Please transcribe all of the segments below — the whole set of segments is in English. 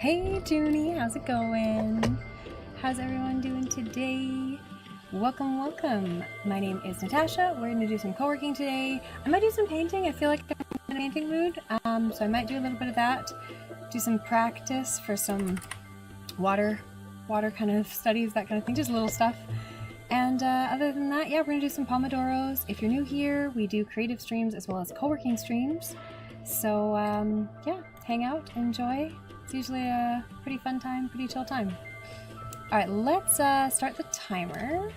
Hey Junie, how's it going? How's everyone doing today? Welcome, welcome. My name is Natasha. We're going to do some co-working today. I might do some painting. I feel like I'm in a painting mood, so I might do a little bit of that. Do some practice for some water kind of studies, that kind of thing, just little stuff. And other than that, yeah, we're going to do some Pomodoros. If you're new here, we do creative streams as well as co-working streams. So yeah, hang out, enjoy. It's usually a pretty fun time, pretty chill time. All right, let's start the timer.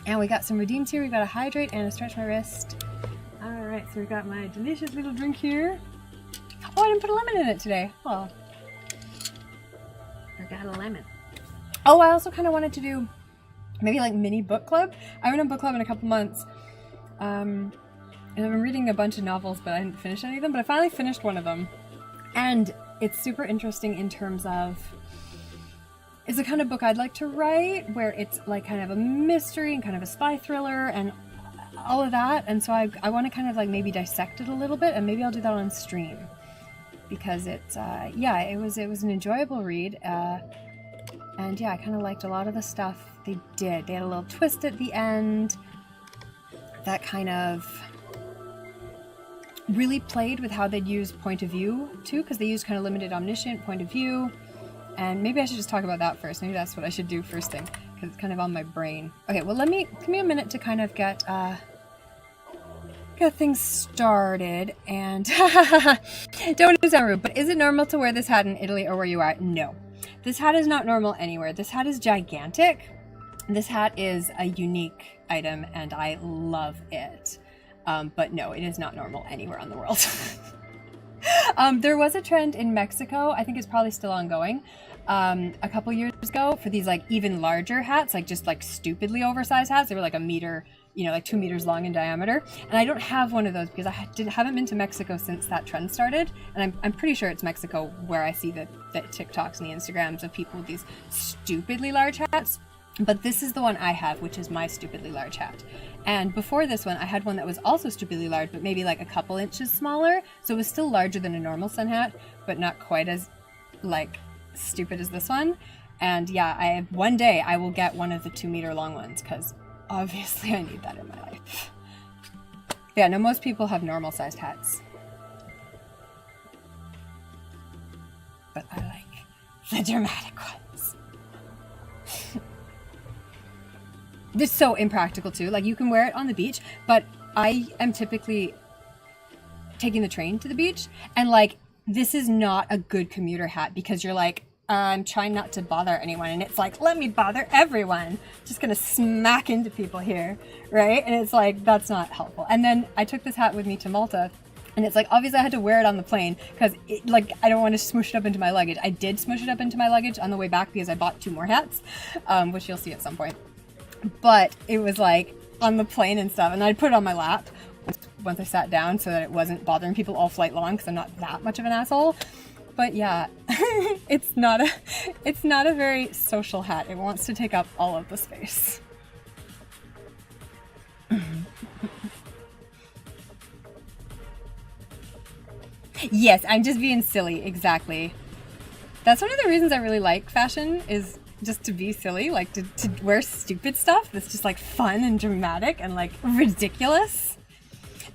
And we got some redeems here. We've got a hydrate and a stretch my wrist. All right, so we've got my delicious little drink here. Oh, I didn't put a lemon in it today. Oh, forgot a lemon. Oh, I also kind of wanted to do maybe like mini book club. I haven't done book club in a couple months. And I've been reading a bunch of novels, but I didn't finish any of them. But I finally finished one of them. And it's super interesting in terms of, it's the kind of book I'd like to write, where it's like kind of a mystery and kind of a spy thriller and all of that. And so I want to kind of like maybe dissect it a little bit, and maybe I'll do that on stream. Because it's, yeah, it was an enjoyable read. And yeah, I kind of liked a lot of the stuff they did. They had a little twist at the end that kind of really played with how they'd use point of view too, because they used kind of limited omniscient point of view. And maybe I should just talk about that first. Maybe that's what I should do first thing, because it's kind of on my brain. Okay, well, give me a minute to kind of get things started. And don't sound rude, but is it normal to wear this hat in Italy or where you are? No, this hat is not normal anywhere. This hat is gigantic. This hat is a unique item and I love it. But no, it is not normal anywhere on the world. There was a trend in Mexico, I think it's probably still ongoing, a couple years ago for these like even larger hats, like just like stupidly oversized hats. They were like a meter, you know, like 2 meters long in diameter. And I don't have one of those because I haven't been to Mexico since that trend started. And I'm pretty sure it's Mexico where I see the TikToks and the Instagrams of people with these stupidly large hats. But this is the one I have, which is my stupidly large hat. And before this one, I had one that was also stupidly large, but maybe like a couple inches smaller. So it was still larger than a normal sun hat, but not quite as like stupid as this one. And yeah, one day I will get one of the 2 meter long ones, because obviously I need that in my life. Yeah, no, most people have normal sized hats. But I like the dramatic ones. This is so impractical too. Like, you can wear it on the beach, but I am typically taking the train to the beach, and like, this is not a good commuter hat because you're like, I'm trying not to bother anyone, and it's like, let me bother everyone. Just gonna smack into people here, right? And it's like, that's not helpful. And then I took this hat with me to Malta, and it's like, obviously I had to wear it on the plane because like, I don't want to smush it up into my luggage. I did smush it up into my luggage on the way back because I bought 2 more hats, which you'll see at some point. But it was like on the plane and stuff, and I'd put it on my lap once I sat down so that it wasn't bothering people all flight long, because I'm not that much of an asshole. But yeah, it's not a very social hat. It wants to take up all of the space. Yes, I'm just being silly, exactly. That's one of the reasons I really like fashion, is just to be silly, like to wear stupid stuff that's just like fun and dramatic and like ridiculous.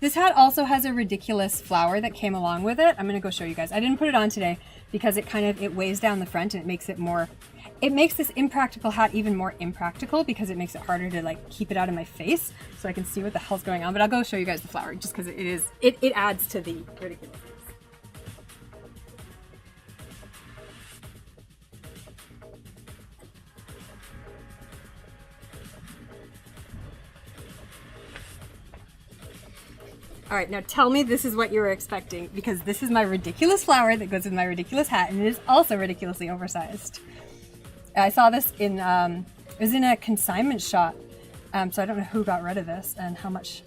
This hat also has a ridiculous flower that came along with it. I'm gonna go show you guys. I didn't put it on today because it weighs down the front and it makes this impractical hat even more impractical, because it makes it harder to like keep it out of my face so I can see what the hell's going on. But I'll go show you guys the flower just because it adds to the ridiculousness. All right, now tell me this is what you were expecting, because this is my ridiculous flower that goes with my ridiculous hat, and it is also ridiculously oversized. I saw this in, it was in a consignment shop, so I don't know who got rid of this and how much,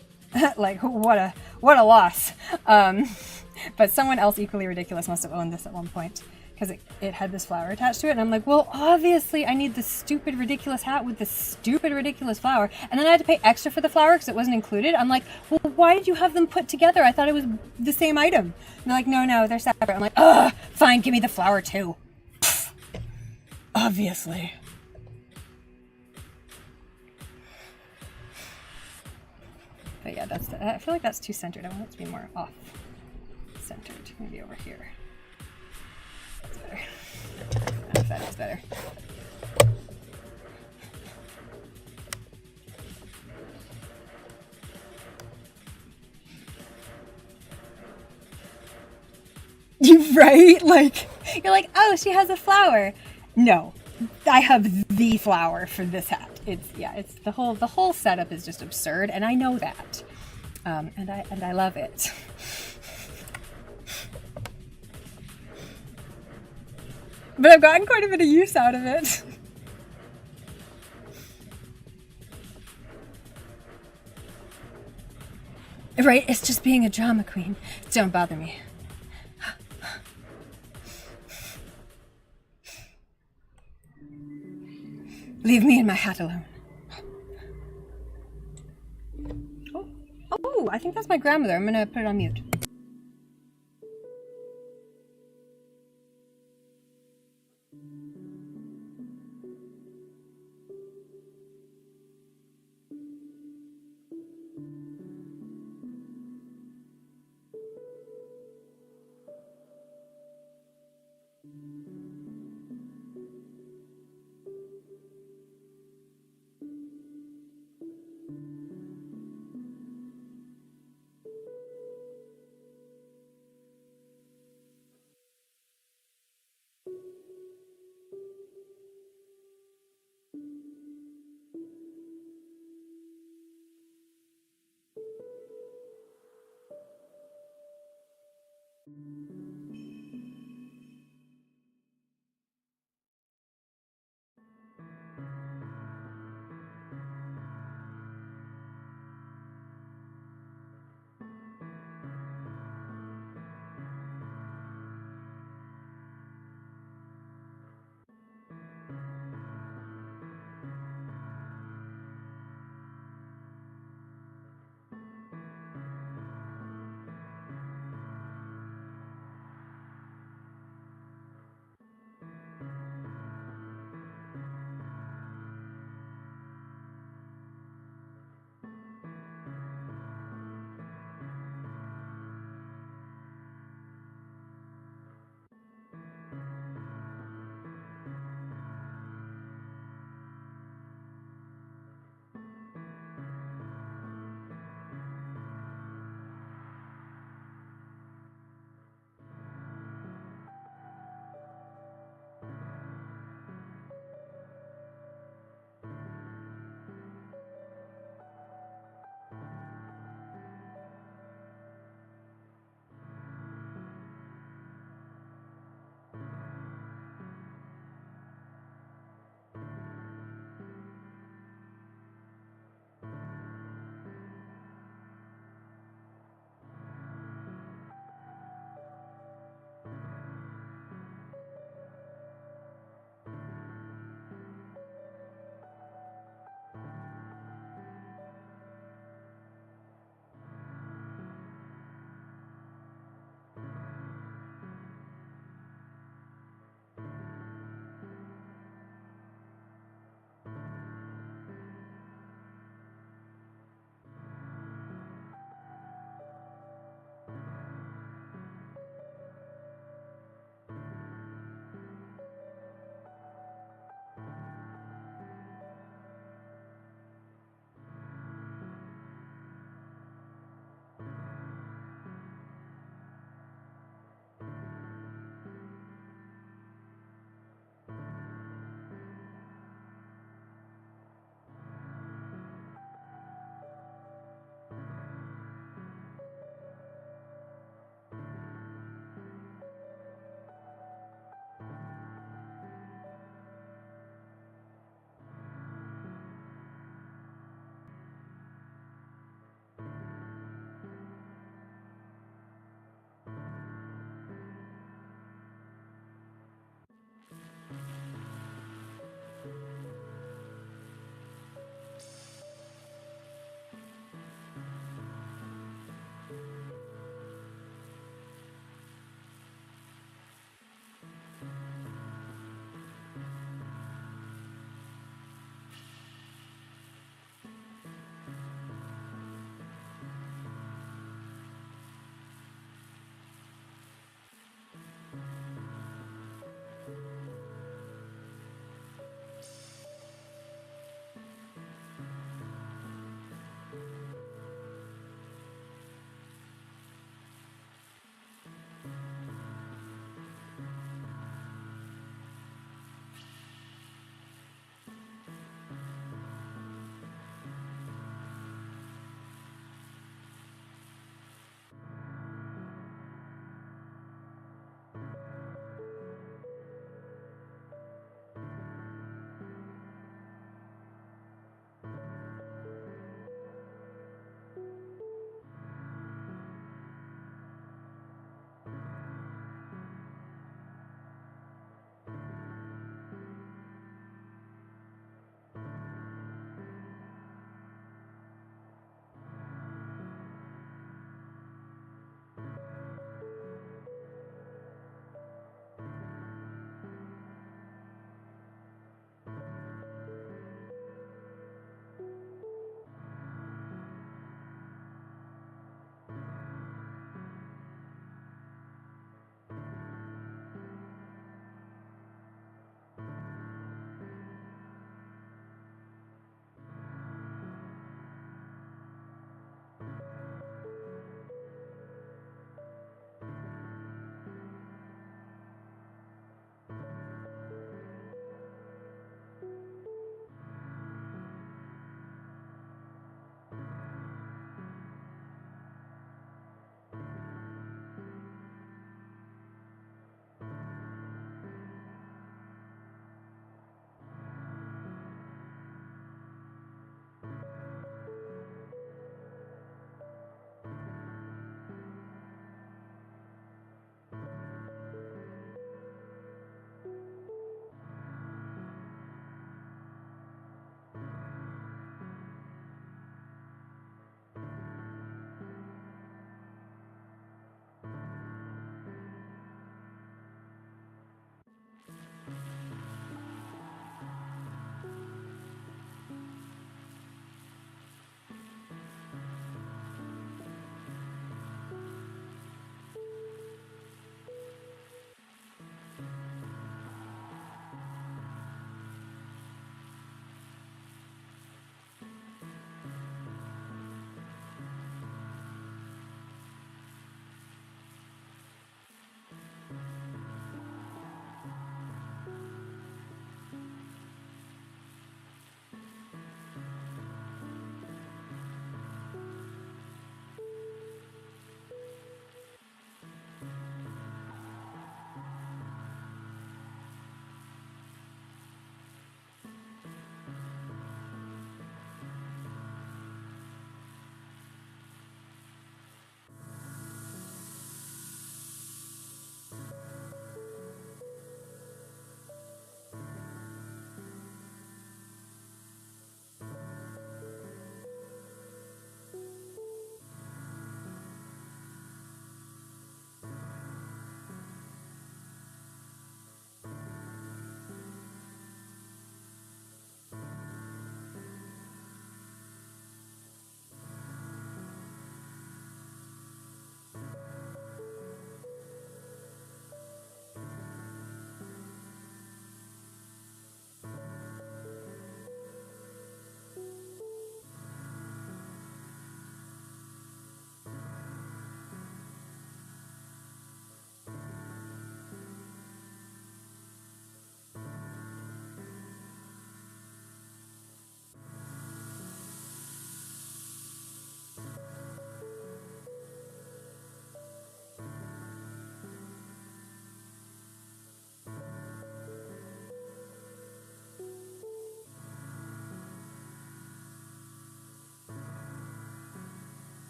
like, what a loss. But someone else equally ridiculous must have owned this at one point, because it had this flower attached to it, and I'm like, well, obviously I need the stupid ridiculous hat with the stupid ridiculous flower, and then I had to pay extra for the flower because it wasn't included. I'm like, well, why did you have them put together? I thought it was the same item. And they're like, no, they're separate. I'm like, ugh, fine, give me the flower too. Obviously. But yeah, I feel like that's too centered. I want it to be more off centered. Maybe over here. That's better. I don't know if that is better. You right? Like, you're like, oh, she has a flower. No, I have the flower for this hat. It's the whole setup is just absurd, and I know that, and I love it. But I've gotten quite a bit of use out of it. Right? It's just being a drama queen. Don't bother me. Leave me and my hat alone. Oh, I think that's my grandmother. I'm gonna put it on mute.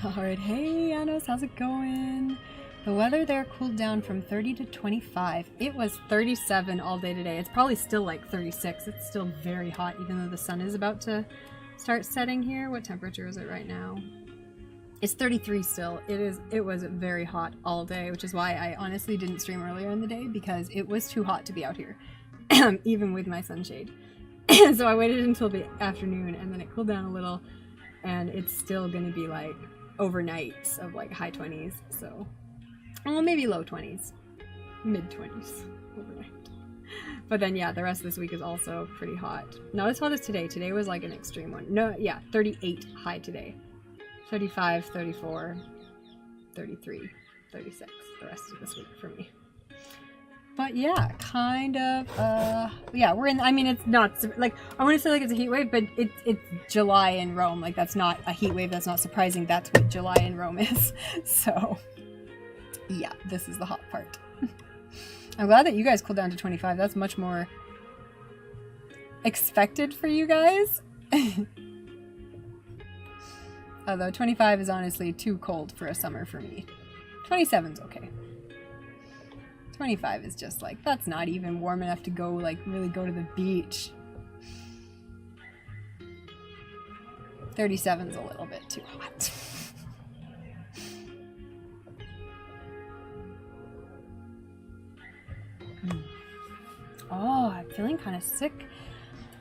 Alright, hey Anos, how's it going? The weather there cooled down from 30 to 25. It was 37 all day today. It's probably still like 36. It's still very hot even though the sun is about to start setting here. What temperature is it right now? It's 33 still. It was very hot all day, which is why I honestly didn't stream earlier in the day because it was too hot to be out here, even with my sunshade. So I waited until the afternoon and then it cooled down a little and it's still gonna be like overnights of like high 20s, so well, maybe low 20s, mid 20s overnight. But then yeah, the rest of this week is also pretty hot. Not as hot as today. Today was like an extreme one. No, yeah, 38 high today. 35, 34, 33, 36 the rest of this week for me. But yeah, kind of, yeah, we're in, I mean, it's not, like, I want to say like it's a heat wave, but it's July in Rome. Like, that's not a heat wave, that's not surprising. That's what July in Rome is. So, yeah, this is the hot part. I'm glad that you guys cooled down to 25. That's much more expected for you guys. Although 25 is honestly too cold for a summer for me. 27's okay. 25 is just like, that's not even warm enough to go, like, really go to the beach. 37's a little bit too hot. Oh, I'm feeling kind of sick.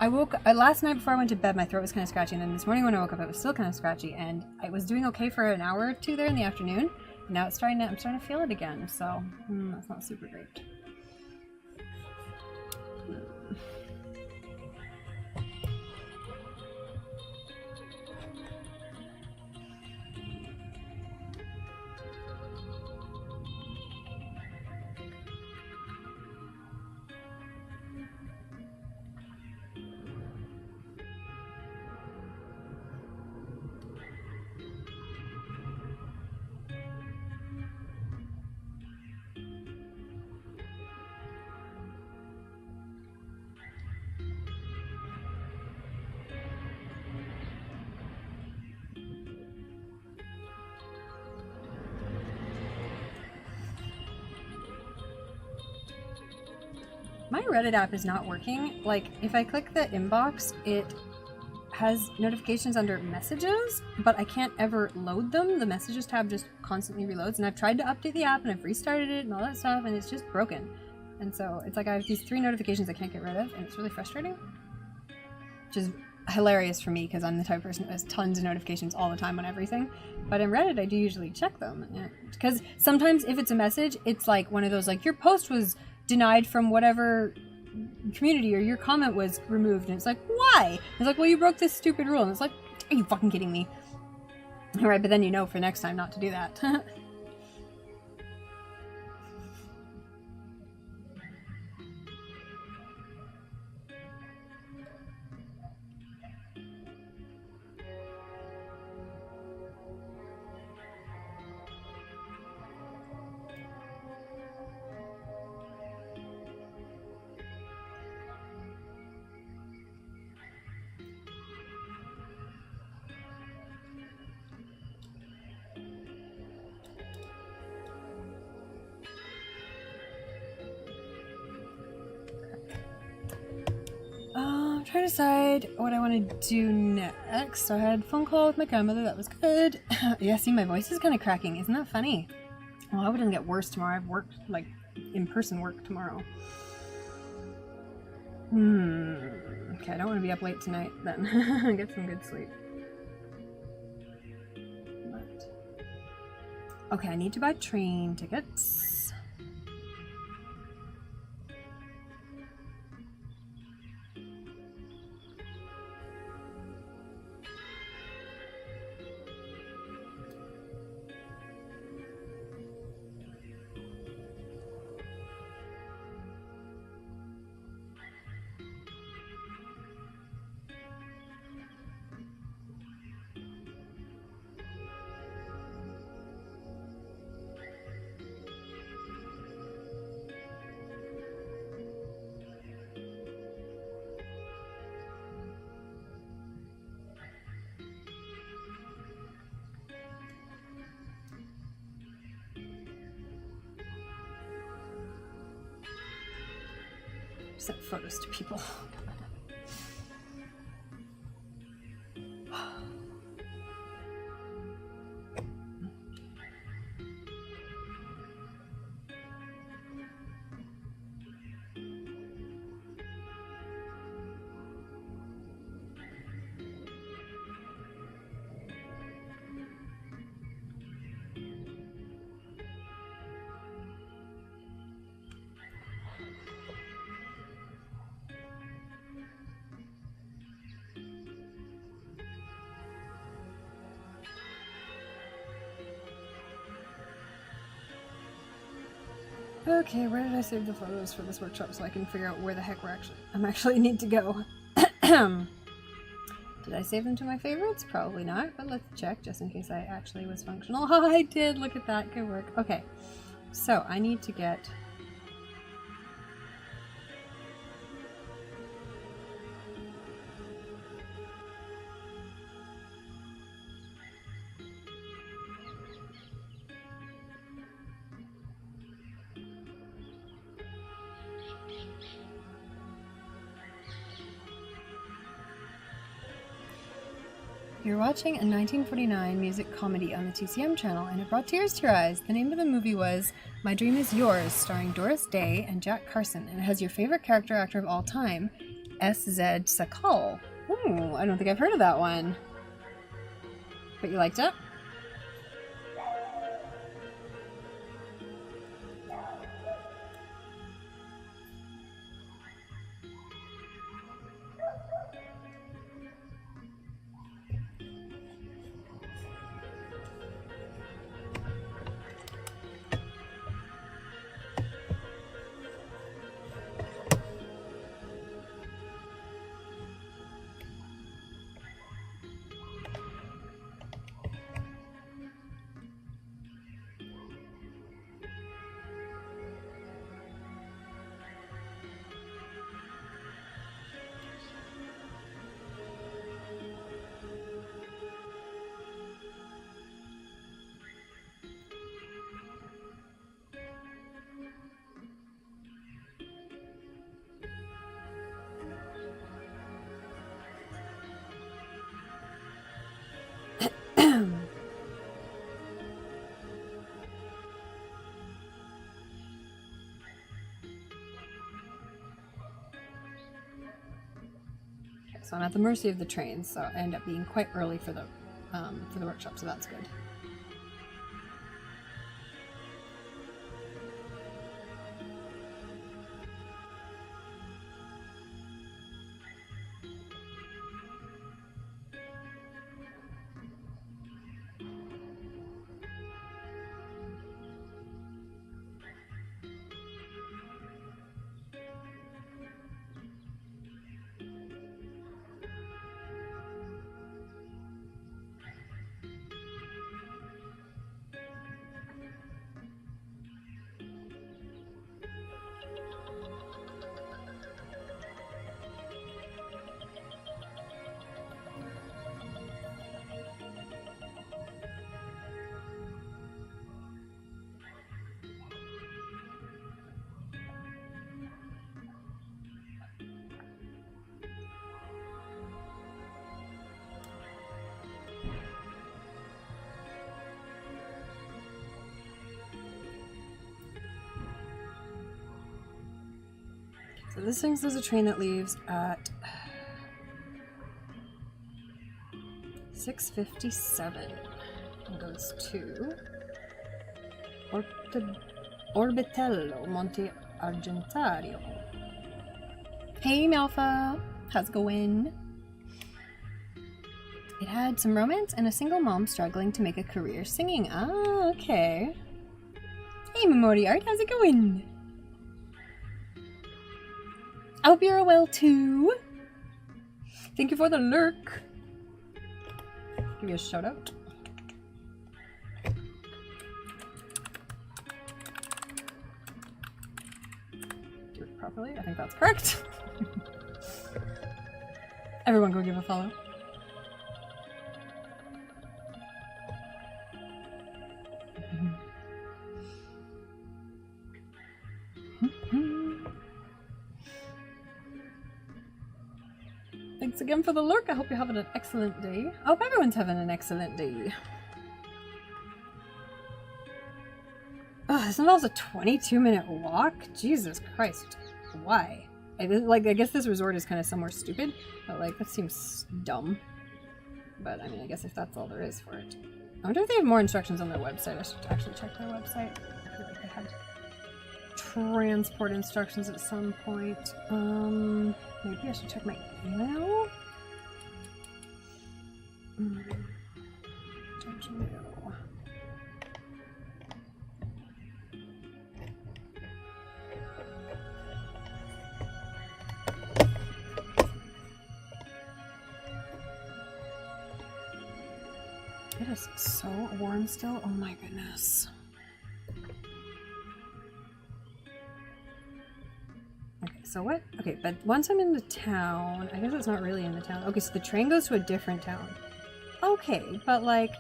I woke last night before I went to bed, my throat was kind of scratchy, and then this morning when I woke up, it was still kind of scratchy, and I was doing okay for an hour or two there in the afternoon. Now I'm starting to feel it again, so that's not super great. My Reddit app is not working. Like, if I click the inbox, it has notifications under messages, but I can't ever load them. The messages tab just constantly reloads, and I've tried to update the app and I've restarted it and all that stuff, and it's just broken. And so it's like I have these 3 notifications I can't get rid of, and it's really frustrating. Which is hilarious for me because I'm the type of person who has tons of notifications all the time on everything. But in Reddit, I do usually check them. Because sometimes if it's a message, it's like one of those, like, your post was denied from whatever community, or your comment was removed, and it's like, why? It's like, well, you broke this stupid rule, and it's like, are you fucking kidding me? Alright, but then you know for next time not to do that. I'm trying to decide what I want to do next. So I had a phone call with my grandmother, that was good. Yeah, see, my voice is kind of cracking. Isn't that funny? Well, I hope it doesn't get worse tomorrow. I've worked, like, in-person work tomorrow. Okay, I don't want to be up late tonight, then. Get some good sleep. But... okay, I need to buy train tickets. sent photos to people. Okay, where did I save the photos for this workshop so I can figure out where the heck I'm actually need to go? Did I save them to my favorites? Probably not, but let's check just in case I actually was functional. Oh, I did! Look at that. Good work. Okay, so I need to get... You're watching a 1949 music comedy on the TCM channel, and it brought tears to your eyes. The name of the movie was My Dream Is Yours, starring Doris Day and Jack Carson, and it has your favorite character actor of all time, S.Z. Sakal. Ooh, I don't think I've heard of that one. But you liked it? So I'm at the mercy of the trains, so I end up being quite early for the workshop, so that's good. So this thinks there's a train that leaves at 6:57 and goes to Orbitello, Monte Argentario. Hey Malfa, how's it going? It had some romance and a single mom struggling to make a career singing. Ah, okay. Hey Memori Art, how's it going? I hope you're well too. Thank you for the lurk. Give you a shout out. Do it properly. I think that's correct. Everyone go give a follow. Thanks again for the lurk. I hope you're having an excellent day. I hope everyone's having an excellent day. Oh, this involves a 22-minute walk? Jesus Christ. Why? I guess this resort is kind of somewhere stupid, but like, that seems dumb. But I mean, I guess if that's all there is for it. I wonder if they have more instructions on their website. I should actually check their website. I feel like they had transport instructions at some point. Maybe I should check my email? Don't know. It is so warm still. Oh my goodness. Okay, so what? Okay, but once I'm in the town, I guess it's not really in the town. Okay, so the train goes to a different town. Okay, but like,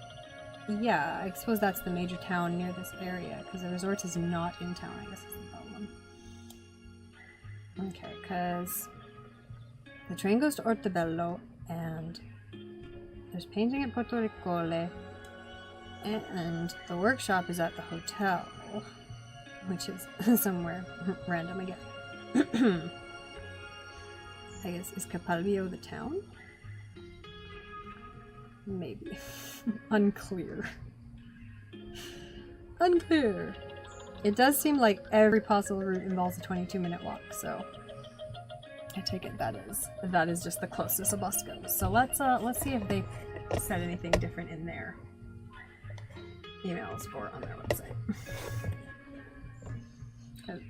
yeah, I suppose that's the major town near this area, because the resort is not in town, I guess is the problem. Okay, because the train goes to Ortobello, and there's painting at Porto Ricole, and the workshop is at the hotel, which is somewhere random again. I guess, is Capalbio the town? Maybe. Unclear. Unclear. It does seem like every possible route involves a 22-minute walk, so I take it that is just the closest a bus goes. So let's see if they said anything different in their emails or on their website.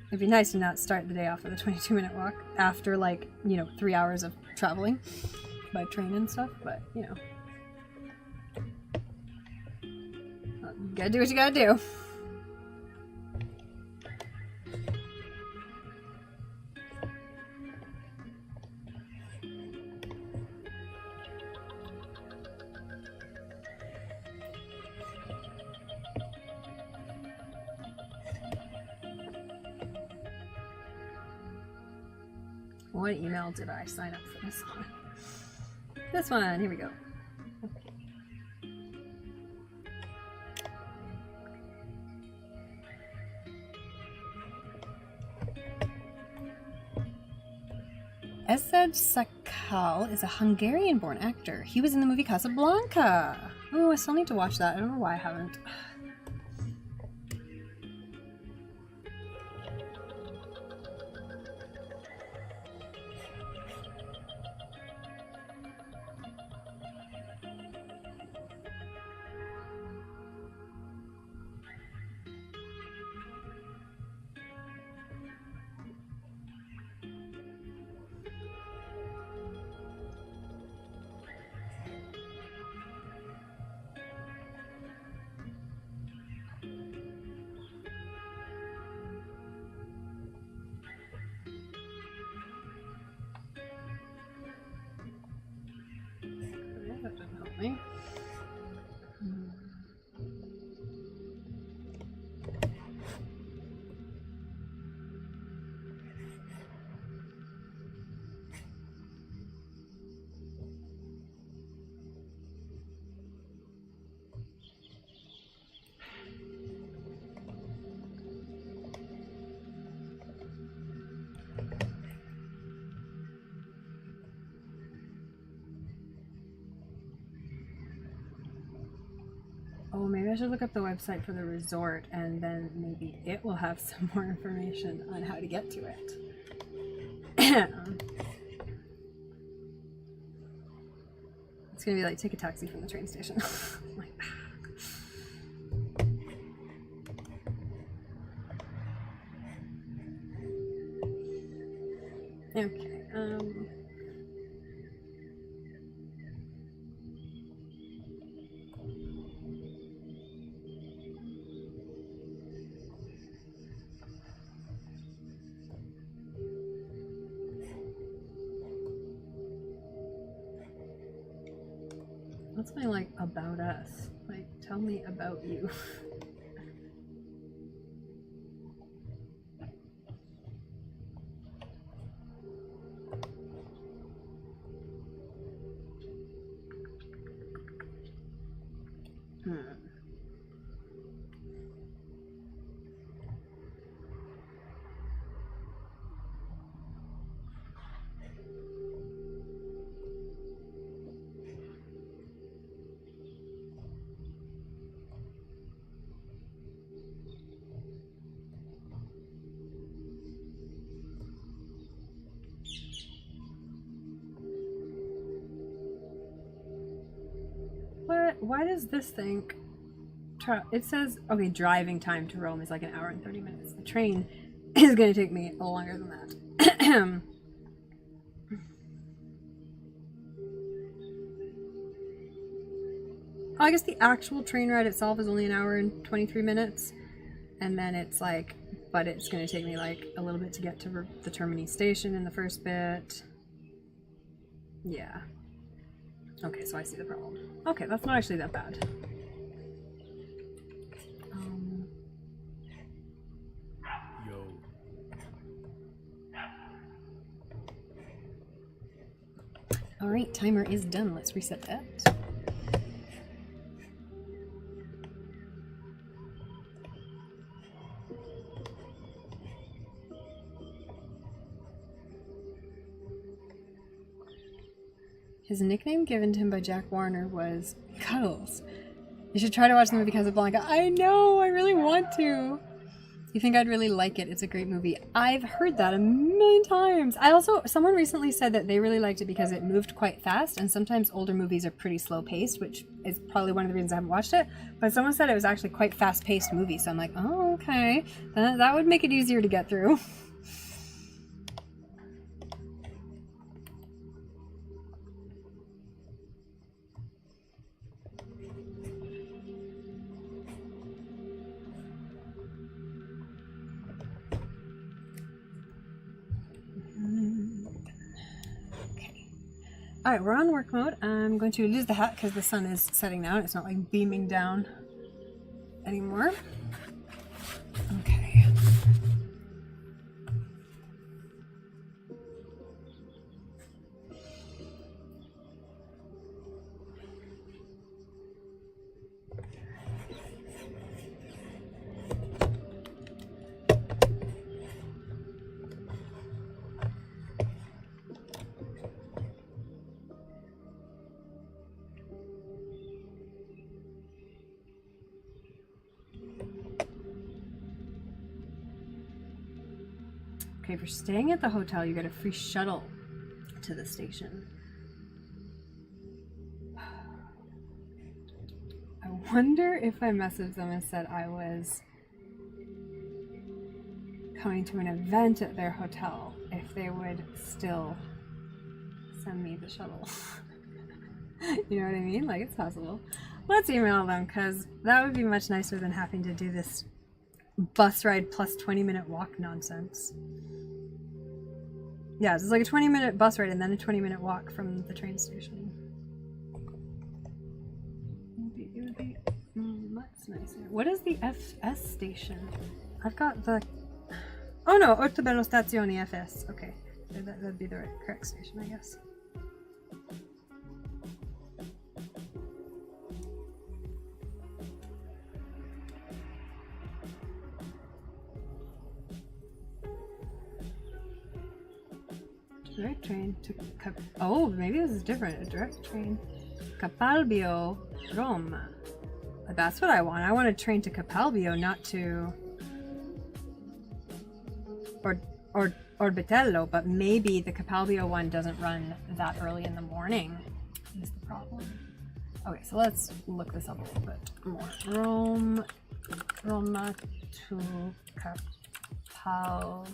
It'd be nice to not start the day off with a 22-minute walk after, like, you know, 3 hours of traveling by train and stuff, but, you know. You gotta do what you gotta do. What email did I sign up for this one? This one, here we go. Esed Sakal is a Hungarian-born actor. He was in the movie Casablanca. Oh, I still need to watch that. I don't know why I haven't. That didn't help me. Oh, maybe I should look up the website for the resort, and then maybe it will have some more information on how to get to it. It's gonna be like, take a taxi from the train station. Like, okay, what's my, like, about us? Like, tell me about you. Why does this thing... It says, okay, driving time to Rome is like an hour and 30 minutes. The train is going to take me a little longer than that. I guess the actual train ride itself is only an hour and 23 minutes. And then it's like, but it's going to take me like a little bit to get to the Termini station in the first bit. Yeah. Okay, so I see the problem. Okay, that's not actually that bad. Alright, timer is done. Let's reset that. His nickname given to him by Jack Warner was Cuddles. You should try to watch the movie Casablanca. I know, I really want to. You think I'd really like it? It's a great movie. I've heard that a million times. Someone recently said that they really liked it because it moved quite fast, and sometimes older movies are pretty slow paced, which is probably one of the reasons I haven't watched it. But someone said it was actually quite fast paced movie, so I'm like, oh, okay. That would make it easier to get through. Alright, we're on work mode. I'm going to lose the hat because the sun is setting down. It's not like beaming down anymore. Okay. Okay, if you're staying at the hotel, you get a free shuttle to the station. I wonder if I messaged them and said I was coming to an event at their hotel, if they would still send me the shuttle. You know what I mean? Like, it's possible. Let's email them, because that would be much nicer than having to do this bus ride plus 20-minute walk nonsense. Yeah, it's like a 20-minute bus ride and then a 20-minute walk from the train station. It would be much nicer. What is the FS station? I've got the... Oh no, Ortobello Stazioni FS. Okay, that'd be the correct station, I guess. Direct train to oh, maybe this is different. A direct train. Capalbio, Rome. That's what I want. I want a train to Capalbio, not to Orbitello, but maybe the Capalbio one doesn't run that early in the morning is the problem. Okay, so let's look this up a little bit more. Roma to Capalbio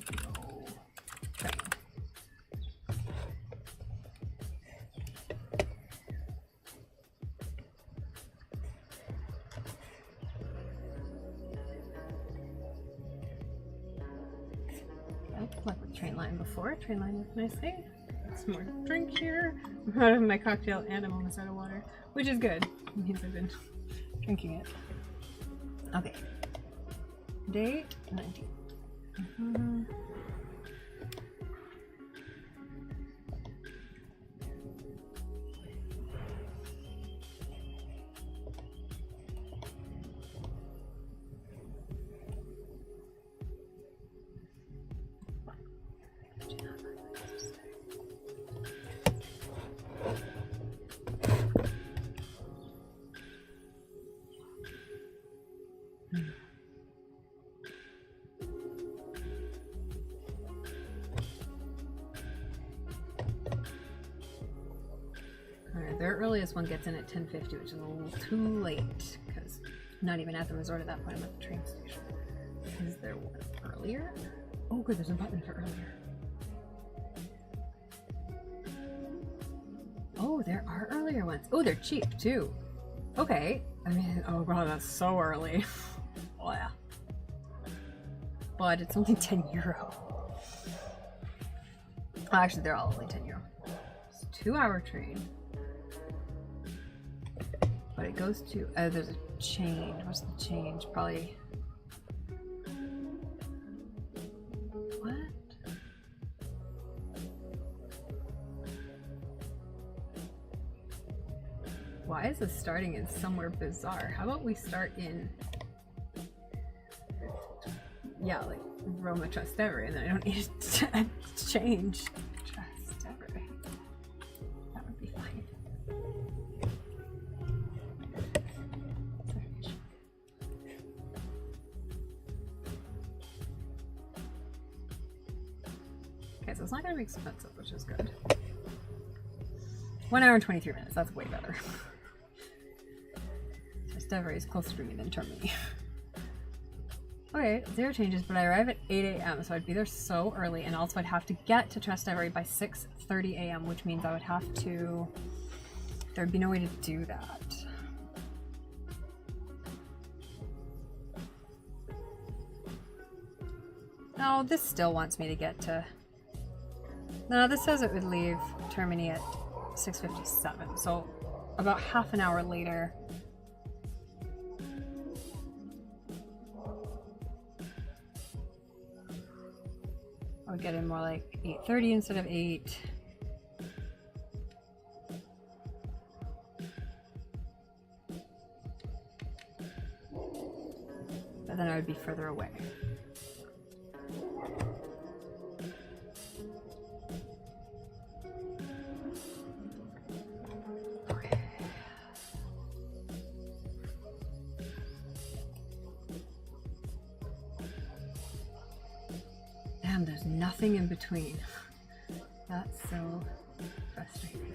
train. Like the train line before. Train line looked nicely. Some more drink here. I'm out of my cocktail and I'm almost out of water, which is good. It means I've been drinking it. Okay. Date 19. their earliest one gets in at 10:50, which is a little too late because I'm not even at the resort at that point. I'm at the train station. Is there one earlier? Oh, good, there's a button for earlier. Oh, there are earlier ones. Oh, they're cheap too. Okay. I mean, oh god, that's so early. Oh yeah. But it's only €10. Oh, actually, they're all only €10. It's a 2-hour train. But it goes to, there's a change. What's the change? Probably. What? Why is this starting in somewhere bizarre? How about we start in, yeah, like Roma Trastevere, and then I don't need to change Trastevere. That would be fine. Okay, so it's not going to be expensive, which is good. 1 hour and 23 minutes, that's way better. Trastevere is closer to me than Termini. Okay, 0 changes, but I arrive at 8 a.m. so I'd be there so early, and also I'd have to get to Trastevere by 6:30 a.m., which means I would have to, there'd be no way to do that. No, this still wants me to get to, no, this says it would leave Termini at 6:57, so about half an hour later. I would get in more like 8:30 instead of 8. But then I would be further away. Okay. Damn, there's nothing in between. That's so frustrating.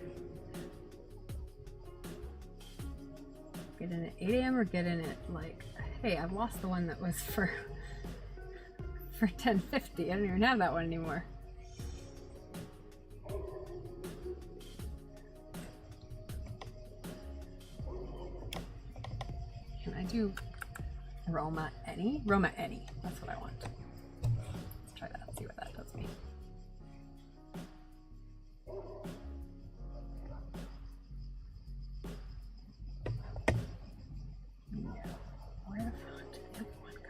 Get in at 8 a.m. or get in at like, hey, I've lost the one that was for 10:50. I don't even have that one anymore. Can I do Roma any? Roma any. That's what I want. Let's try that. See what that does me. Where the fuck did the other one go?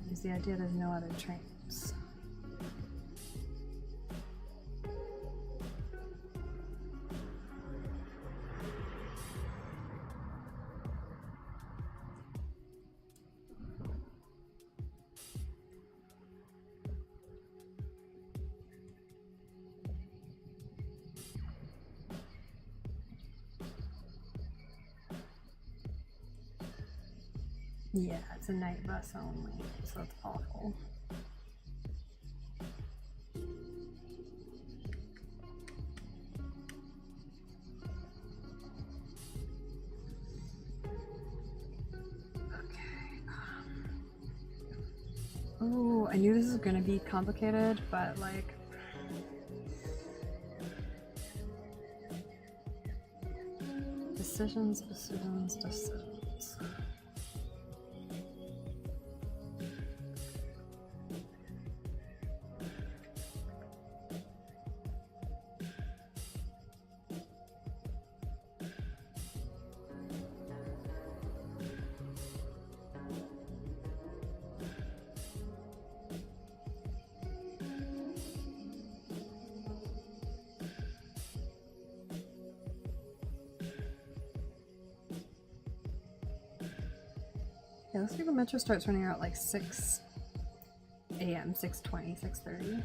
Is the idea there's no other trains. Yeah, it's a night bus only, so it's awful. Okay. Oh, I knew this was gonna be complicated, but like, Decisions. Yeah, looks like the metro starts running out like 6 a.m., 6:20, 6:30.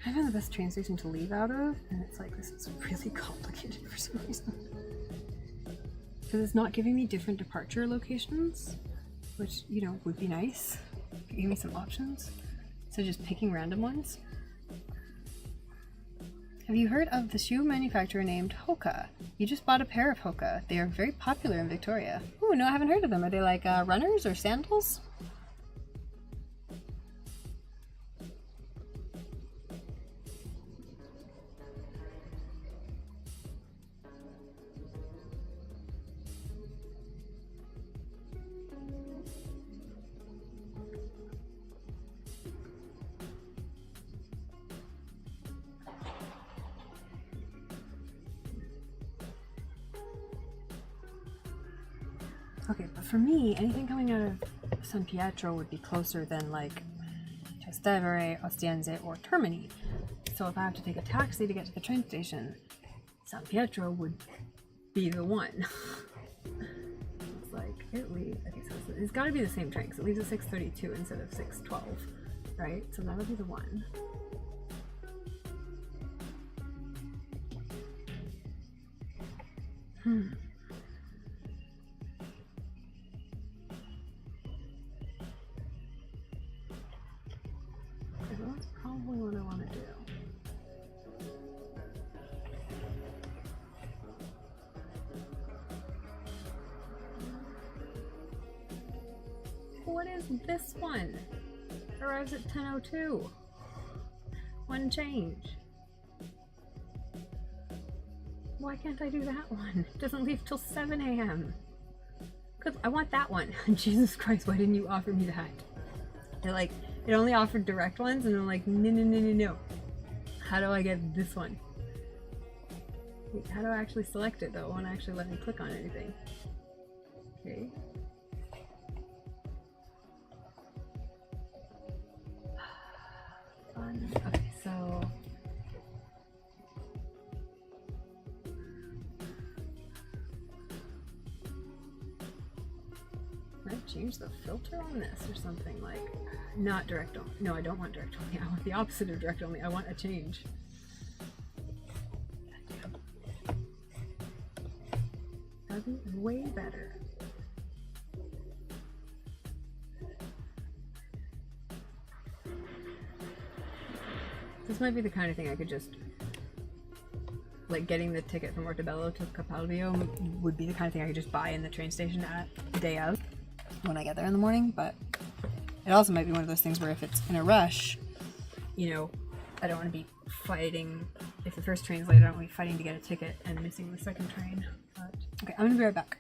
I found the best train station to leave out of, and it's like, this is really complicated for some reason. Because it's not giving me different departure locations, which, you know, would be nice. Give me some options. So just picking random ones. Have you heard of the shoe manufacturer named Hoka? You just bought a pair of Hoka. They are very popular in Victoria. Oh, no, I haven't heard of them. Are they like runners or sandals? Okay, but for me, anything coming out of San Pietro would be closer than like Trastevere, Ostiense, or Termini. So if I have to take a taxi to get to the train station, San Pietro would be the one. It's like, it leaves, okay, so it's got to be the same train, because it leaves at 6:32 instead of 6:12, right? So that'll be the one. That's probably what I want to do. What is this one? Arrives at 10:02. One change. Why can't I do that one? It doesn't leave till 7 a.m. Because I want that one. Jesus Christ, why didn't you offer me that? They're like, it only offered direct ones, and I'm like, no, no, no, no, no. How do I get this one? Wait, how do I actually select it though? It won't actually let me click on anything. Okay. Fun. Okay, so can I change the filter on this or something? Like, not direct only. No, I don't want direct only. I want the opposite of direct only. I want a change. That'd be way better. This might be the kind of thing I could just, like, getting the ticket from Ortobello to Capalbio would be the kind of thing I could just buy in the train station at the day of when I get there in the morning. But it also might be one of those things where if it's in a rush, you know, I don't want to be fighting. If the first train's late, I don't want to be fighting to get a ticket and missing the second train. But okay, I'm gonna be right back.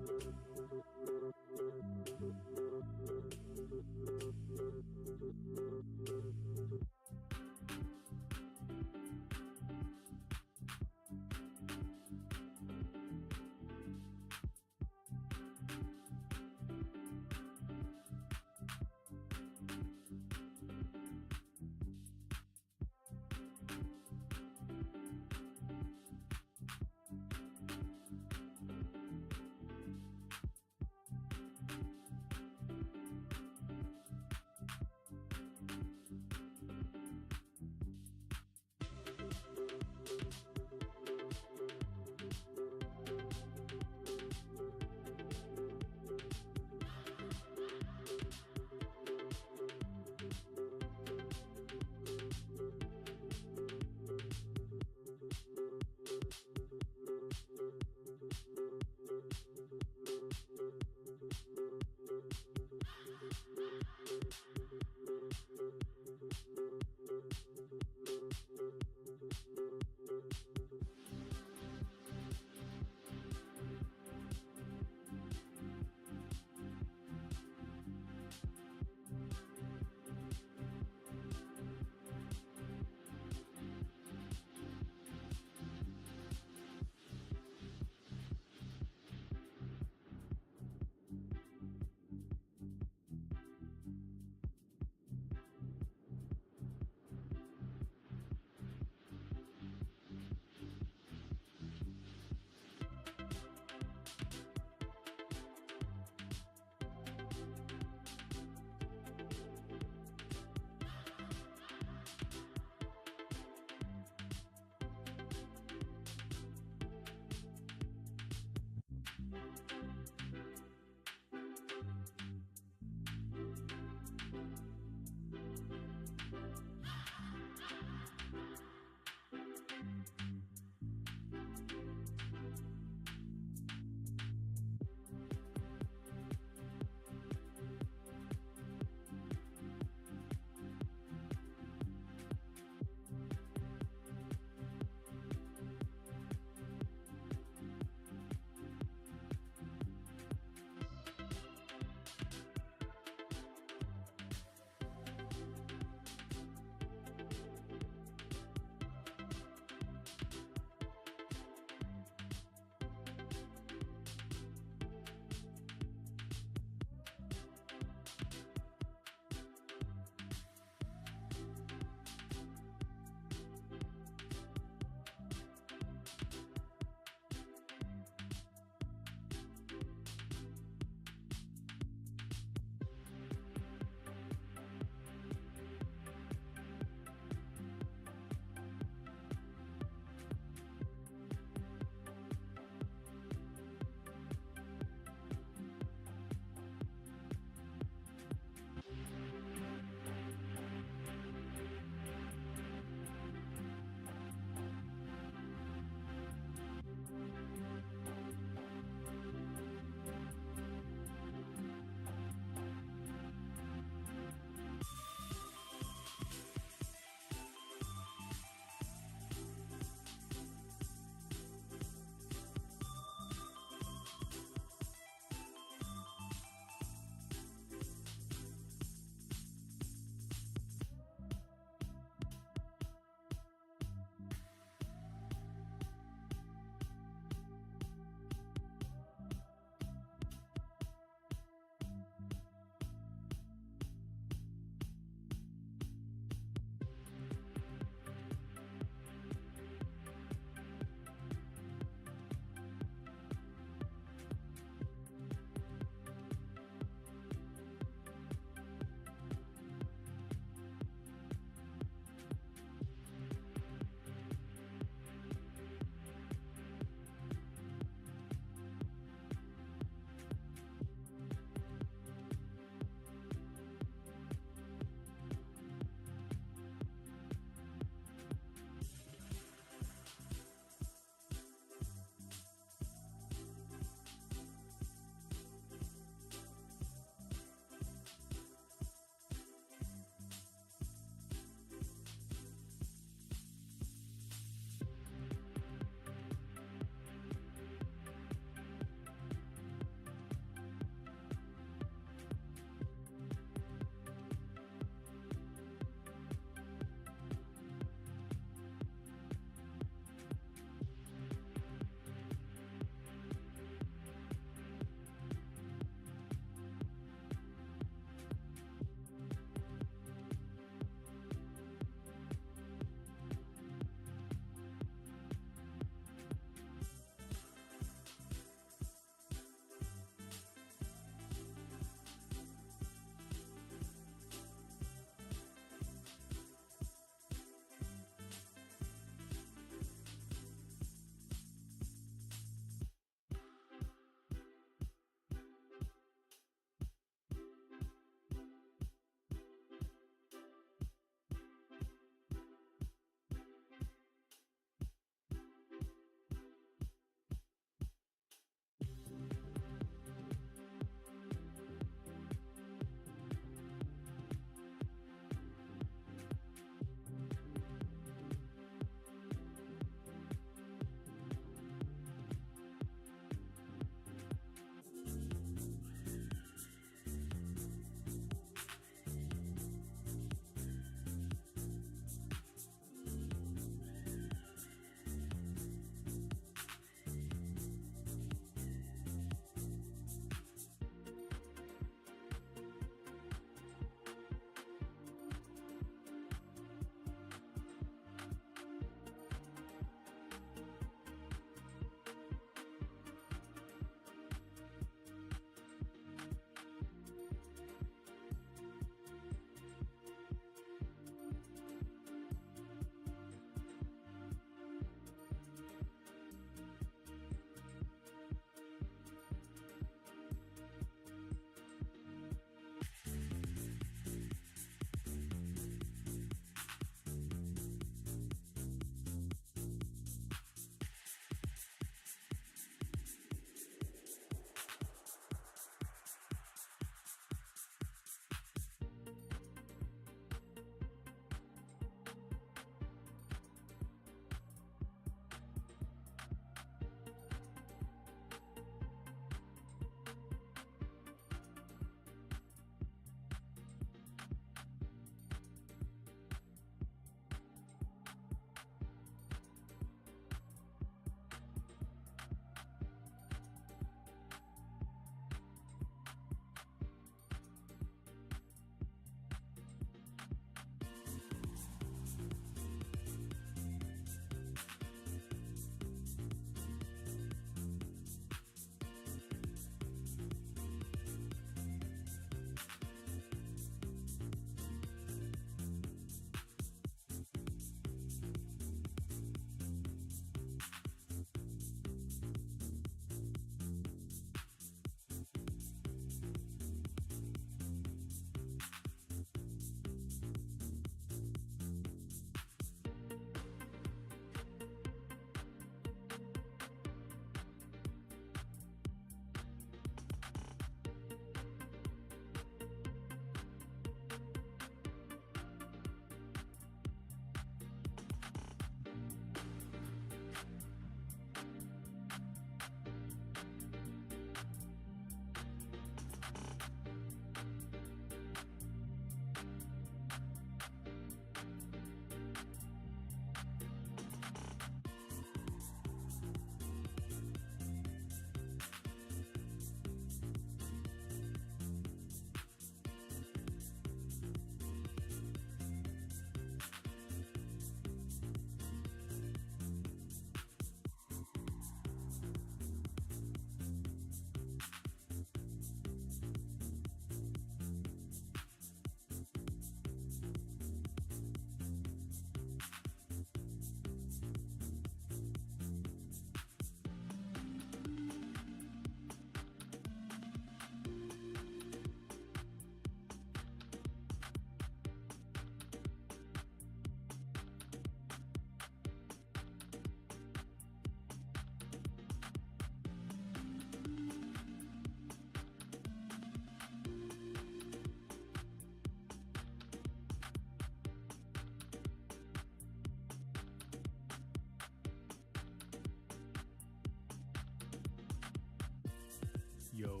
Yo.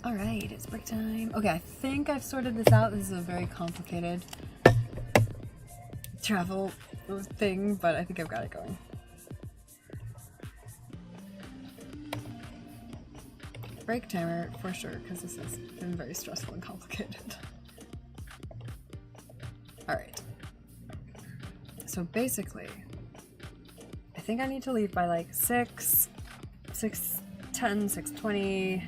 All right, it's break time. Okay, I think I've sorted this out. This is a very complicated travel thing, but I think I've got it going. Break timer for sure, because this has been very stressful and complicated. All right. So basically, I think I need to leave by like 6, 6:10, 6:20.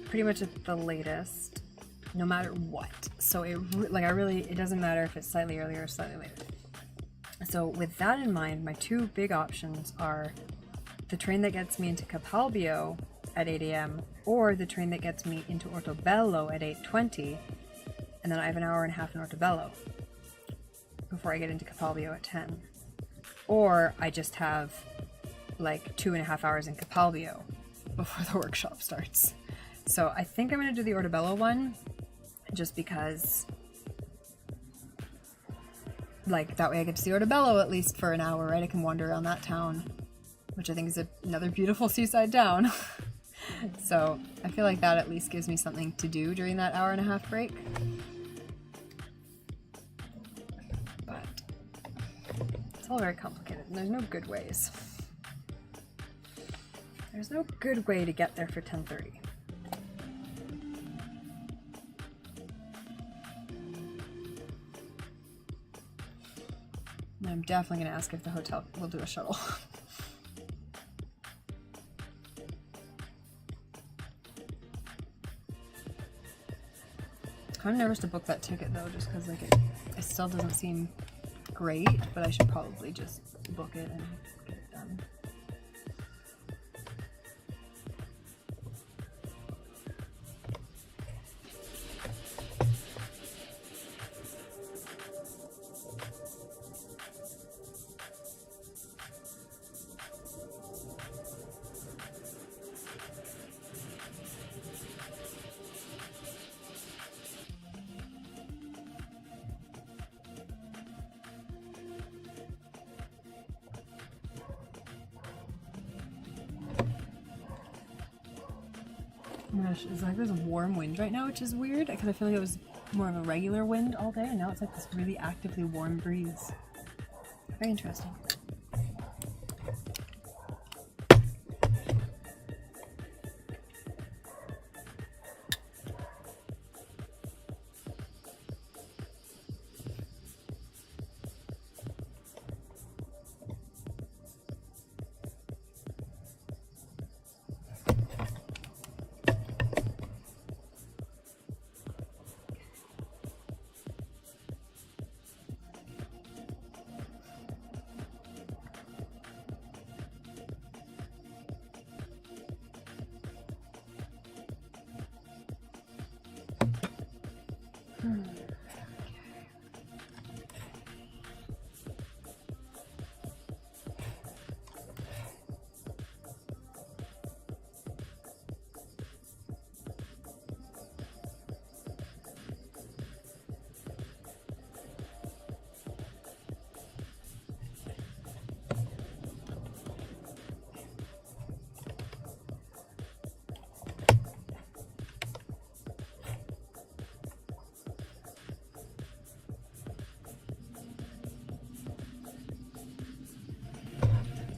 Pretty much at the latest, no matter what. So it doesn't matter if it's slightly earlier or slightly later. So with that in mind, my two big options are the train that gets me into Capalbio at 8 a.m. or the train that gets me into Ortobello at 8:20, and then I have an hour and a half in Ortobello before I get into Capalbio at 10. Or I just have like 2.5 hours in Capalbio before the workshop starts. So I think I'm going to do the Ortobello one, just because, like, that way I get to see Ortobello at least for an hour, right? I can wander around that town, which I think is another beautiful seaside town. So I feel like that at least gives me something to do during that hour and a half break. But it's all very complicated, and there's no good ways. There's no good way to get there for 10:30. I'm definitely going to ask if the hotel will do a shuttle. I'm nervous to book that ticket though, just because like it still doesn't seem great, but I should probably just book it and get it done. Oh my gosh, it's like there's a warm wind right now, which is weird, because I feel like it was more of a regular wind all day, and now it's like this really actively warm breeze. Very interesting.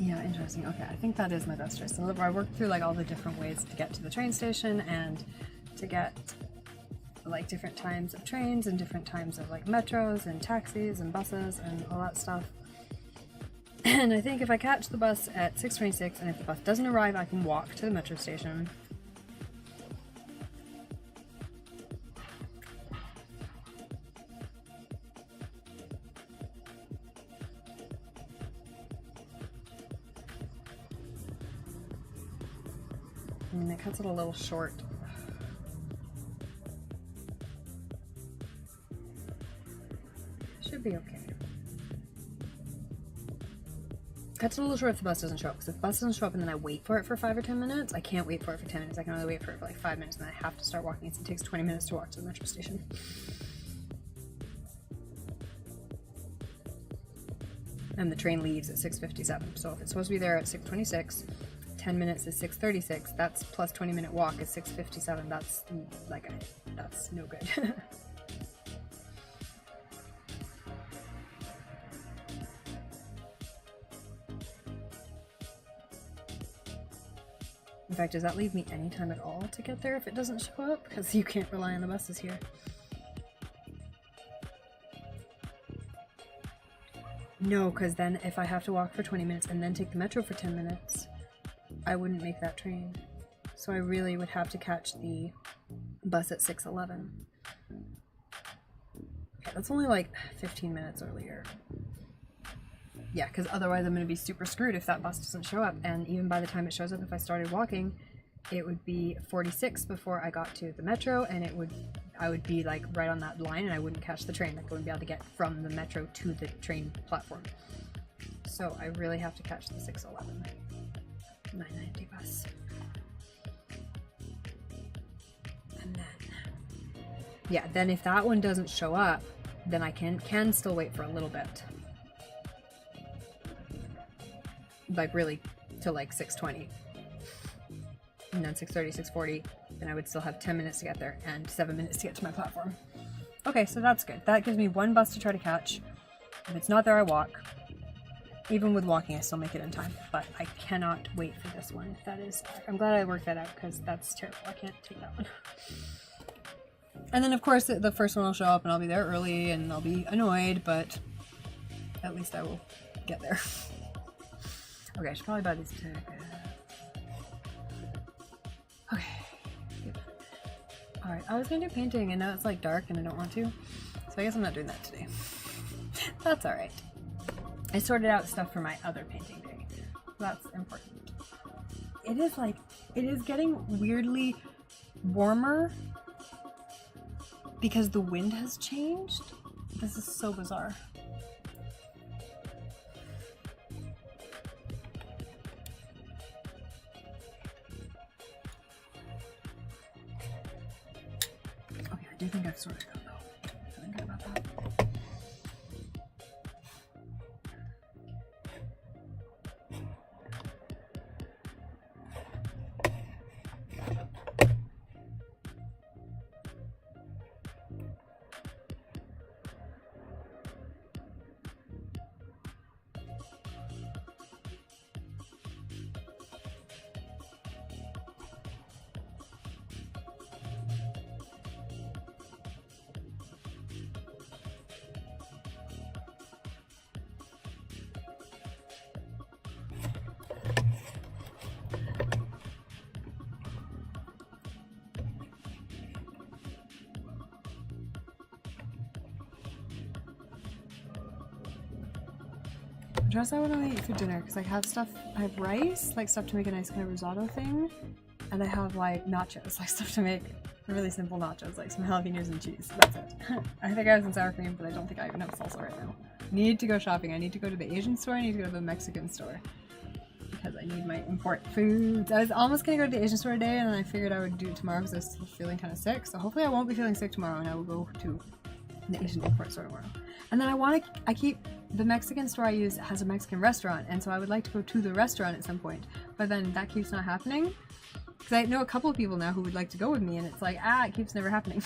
Yeah, interesting. Okay, I think that is my best choice. So I worked through like all the different ways to get to the train station and to get like different times of trains and different times of like metros and taxis and buses and all that stuff. And I think if I catch the bus at 6:26 and if the bus doesn't arrive, I can walk to the metro station. And it cuts it a little short. Should be okay. Cuts it a little short if the bus doesn't show up, because if the bus doesn't show up and then I wait for it for 5 or 10 minutes, I can't wait for it for 10 minutes. I can only wait for it for like 5 minutes and then I have to start walking. So it takes 20 minutes to walk to the metro station. and the train leaves at 6:57. So if it's supposed to be there at 6:26, 10 minutes is 6:36. That's plus 20-minute walk is 6:57. That's like that's no good. In fact, does that leave me any time at all to get there if it doesn't show up? Because you can't rely on the buses here. No, because then if I have to walk for 20 minutes and then take the metro for 10 minutes, I wouldn't make that train. So I really would have to catch the bus at 6:11. Okay, that's only like 15 minutes earlier. Yeah, because otherwise I'm going to be super screwed if that bus doesn't show up. And even by the time it shows up, if I started walking, it would be 46 before I got to the metro, and I would be like right on that line, and I wouldn't catch the train. Like I wouldn't be able to get from the metro to the train platform. So I really have to catch the 6:11 990 bus. And then, yeah, then if that one doesn't show up, then I can still wait for a little bit. Like really till like 6:20, and then 6:30, 6:40, then I would still have 10 minutes to get there and 7 minutes to get to my platform. Okay, so that's good. That gives me one bus to try to catch. If it's not there, I walk. Even with walking, I still make it in time, but I cannot wait for this one. That is, I'm glad I worked that out because that's terrible. I can't take that one. And then of course the first one will show up and I'll be there early and I'll be annoyed, but at least I will get there. Okay, I should probably buy these tickets. Okay. Alright, I was gonna do painting and now it's like dark and I don't want to. So I guess I'm not doing that today. That's alright. I sorted out stuff for my other painting day. That's important. It is getting weirdly warmer because the wind has changed. This is so bizarre. I do think I've sorted it out though. Feeling good about that. Just I want to eat for dinner because I have stuff. I have rice, like stuff to make a nice kind of risotto thing, and I have like nachos, like stuff to make really simple nachos, like some jalapenos and cheese. That's it. I think I have some sour cream, but I don't think I even have salsa right now. Need to go shopping. I need to go to the Asian store. I need to go to the Mexican store because I need my import foods. I was almost gonna go to the Asian store today, and then I figured I would do it tomorrow because I was still feeling kind of sick. So hopefully I won't be feeling sick tomorrow, and I will go to the Asian import store tomorrow. And then I keep the Mexican store I use has a Mexican restaurant, and so I would like to go to the restaurant at some point, but then that keeps not happening because I know a couple of people now who would like to go with me, and it's like, it keeps never happening.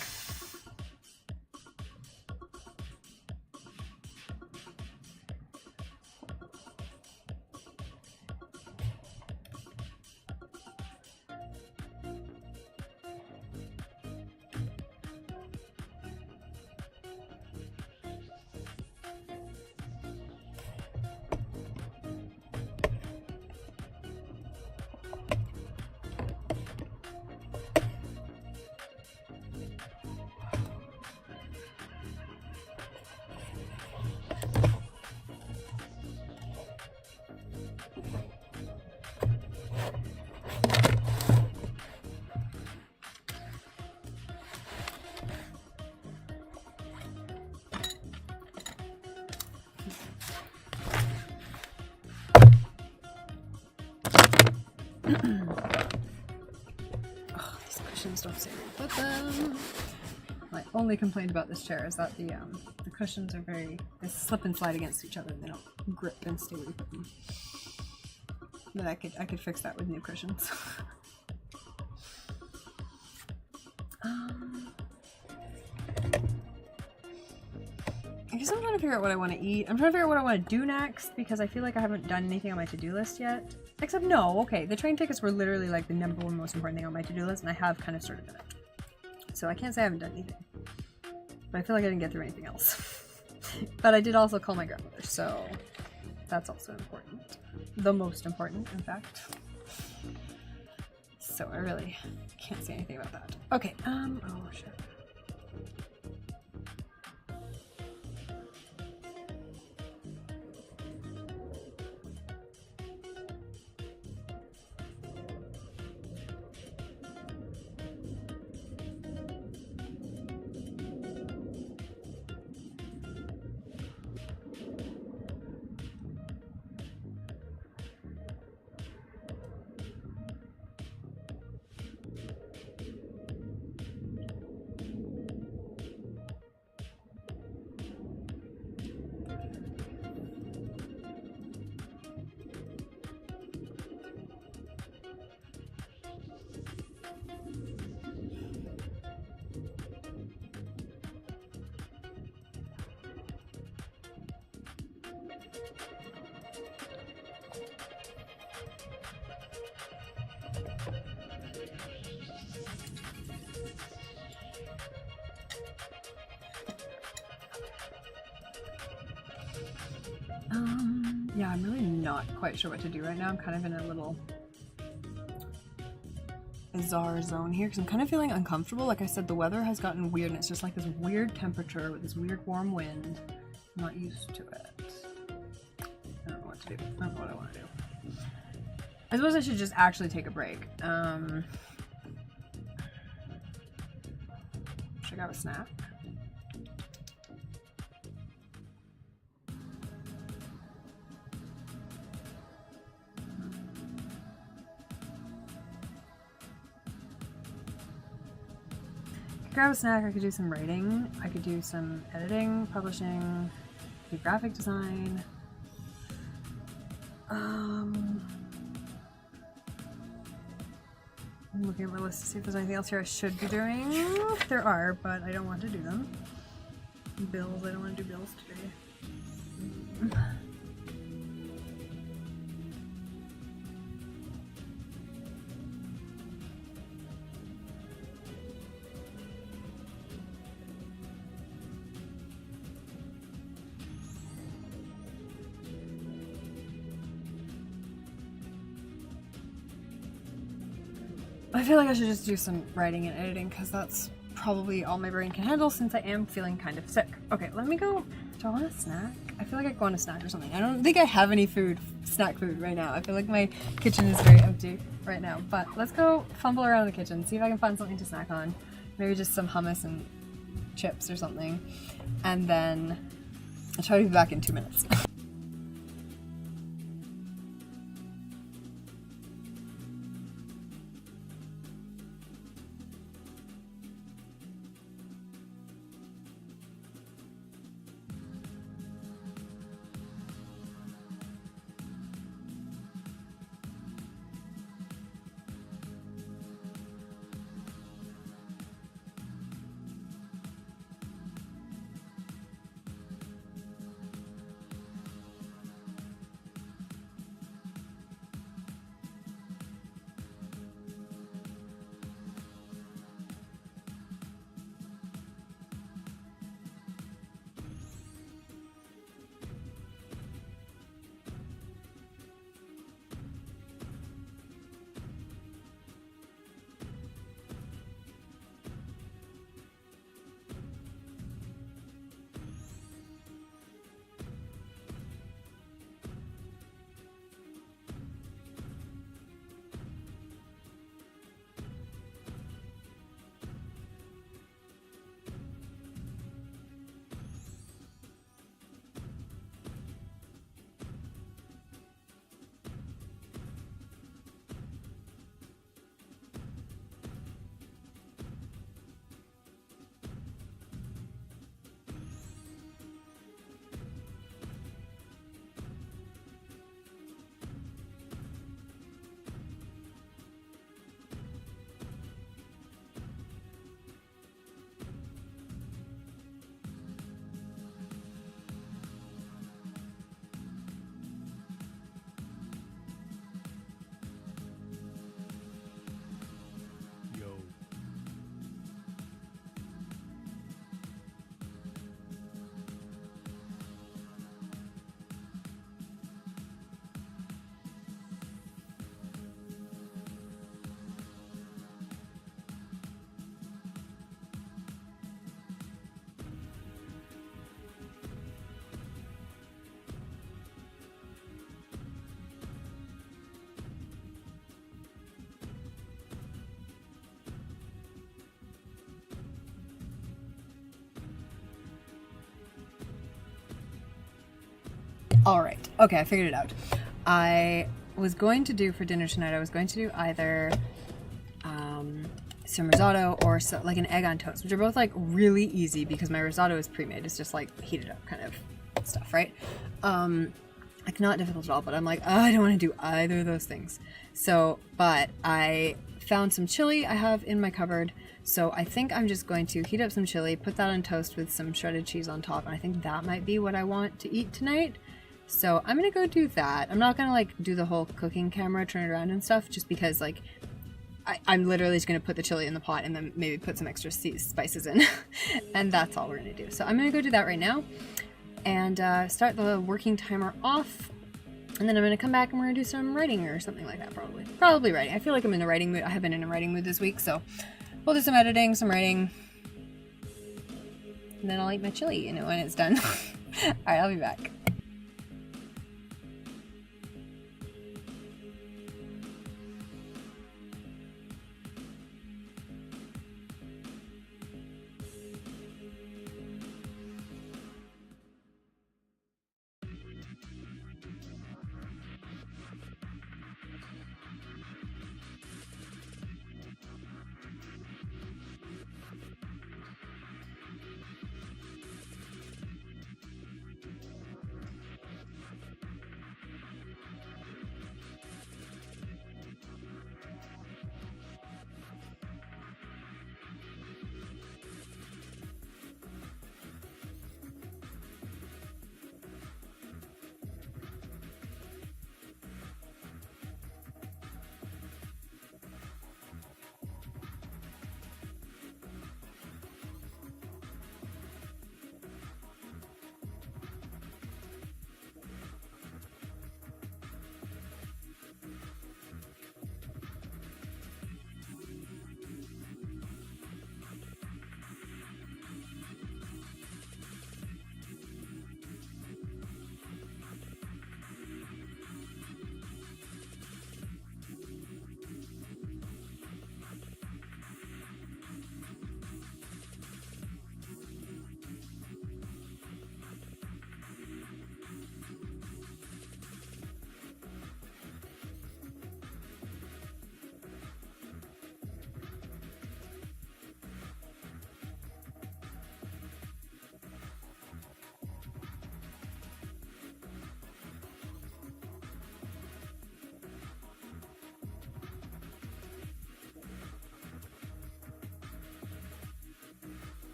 Don't say we put them. My only complaint about this chair is that the cushions are they slip and slide against each other and they don't grip and stay where you put them. But I could fix that with new cushions. I guess I'm trying to figure out what I want to eat. I'm trying to figure out what I want to do next because I feel like I haven't done anything on my to-do list yet. Except no, okay, the train tickets were literally like the number one most important thing on my to-do list and I have kind of started on it. So I can't say I haven't done anything. But I feel like I didn't get through anything else. But I did also call my grandmother, so that's also important. The most important, in fact. So I really can't say anything about that. Okay, oh shit. Yeah, I'm really not quite sure what to do right now. I'm kind of in a little bizarre zone here because I'm kind of feeling uncomfortable. Like I said, the weather has gotten weird and it's just like this weird temperature with this weird warm wind. I'm not used to it. I don't know what to do. I don't know what I want to do. I suppose I should just actually take a break. Should I grab a snack? Grab a snack, I could do some writing, I could do some editing, publishing, do graphic design. I'm looking at my list to see if there's anything else here I should be doing. There are, but I don't want to do them. Bills, I don't want to do bills today. I feel like I should just do some writing and editing because that's probably all my brain can handle since I am feeling kind of sick. Okay, let me go. Do I want a snack? I feel like I go on a snack or something. I don't think I have any snack food right now. I feel like my kitchen is very empty right now. But let's go fumble around the kitchen, see if I can find something to snack on. Maybe just some hummus and chips or something. And then I'll try to be back in 2 minutes. All right. Okay, I figured it out. I was going to do for dinner tonight, I was going to do either some risotto or like an egg on toast, which are both like really easy because my risotto is pre-made. It's just like heated up kind of stuff, right? Like not difficult at all, but I'm like, oh, I don't want to do either of those things. So, but I found some chili I have in my cupboard. So I think I'm just going to heat up some chili, put that on toast with some shredded cheese on top. And I think that might be what I want to eat tonight. So I'm going to go do that. I'm not going to like do the whole cooking camera, turn it around and stuff, just because like I'm literally just going to put the chili in the pot and then maybe put some extra spices in. And that's all we're going to do. So I'm going to go do that right now and start the working timer off. And then I'm going to come back and we're going to do some writing or something like that, probably. Probably writing. I feel like I'm in the writing mood. I have been in a writing mood this week, so we'll do some editing, some writing. And then I'll eat my chili, when it's done. Alright, I'll be back.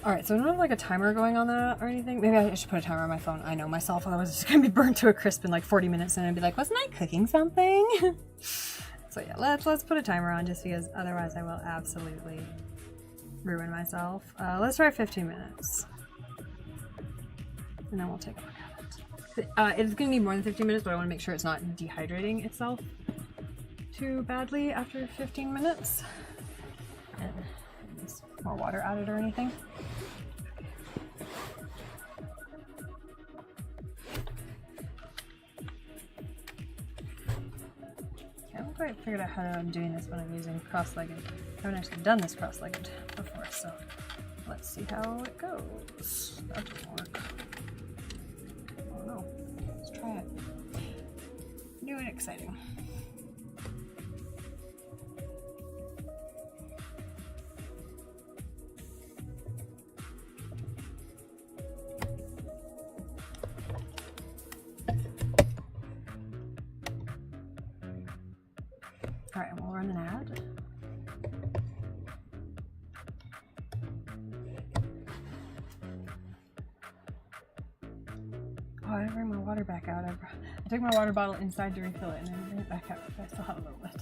Alright, so I don't have like a timer going on that or anything. Maybe I should put a timer on my phone. I know myself, otherwise it's just gonna be burnt to a crisp in like 40 minutes and I'd be like, wasn't I cooking something? So yeah, let's put a timer on just because otherwise I will absolutely ruin myself. Let's try 15 minutes. And then we'll take a look at it. It's gonna need more than 15 minutes, but I wanna make sure it's not dehydrating itself too badly after 15 minutes. And there's more water added or anything. I haven't quite figured out how I'm doing this when I'm using cross-legged. I haven't actually done this cross-legged before, so let's see how it goes. That didn't work. Oh no. Let's try it. New and exciting. Alright, we'll run an ad. Oh, I didn't bring my water back out. I took my water bottle inside to refill it and then bring it back out because I still have a little bit.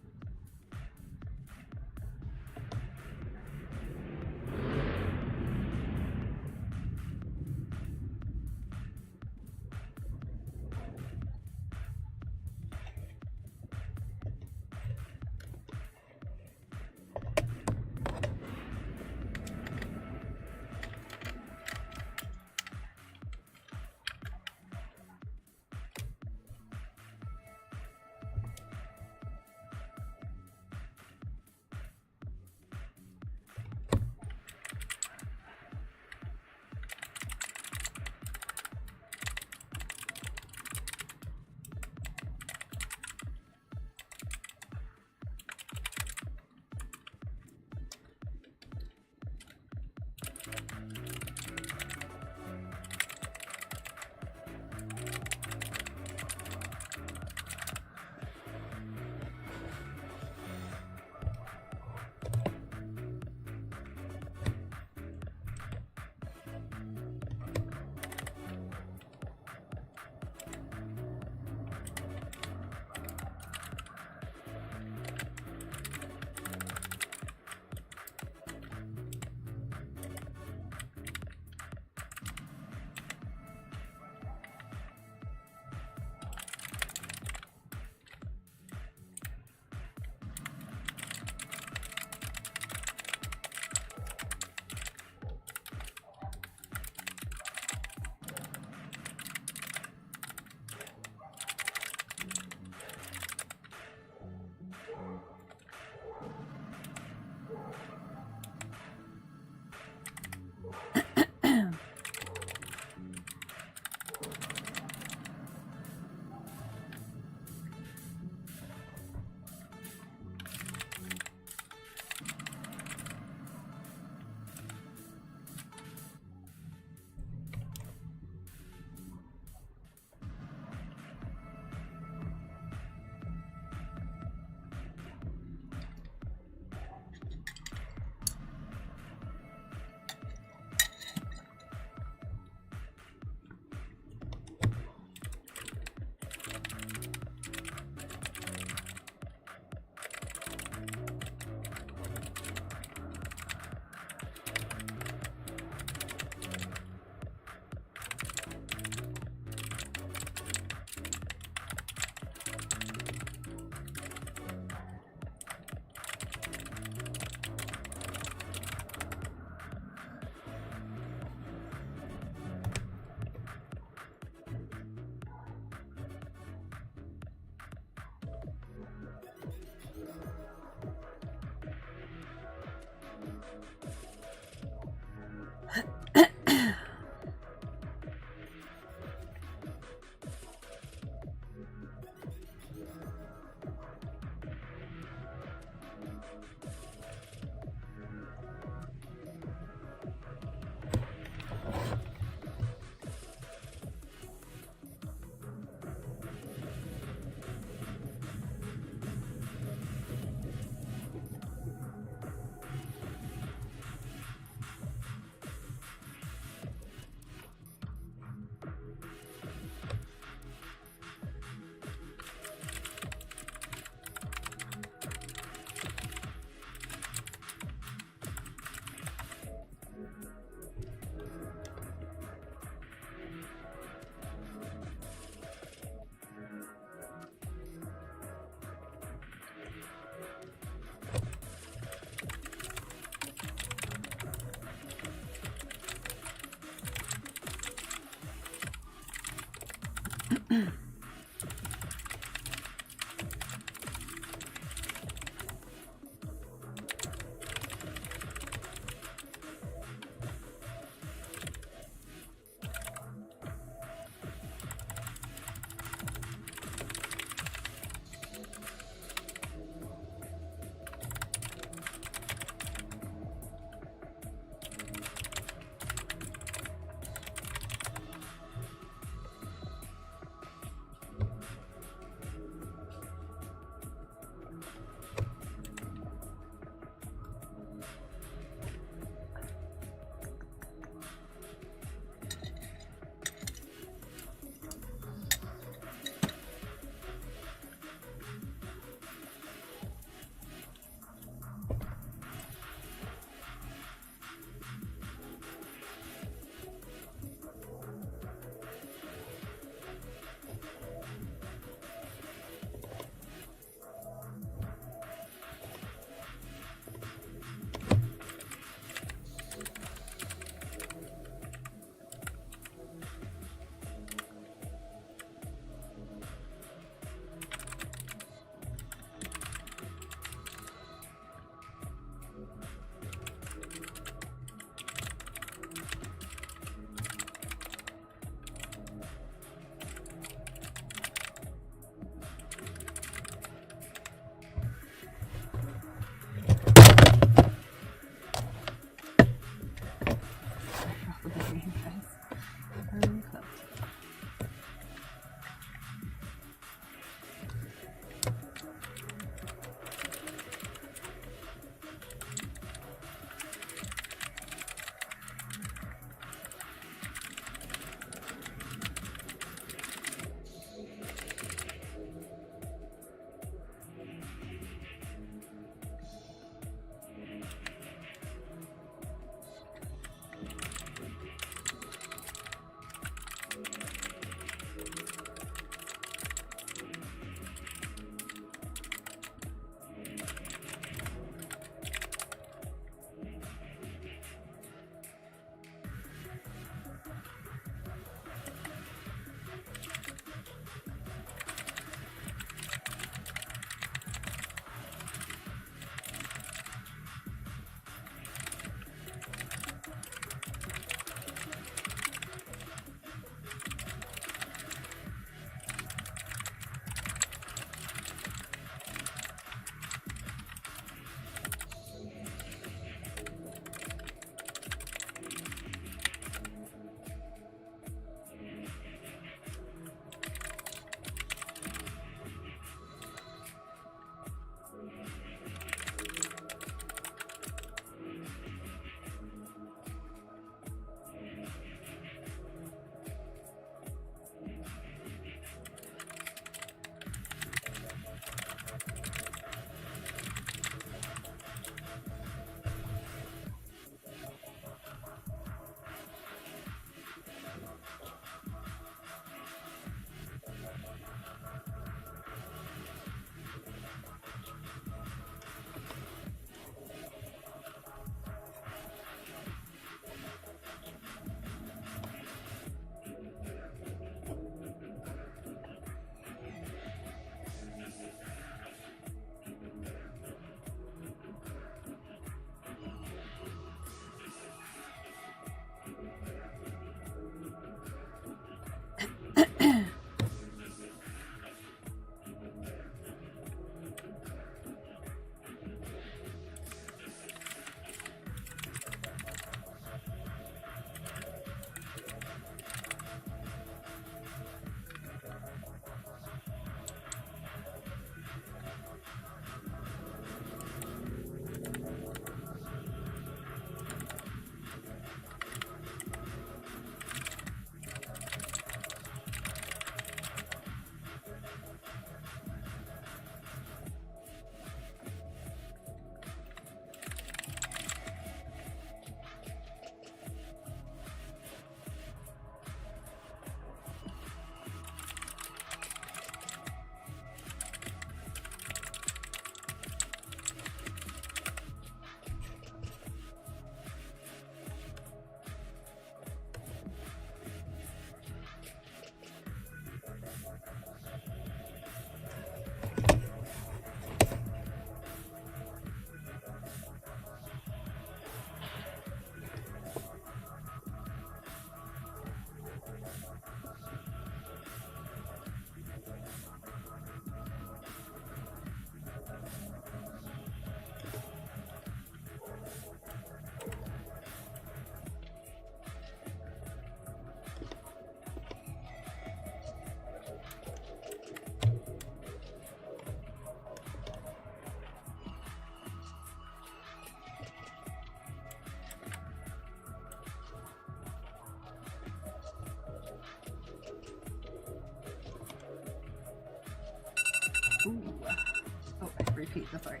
repeat, that's right.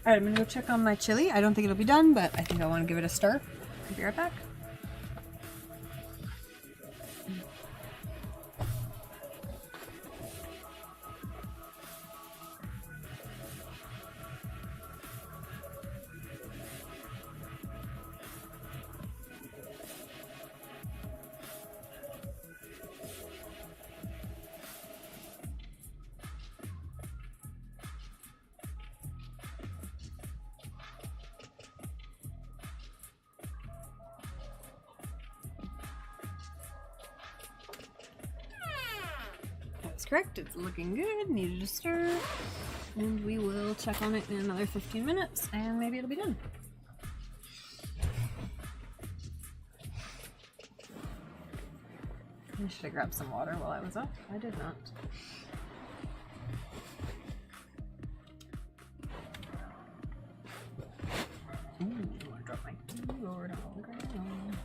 Alright, I'm gonna go check on my chili. I don't think it'll be done, but I think I want to give it a stir. I'll be right back. Correct, it's looking good, needed a stir, and we will check on it in another 15 minutes and maybe it'll be done. I should have grabbed some water while I was up. I did not. Ooh, I dropped my keyboard on the ground.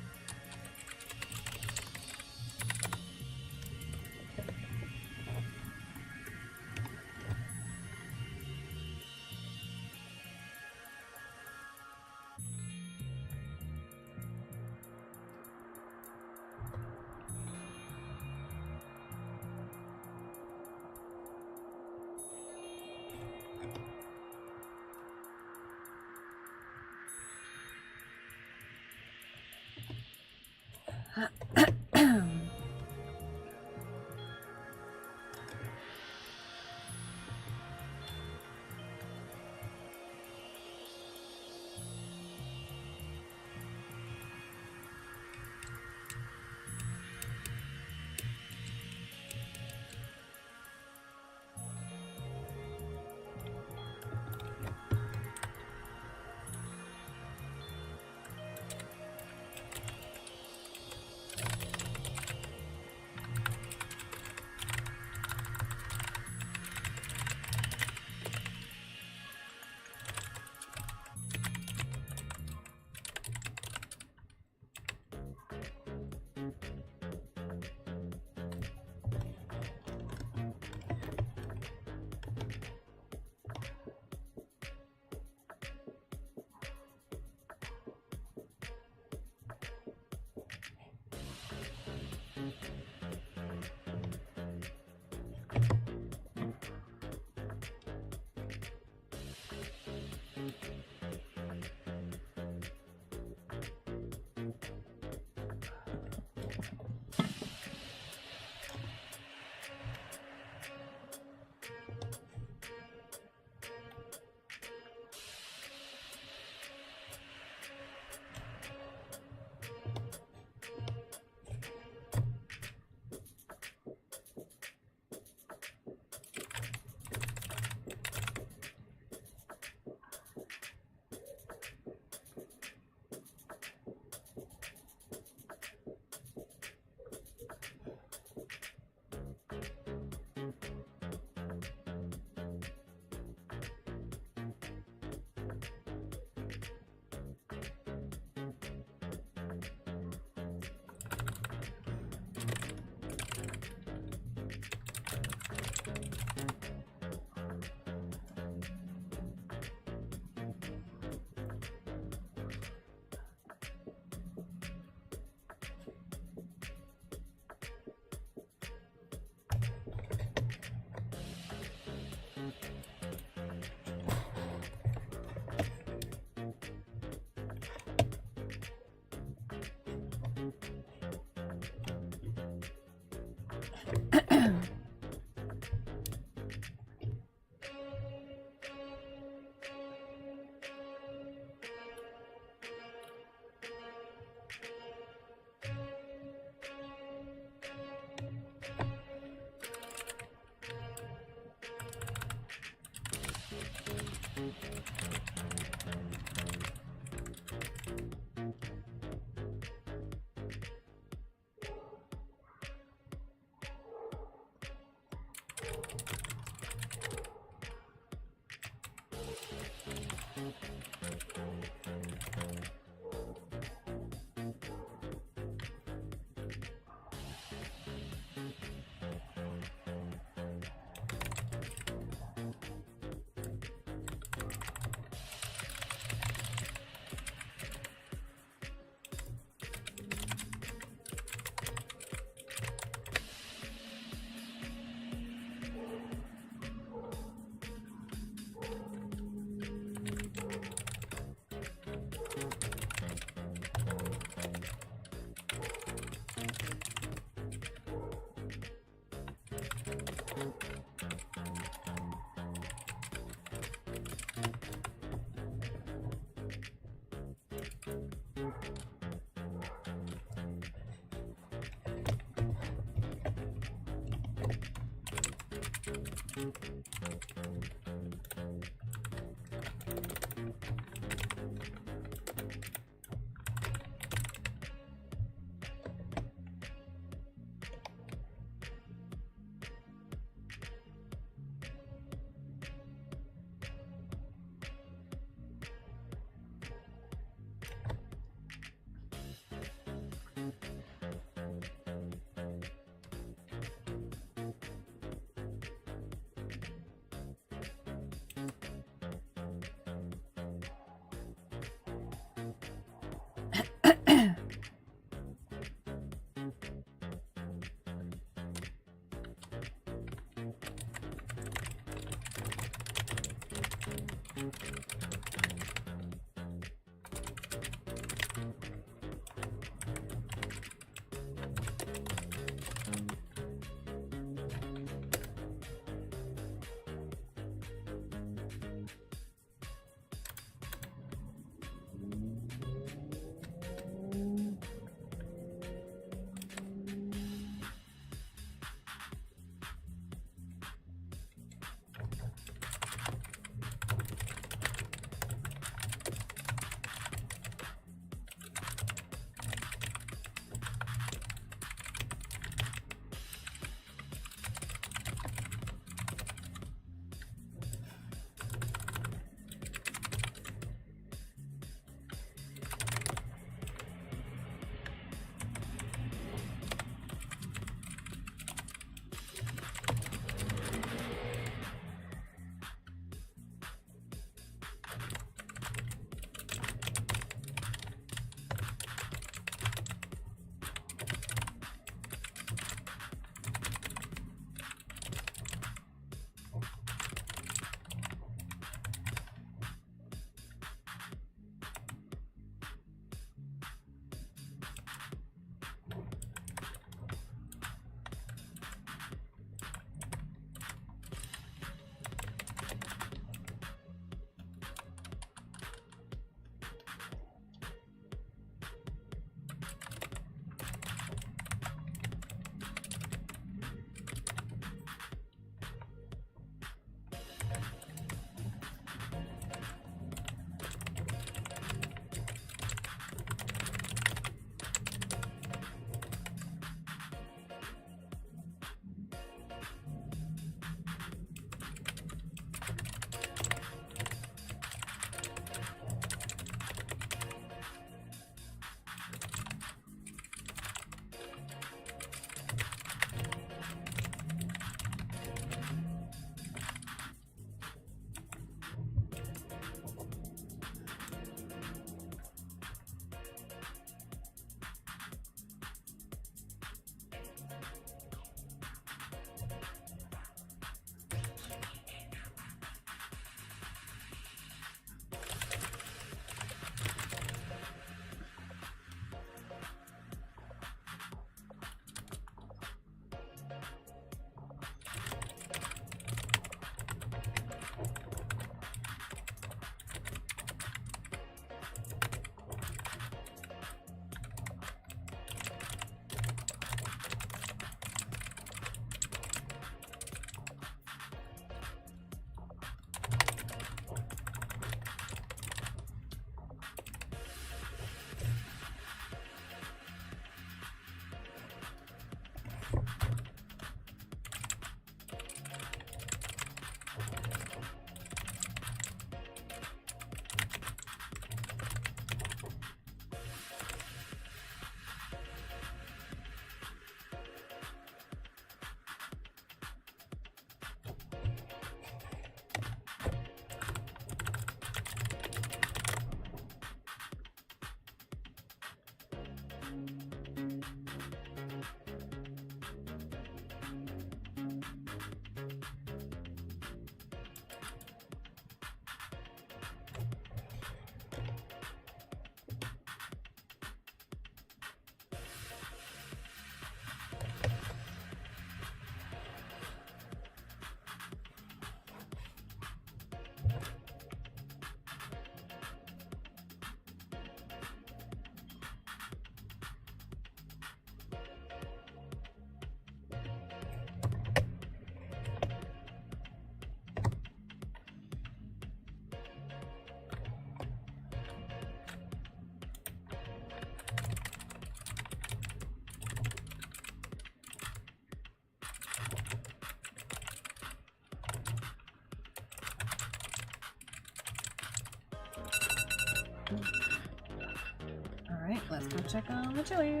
let's go check on the chili.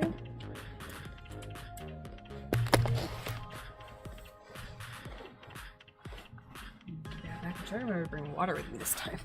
Yeah, back to try to bring water with me this time.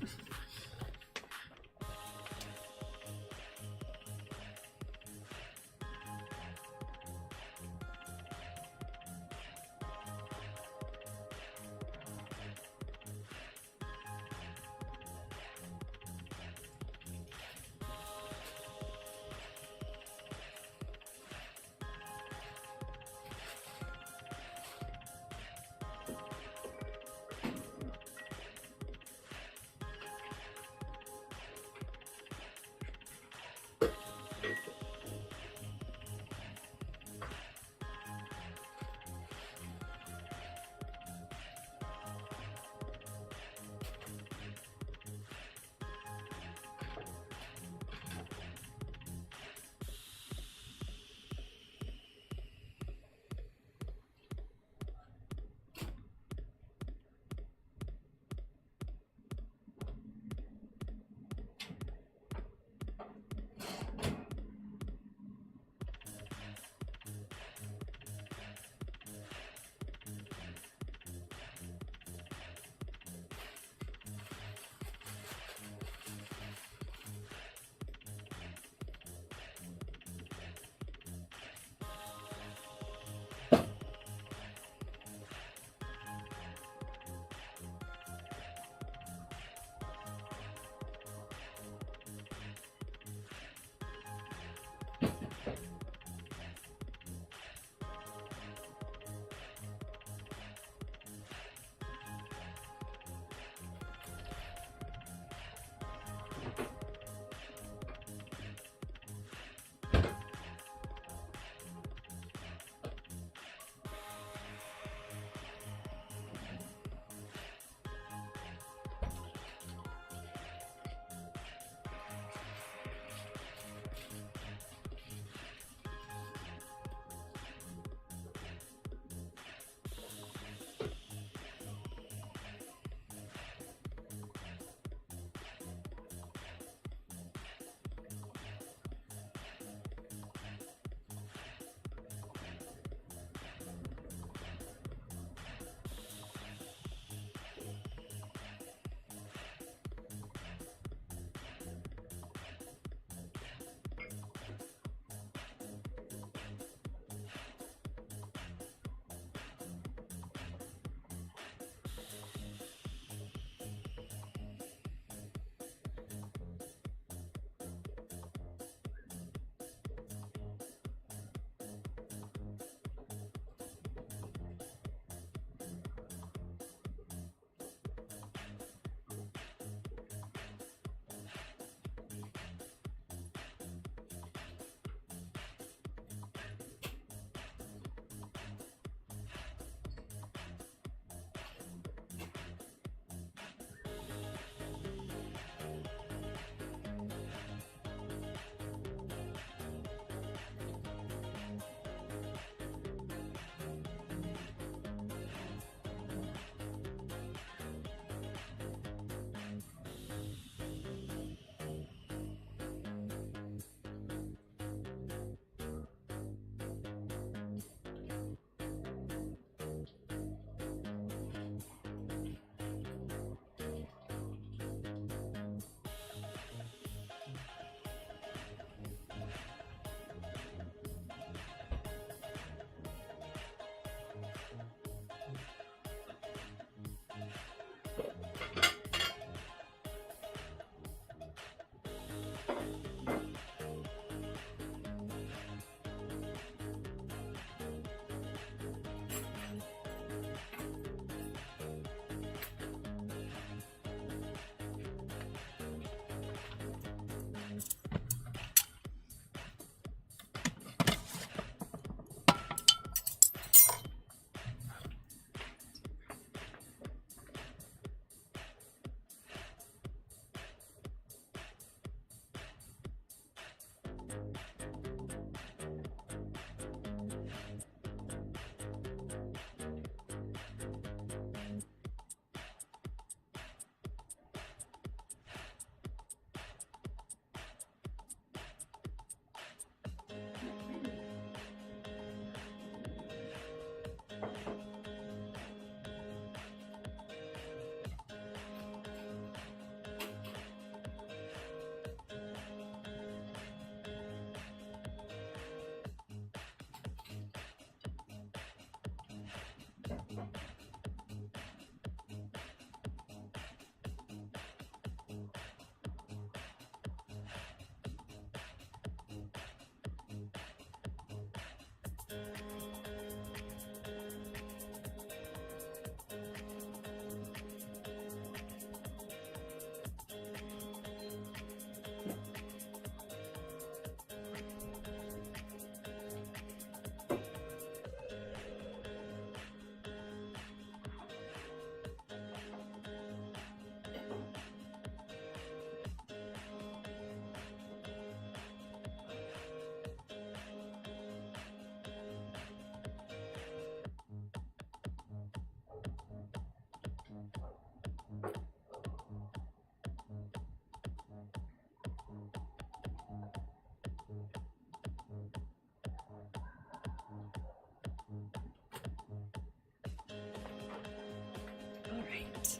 Alright.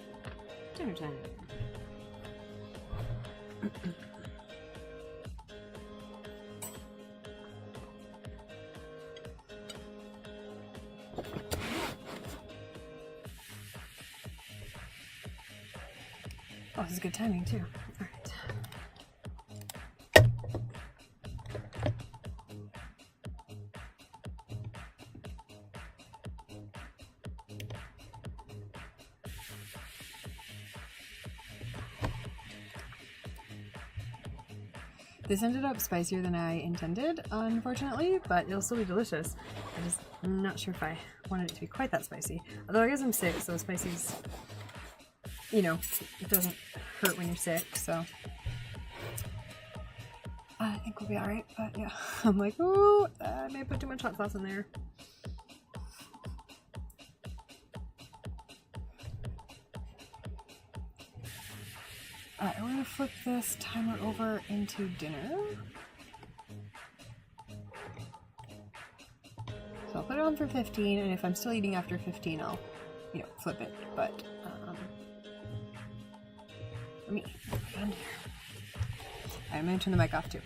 Dinner time. Oh, this is good timing too. Alright. This ended up spicier than I intended, unfortunately, but it'll still be delicious. I'm not sure if I wanted it to be quite that spicy. Although I guess I'm sick, so spicy's, you know, it doesn't hurt when you're sick, so I think we'll be alright. But yeah, I'm like, oh, I may put too much hot sauce in there. Alright, we're gonna flip this timer over into dinner. So I'll put it on for 15, and if I'm still eating after 15, I'll, you know, flip it. But let me put it on here. I'm gonna turn the mic off too.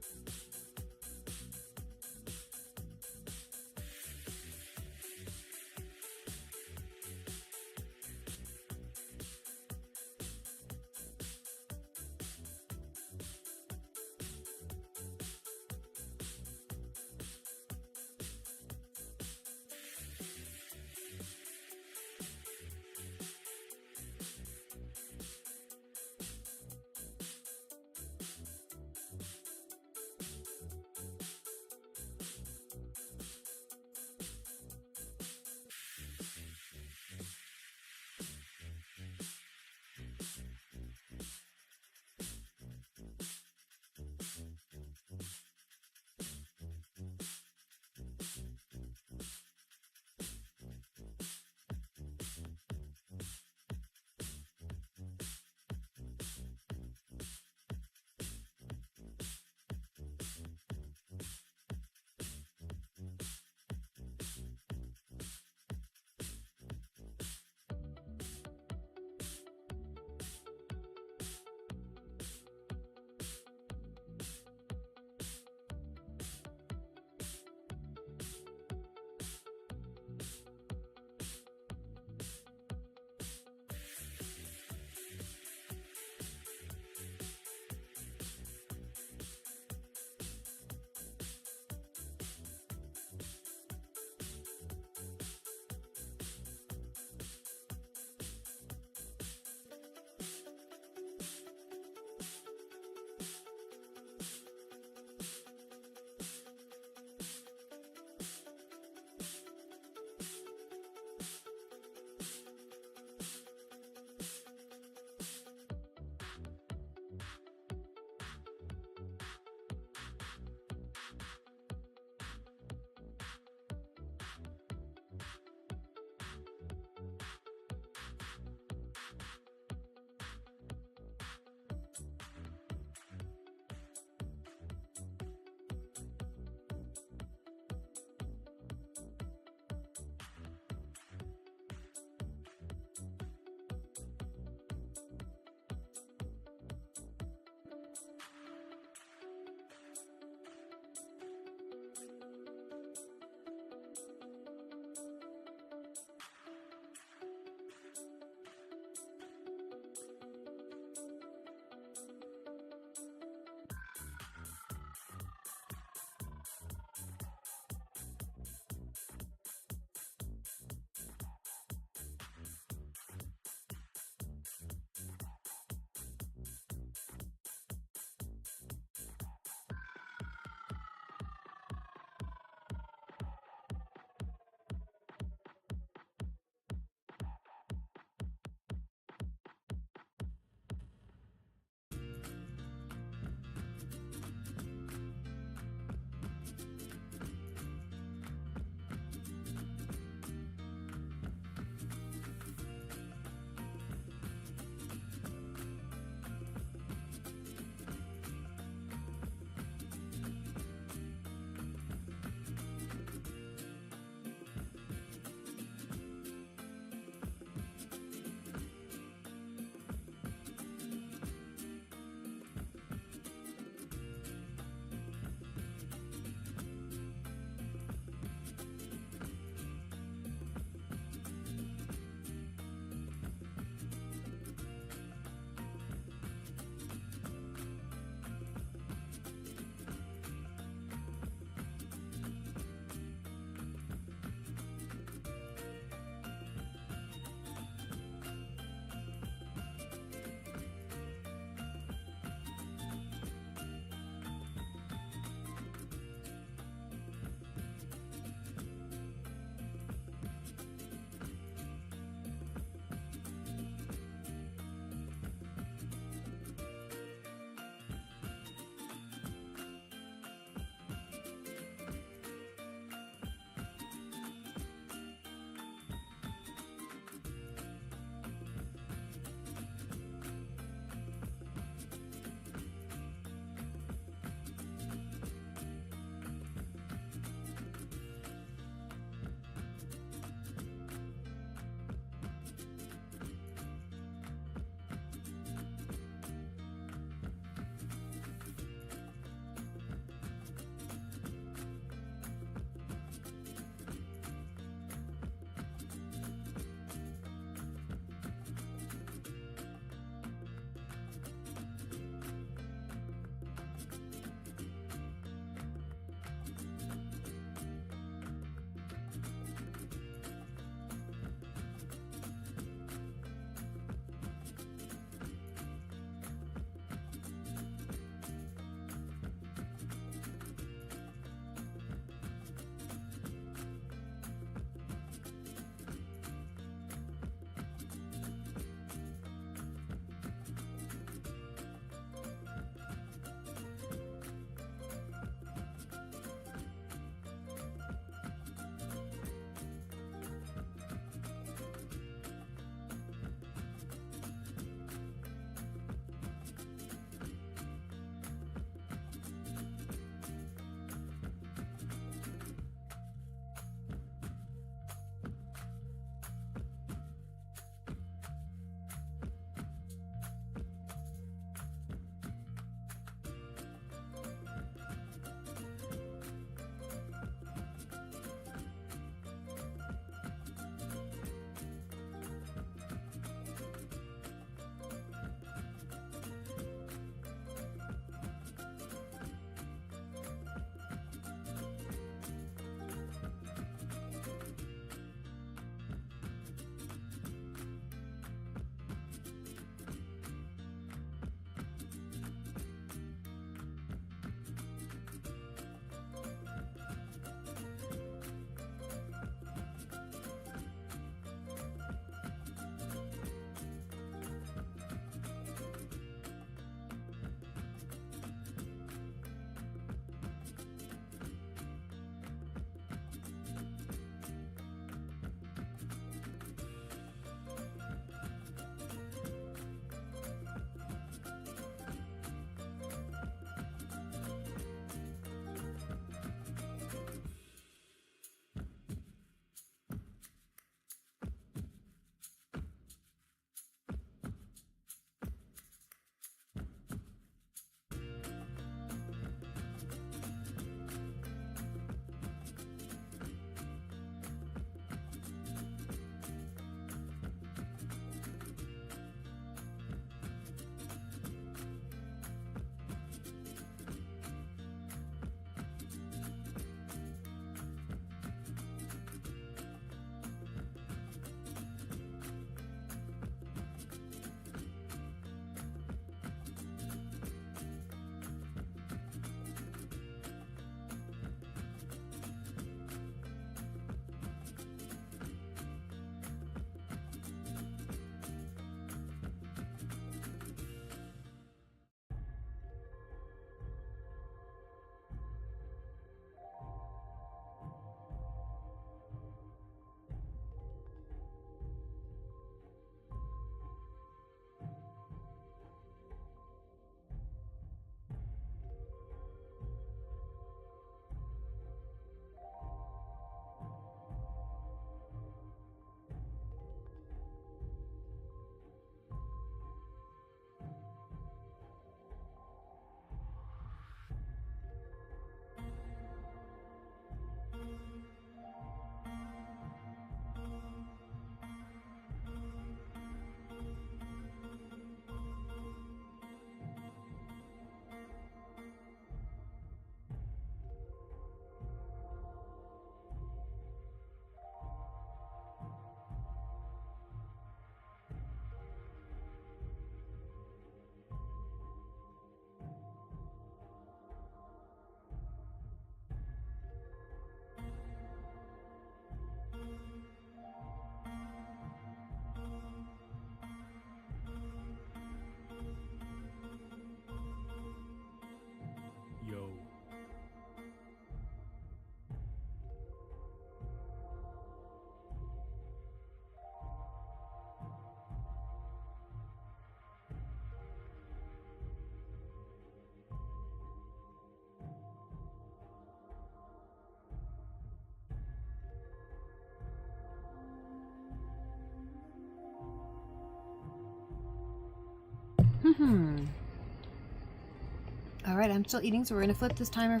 Alright, I'm still eating, so we're gonna flip this timer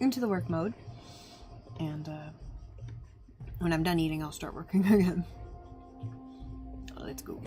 into the work mode. And when I'm done eating, I'll start working again. Let's go.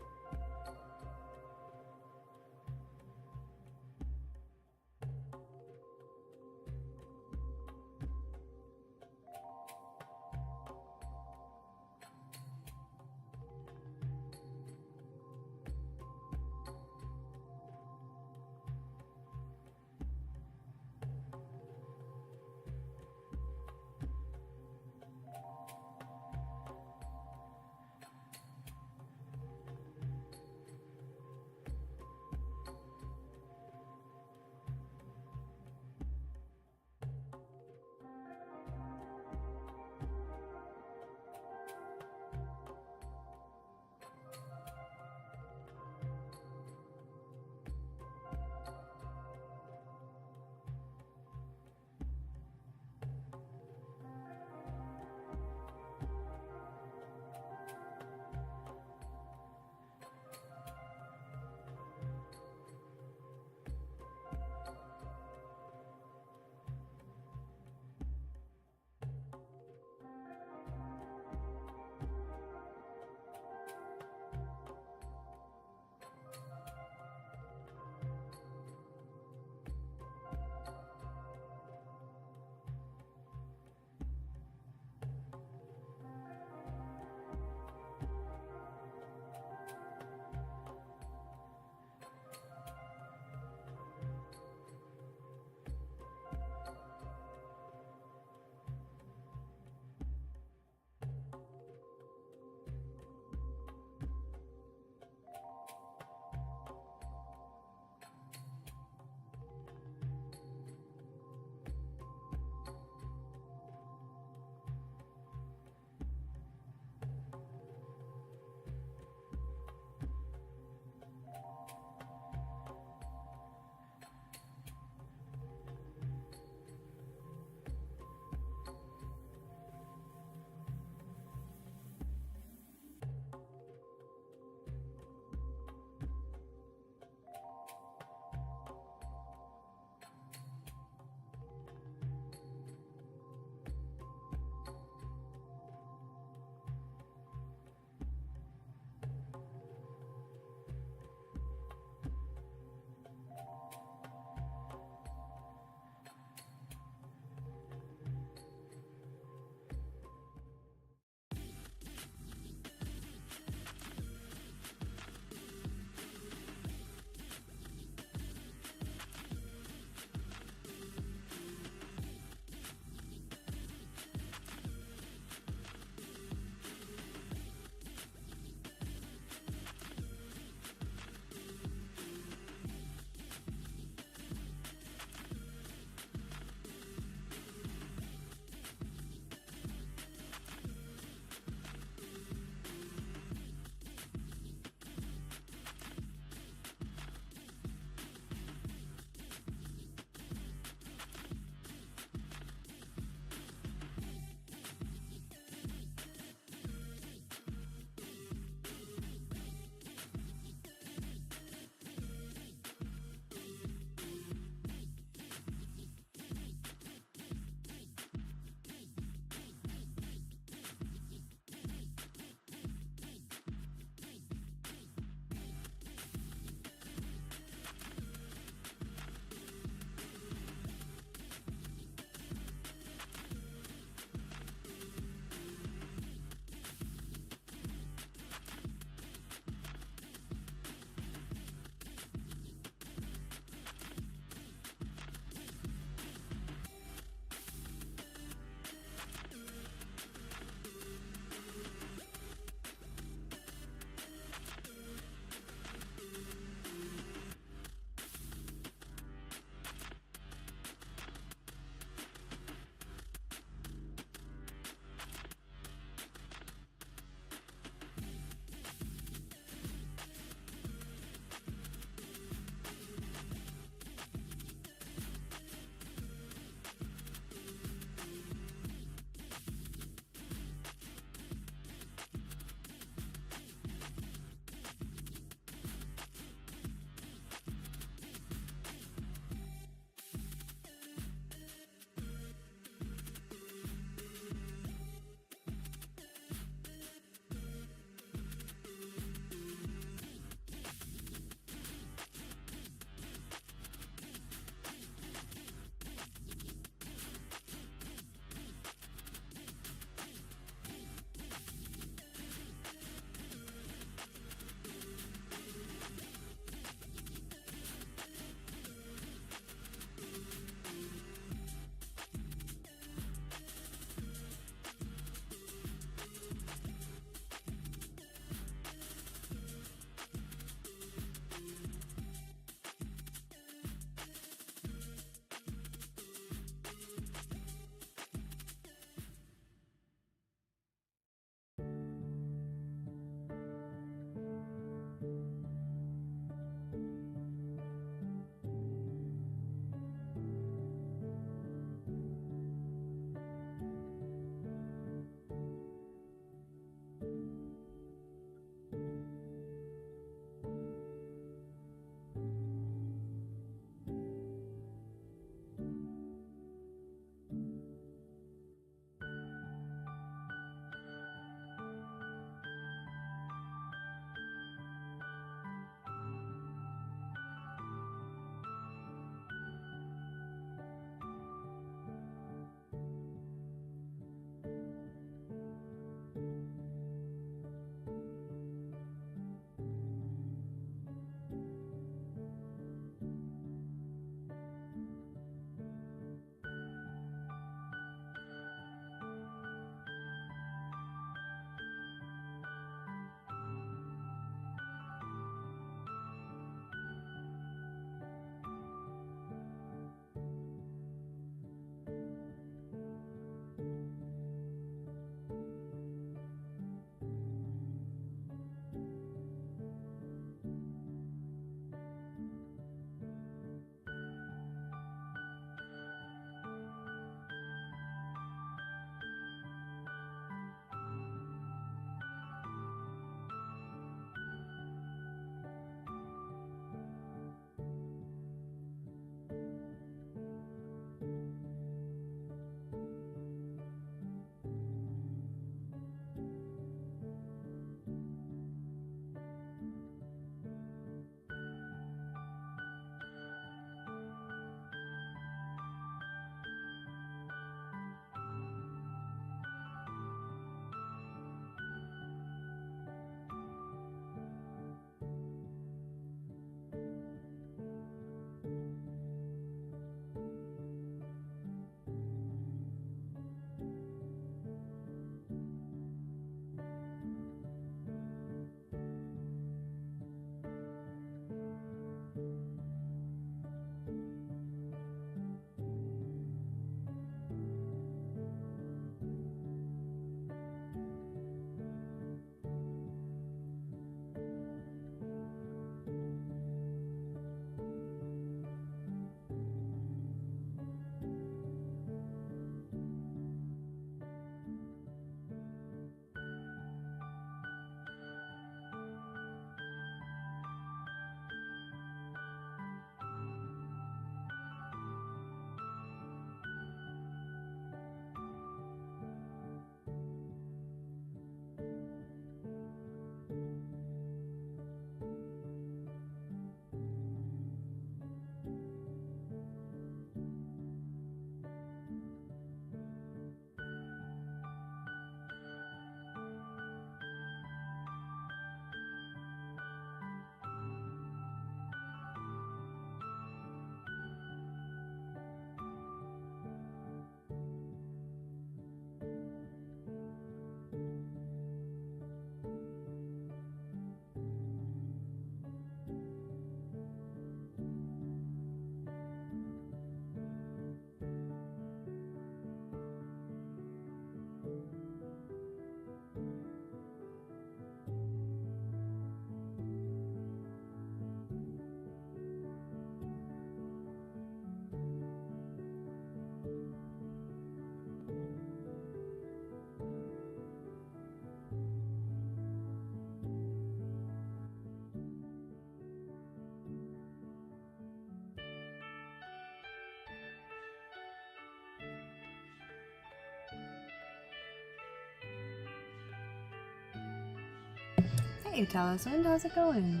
Hey, Taliswind, how's it going?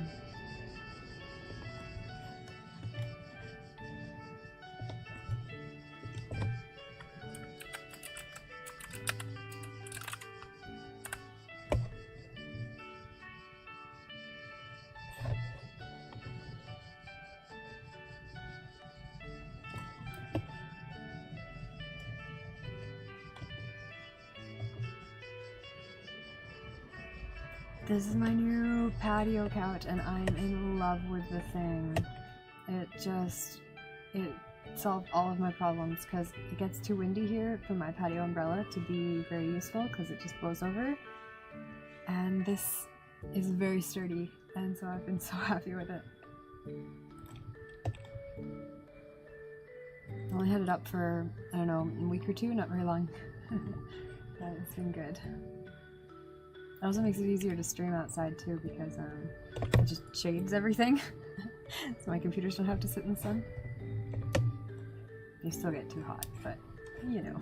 This is my new patio couch and I'm in love with the thing. It solved all of my problems because it gets too windy here for my patio umbrella to be very useful because it just blows over. And this is very sturdy and so I've been so happy with it. I only had it up for, I don't know, a week or two, not very long. But it's been good. It also makes it easier to stream outside too because it just shades everything. So my computers don't have to sit in the sun. They still get too hot, but you know.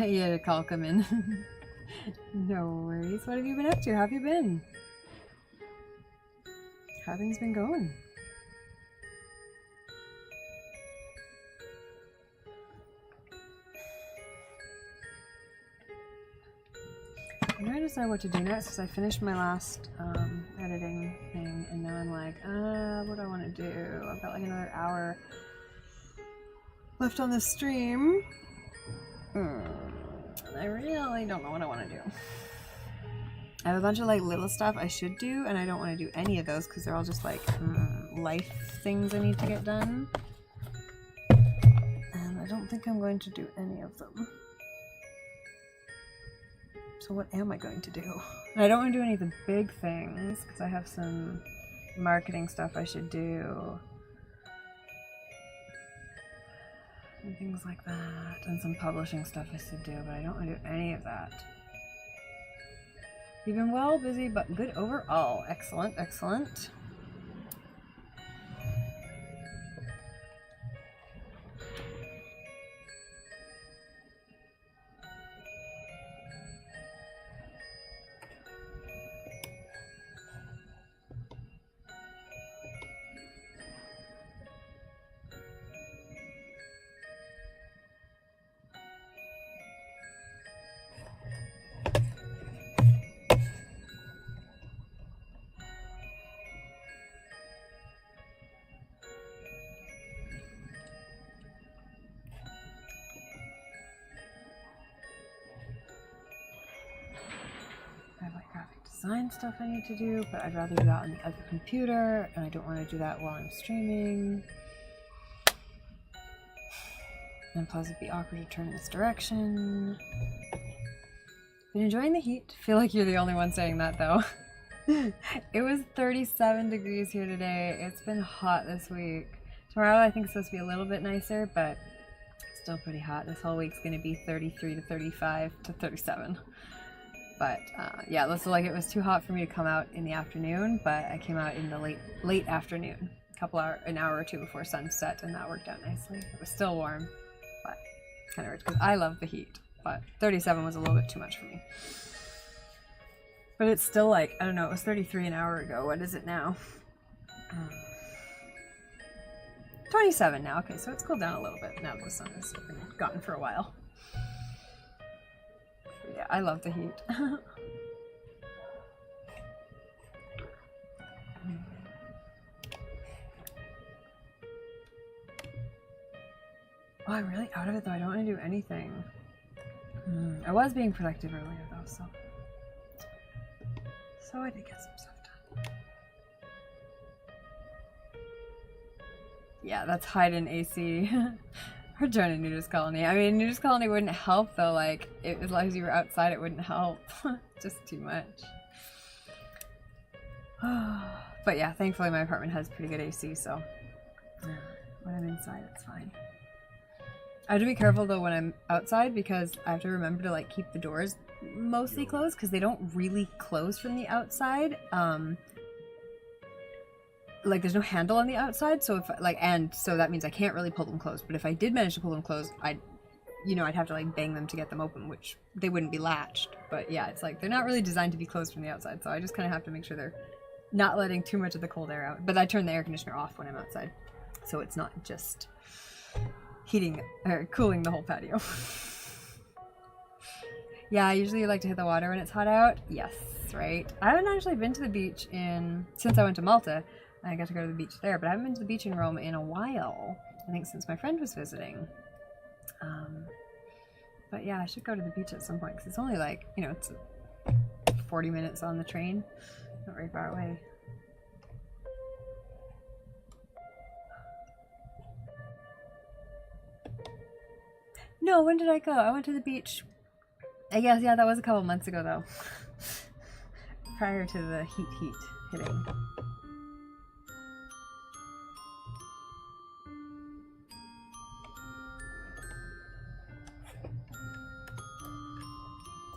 Yeah, Karl, come in. No worries. What have you been up to? How have you been? How have things been going? I'm trying to decide what to do next because I finished my last editing thing, and now I'm like, what do I want to do? I've got like another hour left on the stream. I really don't know what I want to do. I have a bunch of like little stuff I should do, and I don't want to do any of those because they're all just like life things I need to get done. And I don't think I'm going to do any of them. So what am I going to do? And I don't want to do any of the big things because I have some marketing stuff I should do. And things like that. And some publishing stuff I should do, but I don't want to do any of that. You've been well, busy, but good overall. Excellent, excellent. Design stuff I need to do, but I'd rather do that on the other computer, and I don't want to do that while I'm streaming. And plus it'd be awkward to turn in this direction. Been enjoying the heat. Feel like you're the only one saying that though. It was 37 degrees here today. It's been hot this week. Tomorrow I think it's supposed to be a little bit nicer, but still pretty hot. This whole week's going to be 33 to 35 to 37. But yeah, it looked like it was too hot for me to come out in the afternoon, but I came out in the late afternoon, an hour or two before sunset, and that worked out nicely. It was still warm, but kind of weird because I love the heat, but 37 was a little bit too much for me. But it's still like, I don't know, it was 33 an hour ago. What is it now? 27 now. Okay, so it's cooled down a little bit now that the sun has been gone for a while. Yeah, I love the heat. Oh, I'm really out of it though. I don't want to do anything. I was being productive earlier though, so I did get some stuff done. Yeah, that's hide in AC. Or join a nudist colony. I mean, nudist colony wouldn't help though. Like, as long as you were outside, it wouldn't help. Just too much. But yeah, thankfully my apartment has pretty good AC, so when I'm inside, it's fine. I have to be careful though when I'm outside because I have to remember to like keep the doors mostly closed because they don't really close from the outside. Like there's no handle on the outside, so if like, and so that means I can't really pull them closed. But if I did manage to pull them closed, I'd have to like bang them to get them open, which they wouldn't be latched. But yeah, it's like they're not really designed to be closed from the outside, so I just kind of have to make sure they're not letting too much of the cold air out. But I turn the air conditioner off when I'm outside, so it's not just heating or cooling the whole patio. Yeah, I usually like to hit the water when it's hot out. Yes, right. I haven't actually been to the beach since I went to Malta. I got to go to the beach there, but I haven't been to the beach in Rome in a while. I think since my friend was visiting. But yeah, I should go to the beach at some point because it's only like, it's 40 minutes on the train. Not very far away. No, when did I go? I went to the beach. I guess, yeah, that was a couple months ago though. Prior to the heat hitting.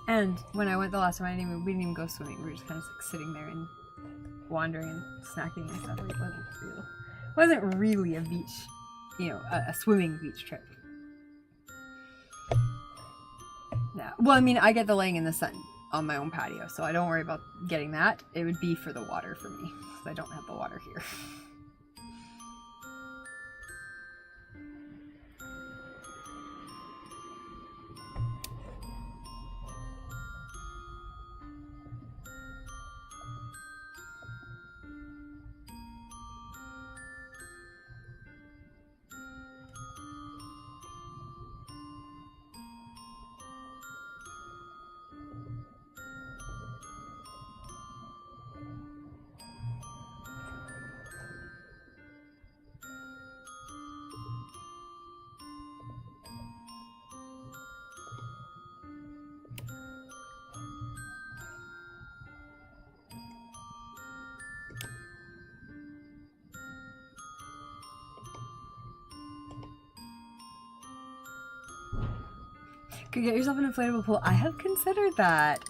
And when I went the last time, we didn't even go swimming. We were just kind of like sitting there and wandering and snacking and stuff. Like, it wasn't really a beach, a swimming beach trip. Yeah. Well, I mean, I get the laying in the sun on my own patio, so I don't worry about getting that. It would be for the water for me, because I don't have the water here. Could get yourself an inflatable pool. I have considered that.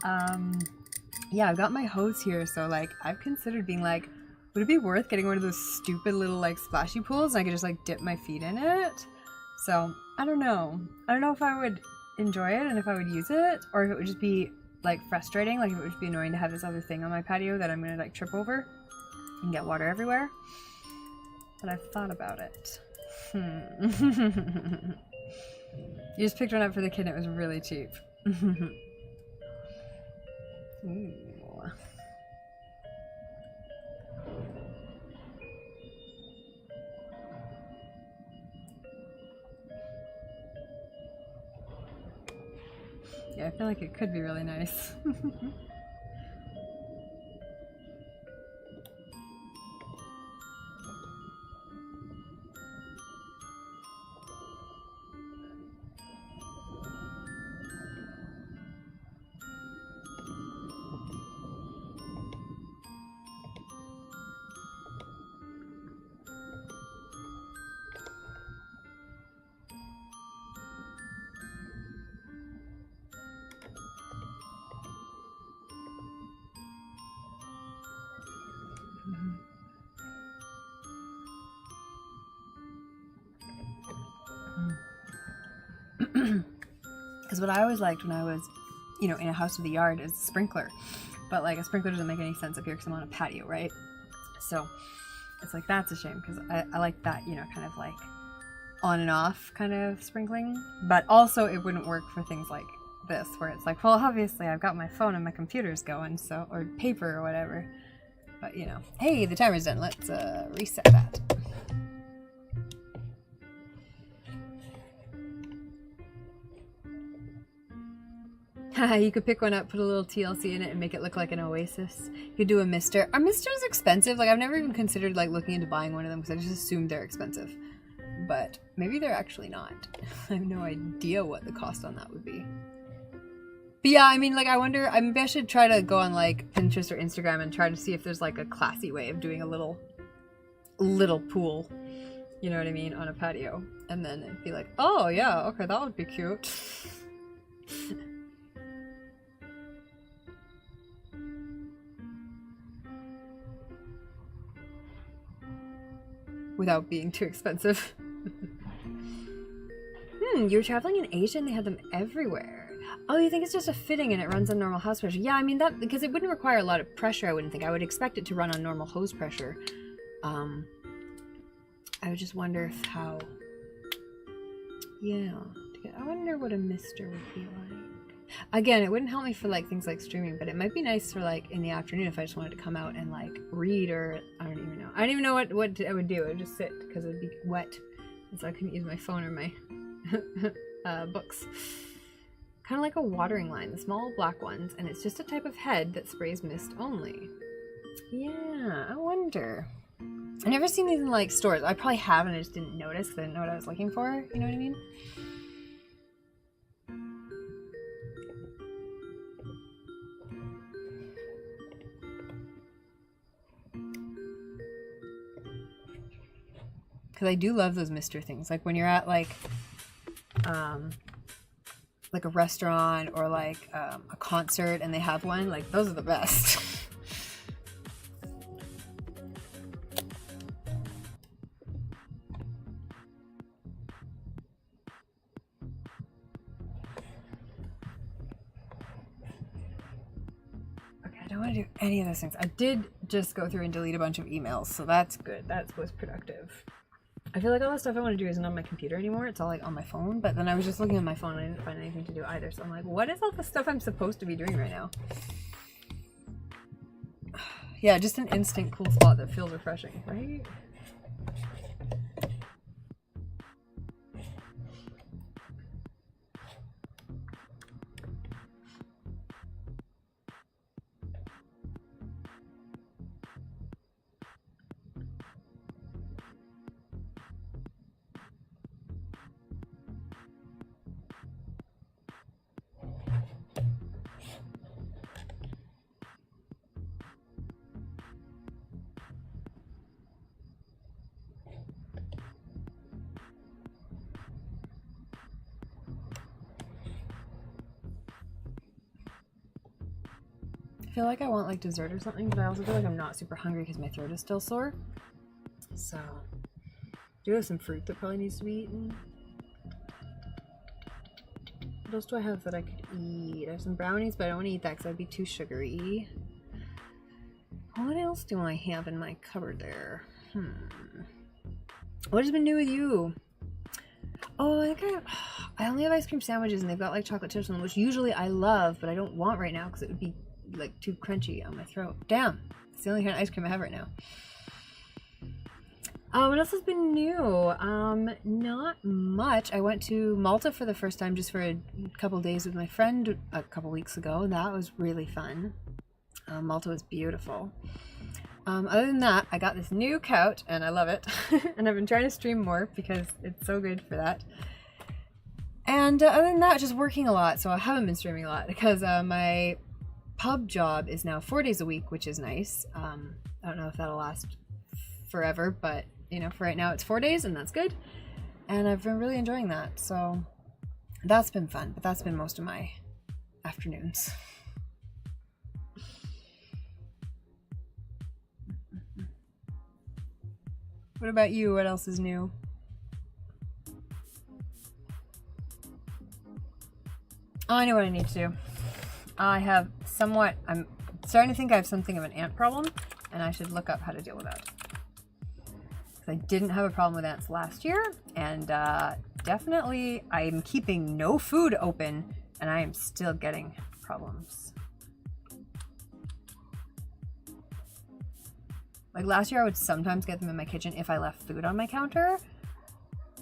Yeah, I've got my hose here, so like I've considered being like, would it be worth getting one of those stupid little like splashy pools and I could just like dip my feet in it? So I don't know. I don't know if I would enjoy it and if I would use it, or if it would just be like frustrating, like if it would be annoying to have this other thing on my patio that I'm gonna like trip over and get water everywhere. But I've thought about it. You just picked one up for the kid and it was really cheap. Ooh. Yeah, I feel like it could be really nice. Because what I always liked when I was, in a house with a yard is a sprinkler. But like a sprinkler doesn't make any sense up here because I'm on a patio, right? So it's like, that's a shame because I like that, kind of like on and off kind of sprinkling. But also it wouldn't work for things like this, where it's like, well, obviously I've got my phone and my computer's going, so, or paper or whatever. But, you know, hey, the timer's done. Let's reset that. You could pick one up, put a little TLC in it, and make it look like an oasis. You could do a mister. Are misters expensive? Like, I've never even considered, like, looking into buying one of them because I just assumed they're expensive. But maybe they're actually not. I have no idea what the cost on that would be. But yeah, I mean, like, I wonder, maybe I should try to go on, like, Pinterest or Instagram and try to see if there's, like, a classy way of doing a little pool, you know what I mean, on a patio. And then it'd be like, oh, yeah, okay, that would be cute. Without being too expensive. You were traveling in Asia and they had them everywhere. Oh, you think it's just a fitting and it runs on normal house pressure? Yeah, I mean that, because it wouldn't require a lot of pressure, I wouldn't think. I would expect it to run on normal hose pressure. I would just wonder if how... Yeah. I wonder what a mister would be like. Again, it wouldn't help me for like things like streaming, but it might be nice for like in the afternoon if I just wanted to come out and like read, or I don't even know. I don't even know what I would do. I would just sit because it'd be wet, and so I couldn't use my phone or my books. Kind of like a watering line, the small black ones, and it's just a type of head that sprays mist only. Yeah, I wonder. I've never seen these in like stores. I probably have and I just didn't notice because I didn't know what I was looking for. You know what I mean? Because I do love those mister things. Like when you're at like a restaurant or like a concert and they have one, like those are the best. Okay, I don't want to do any of those things. I did just go through and delete a bunch of emails, so that's good. That was productive. I feel like all the stuff I want to do isn't on my computer anymore. It's all like on my phone. But then I was just looking at my phone and I didn't find anything to do either. So I'm like, what is all the stuff I'm supposed to be doing right now? Yeah, just an instant cool spot that feels refreshing, right? I feel like I want like dessert or something, but I also feel like I'm not super hungry because my throat is still sore. So, do have some fruit that probably needs to be eaten. What else do I have that I could eat? I have some brownies, but I don't want to eat that because that'd be too sugary. What else do I have in my cupboard there? What has been new with you? Oh, I think I only have ice cream sandwiches and they've got like chocolate chips on them, which usually I love, but I don't want right now because it would be like too crunchy on my throat. Damn, it's the only kind of ice cream I have right now. What else has been new? Not much. I went to Malta for the first time just for a couple days with my friend a couple weeks ago. That was really fun. Malta was beautiful. Other than that, I got this new couch and I love it. And I've been trying to stream more because it's so good for that. And other than that, just working a lot. So I haven't been streaming a lot because my pub job is now 4 days a week, which is nice. I don't know if that'll last forever, but you know, for right now it's 4 days and that's good. And I've been really enjoying that. So that's been fun, but that's been most of my afternoons. What about you? What else is new? Oh, I know what I need to do. I'm starting to think I have something of an ant problem, and I should look up how to deal with that. Because I didn't have a problem with ants last year, and definitely I'm keeping no food open and I am still getting problems. Like last year I would sometimes get them in my kitchen if I left food on my counter,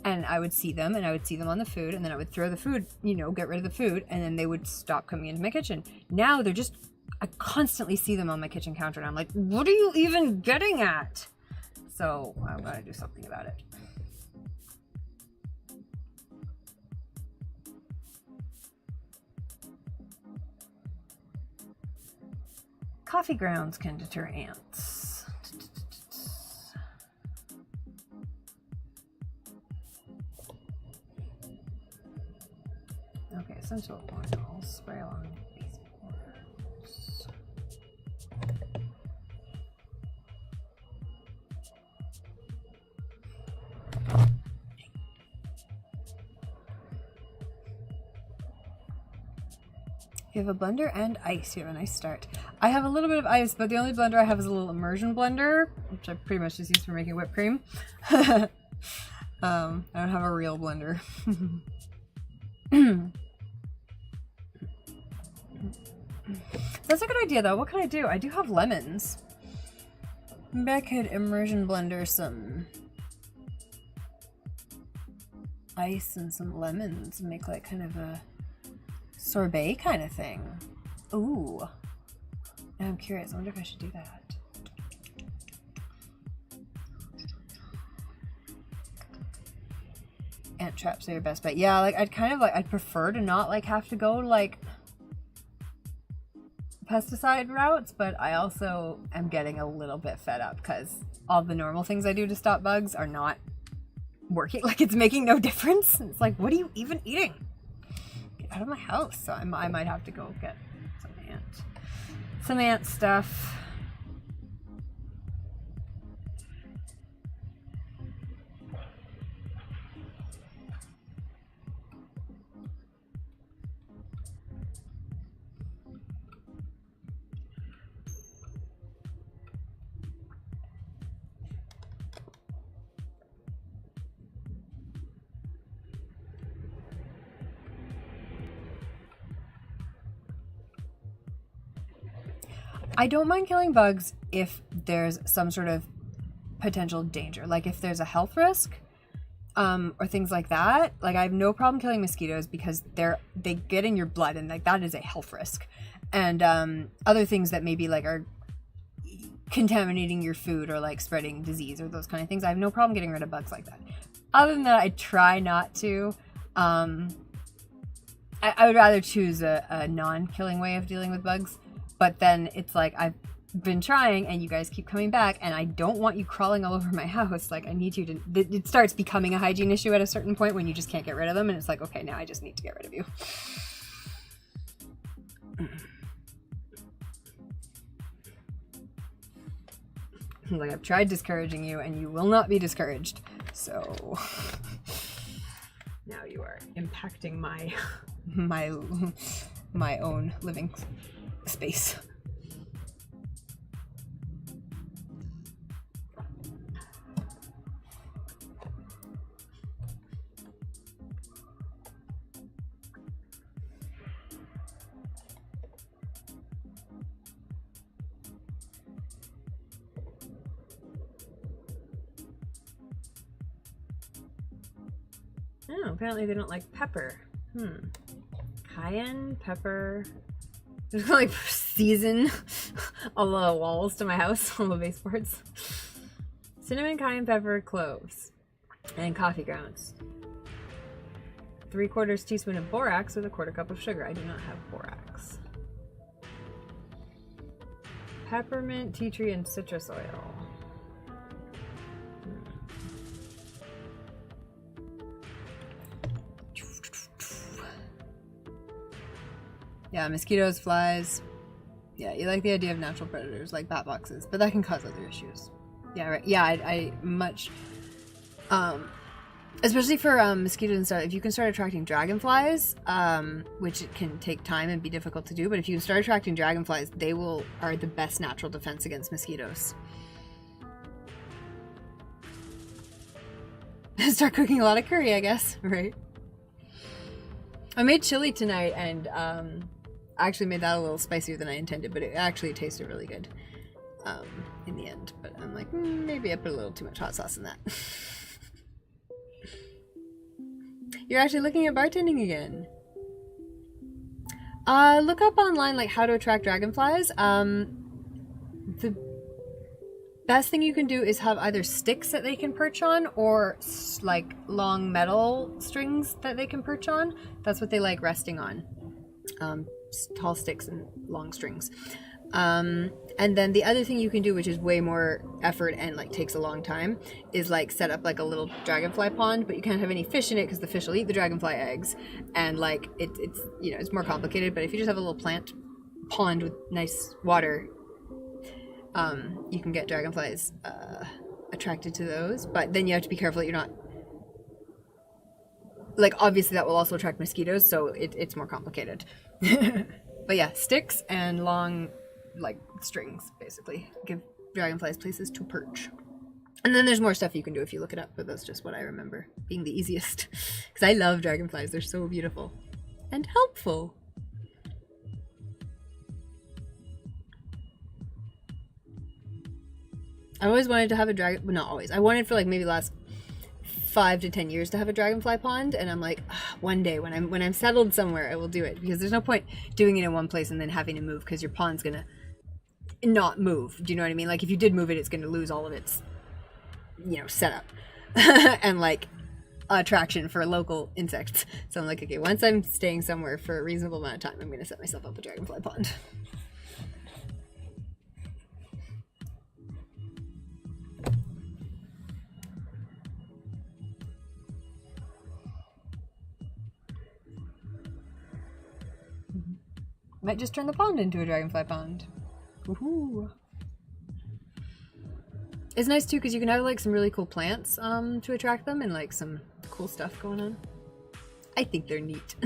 and I would see them, and I would see them on the food, and then I would throw the food, you know, get rid of the food, and then they would stop coming into my kitchen. Now they're just, I constantly see them on my kitchen counter, and I'm like, what are you even getting at? So I'm gonna do something about it. Coffee grounds can deter ants. Okay, essential oils, spray along baseboards. You have a blender and ice. You have a nice start. I have a little bit of ice, but the only blender I have is a little immersion blender, which I pretty much just use for making whipped cream. I don't have a real blender. That's a good idea though. What can I do? I do have lemons. Maybe I could immersion blender some ice and some lemons and make like kind of a sorbet kind of thing. Ooh. Now I'm curious. I wonder if I should do that. Ant traps are your best bet. Yeah, like I'd prefer to not like have to go like pesticide routes, but I also am getting a little bit fed up because all the normal things I do to stop bugs are not working. Like it's making no difference. It's like, what are you even eating? Get out of my house. So I might have to go get some ant stuff. I don't mind killing bugs if there's some sort of potential danger, like if there's a health risk, or things like that. Like I have no problem killing mosquitoes because they get in your blood, and like that is a health risk. And other things that maybe like are contaminating your food or like spreading disease or those kind of things, I have no problem getting rid of bugs like that. Other than that, I try not to. I would rather choose a non-killing way of dealing with bugs. But then it's like, I've been trying and you guys keep coming back and I don't want you crawling all over my house. Like I need you to, it starts becoming a hygiene issue at a certain point when you just can't get rid of them. And it's like, okay, now I just need to get rid of you. Like I've tried discouraging you and you will not be discouraged. So now you are impacting my own living space. Oh, apparently they don't like pepper. Cayenne, pepper. There's like season all the walls to my house, all the baseboards. Cinnamon, cayenne pepper, cloves, and coffee grounds. 3/4 teaspoon of borax with a 1/4 cup of sugar. I do not have borax. Peppermint, tea tree, and citrus oil. Yeah, mosquitoes, flies. Yeah, you like the idea of natural predators like bat boxes, but that can cause other issues. Yeah, right. Yeah, I much, especially for mosquitoes and stuff. If you can start attracting dragonflies, which it can take time and be difficult to do, but if you can start attracting dragonflies, they are the best natural defense against mosquitoes. Start cooking a lot of curry, I guess, right? I made chili tonight, and I actually made that a little spicier than I intended, but it actually tasted really good in the end. But I'm like, maybe I put a little too much hot sauce in that. You're actually looking at bartending again. Look up online like how to attract dragonflies. The best thing you can do is have either sticks that they can perch on or like long metal strings that they can perch on. That's what they like resting on. Tall sticks and long strings. And then the other thing you can do, which is way more effort and like takes a long time, is like set up like a little dragonfly pond, but you can't have any fish in it because the fish will eat the dragonfly eggs, and like it's you know, it's more complicated. But if you just have a little plant pond with nice water, you can get dragonflies attracted to those. But then you have to be careful that you're not, like, obviously that will also attract mosquitoes, so it's more complicated. But yeah, sticks and long like strings basically give dragonflies places to perch. And then there's more stuff you can do if you look it up, but that's just what I remember being the easiest, because I love dragonflies. They're so beautiful and helpful. I always wanted to have a dragon, well, not always, I wanted for like maybe the last 5 to 10 years to have a dragonfly pond, and I'm like, one day when I'm settled somewhere I will do it, because there's no point doing it in one place and then having to move, because your pond's gonna not move. Do you know what I mean? Like if you did move it, it's gonna lose all of its, you know, setup and like attraction for local insects. So I'm like, okay, once I'm staying somewhere for a reasonable amount of time, I'm gonna set myself up a dragonfly pond. Might just turn the pond into a dragonfly pond. Woohoo! It's nice too because you can have like some really cool plants to attract them, and like some cool stuff going on. I think they're neat.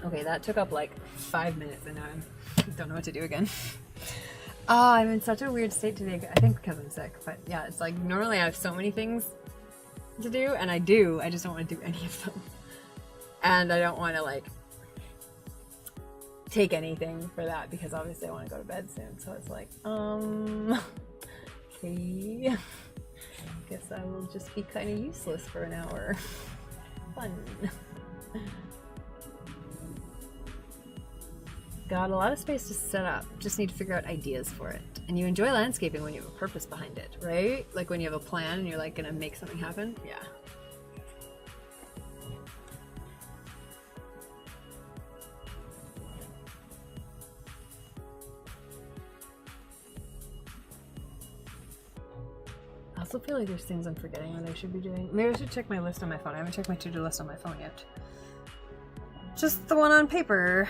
Okay, that took up like 5 minutes and now I don't know what to do again. I'm in such a weird state today, I think because I'm sick, but yeah, it's like normally I have so many things to do, and I just don't want to do any of them. And I don't want to like take anything for that because obviously I want to go to bed soon, so it's like, okay, guess I will just be kind of useless for an hour. Fun. Got a lot of space to set up, just need to figure out ideas for it. And you enjoy landscaping when you have a purpose behind it, right? Like when you have a plan and you're like gonna make something happen. Yeah. I also feel like there's things I'm forgetting that I should be doing. Maybe I should check my list on my phone. I haven't checked my to-do list on my phone yet. Just the one on paper.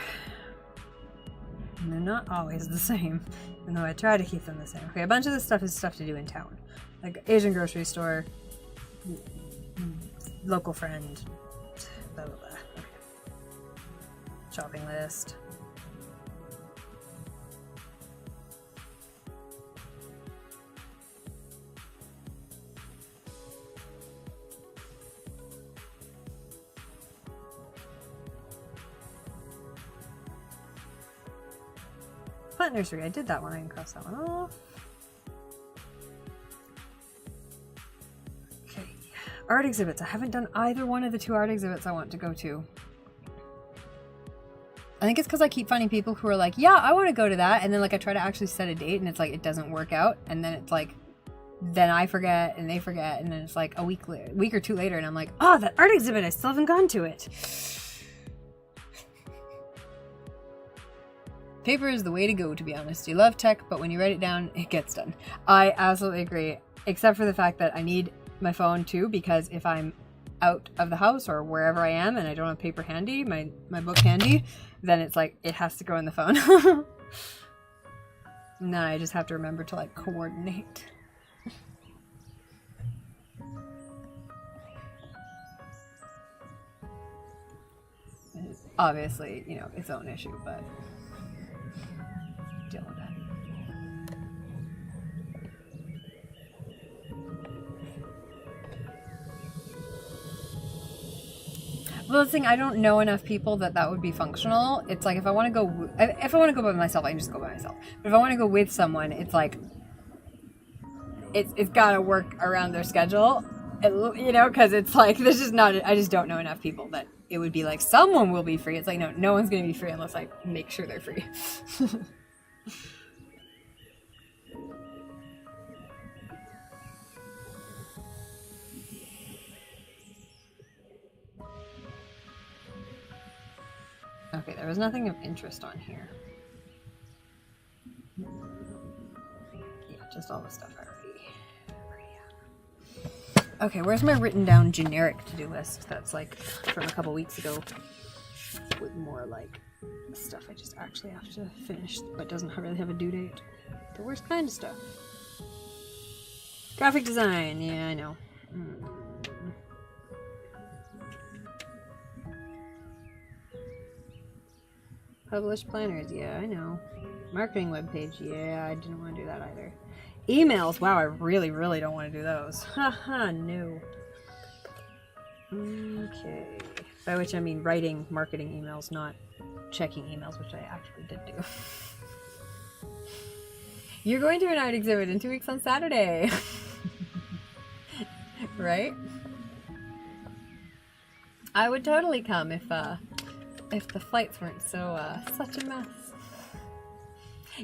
And they're not always the same, even though I try to keep them the same. Okay, a bunch of this stuff is stuff to do in town. Like Asian grocery store, local friend, blah, blah, blah. Okay. Shopping list. Plant nursery, I did that one, I can cross that one off. Okay, art exhibits, I haven't done either one of the 2 art exhibits I want to go to. I think it's because I keep finding people who are like, yeah, I want to go to that, and then like I try to actually set a date and it's like it doesn't work out, and then it's like, then I forget and they forget, and then it's like a week or 2 later and I'm like, oh, that art exhibit, I still haven't gone to it. Paper is the way to go, to be honest. You love tech, but when you write it down, it gets done. I absolutely agree, except for the fact that I need my phone too, because if I'm out of the house or wherever I am and I don't have paper handy, my book handy, then it's like, it has to go in the phone. And then I just have to remember to like coordinate. It's obviously, you know, its own issue, but deal with that. Well, the thing, I don't know enough people that would be functional. It's like if I want to go by myself, I can just go by myself. But if I want to go with someone, it's like it's got to work around their schedule, you know, because it's like there's just not. I just don't know enough people that it would be like someone will be free. It's like no one's gonna be free unless I make sure they're free. Okay, there was nothing of interest on here. Yeah, just all the stuff I already have. Okay, where's my written down generic to-do list that's like from a couple weeks ago with more like stuff I just actually have to finish but doesn't really have a due date. The worst kind of stuff. Graphic design, yeah, I know. Published planners, yeah, I know. Marketing webpage, yeah, I didn't want to do that either. Emails, wow, I really, really don't want to do those. Haha, no. Okay. By which I mean writing marketing emails, not checking emails, which I actually did do. You're going to an art exhibit in 2 weeks on Saturday. Right? I would totally come if the flights weren't so such a mess.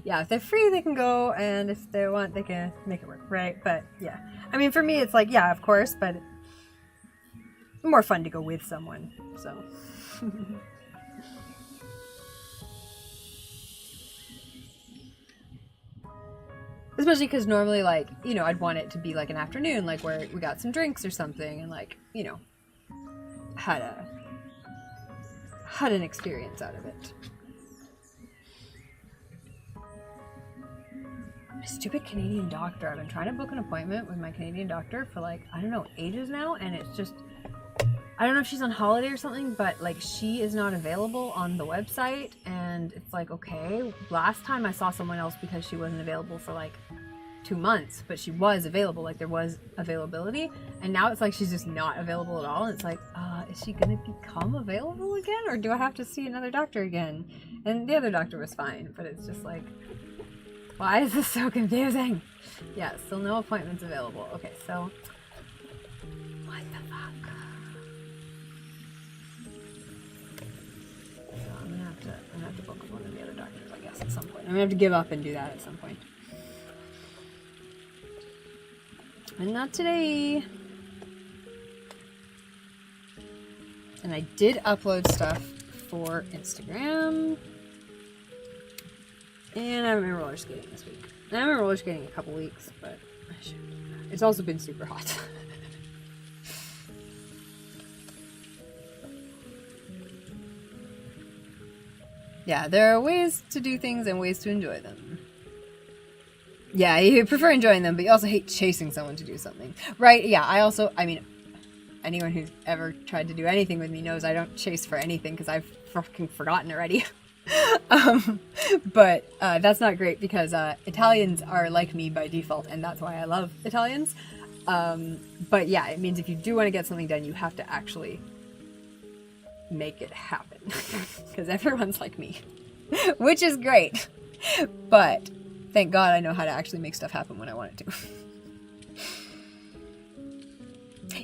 Yeah, if they're free they can go, and if they want they can make it work, right? But yeah, I mean for me it's like, yeah, of course, but more fun to go with someone, so. Especially because normally, like, you know, I'd want it to be like an afternoon, like where we got some drinks or something and like, you know, had an experience out of it. My stupid Canadian doctor. I've been trying to book an appointment with my Canadian doctor for like, I don't know, ages now, and it's just, I don't know if she's on holiday or something, but like she is not available on the website, and it's like, okay, last time I saw someone else because she wasn't available for like 2 months, but she was available, like there was availability, and now it's like she's just not available at all, and it's like, is she gonna become available again, or do I have to see another doctor again? And the other doctor was fine, but it's just like, why is this so confusing? Yeah, still no appointments available. Okay, so what the fuck? So I'm gonna have to book one of the other doctors, I guess, at some point. I'm gonna have to give up and do that at some point. And not today. And I did upload stuff for Instagram. And I haven't been roller skating this week. I haven't been roller skating in a couple weeks, but I should. It's also been super hot. Yeah, there are ways to do things and ways to enjoy them. Yeah, you prefer enjoying them, but you also hate chasing someone to do something. Right, yeah, I mean, anyone who's ever tried to do anything with me knows I don't chase for anything because I've fucking forgotten already. But that's not great because Italians are like me by default, and that's why I love Italians. But yeah, it means if you do want to get something done, you have to actually make it happen because everyone's like me, which is great. But thank God I know how to actually make stuff happen when I want it to.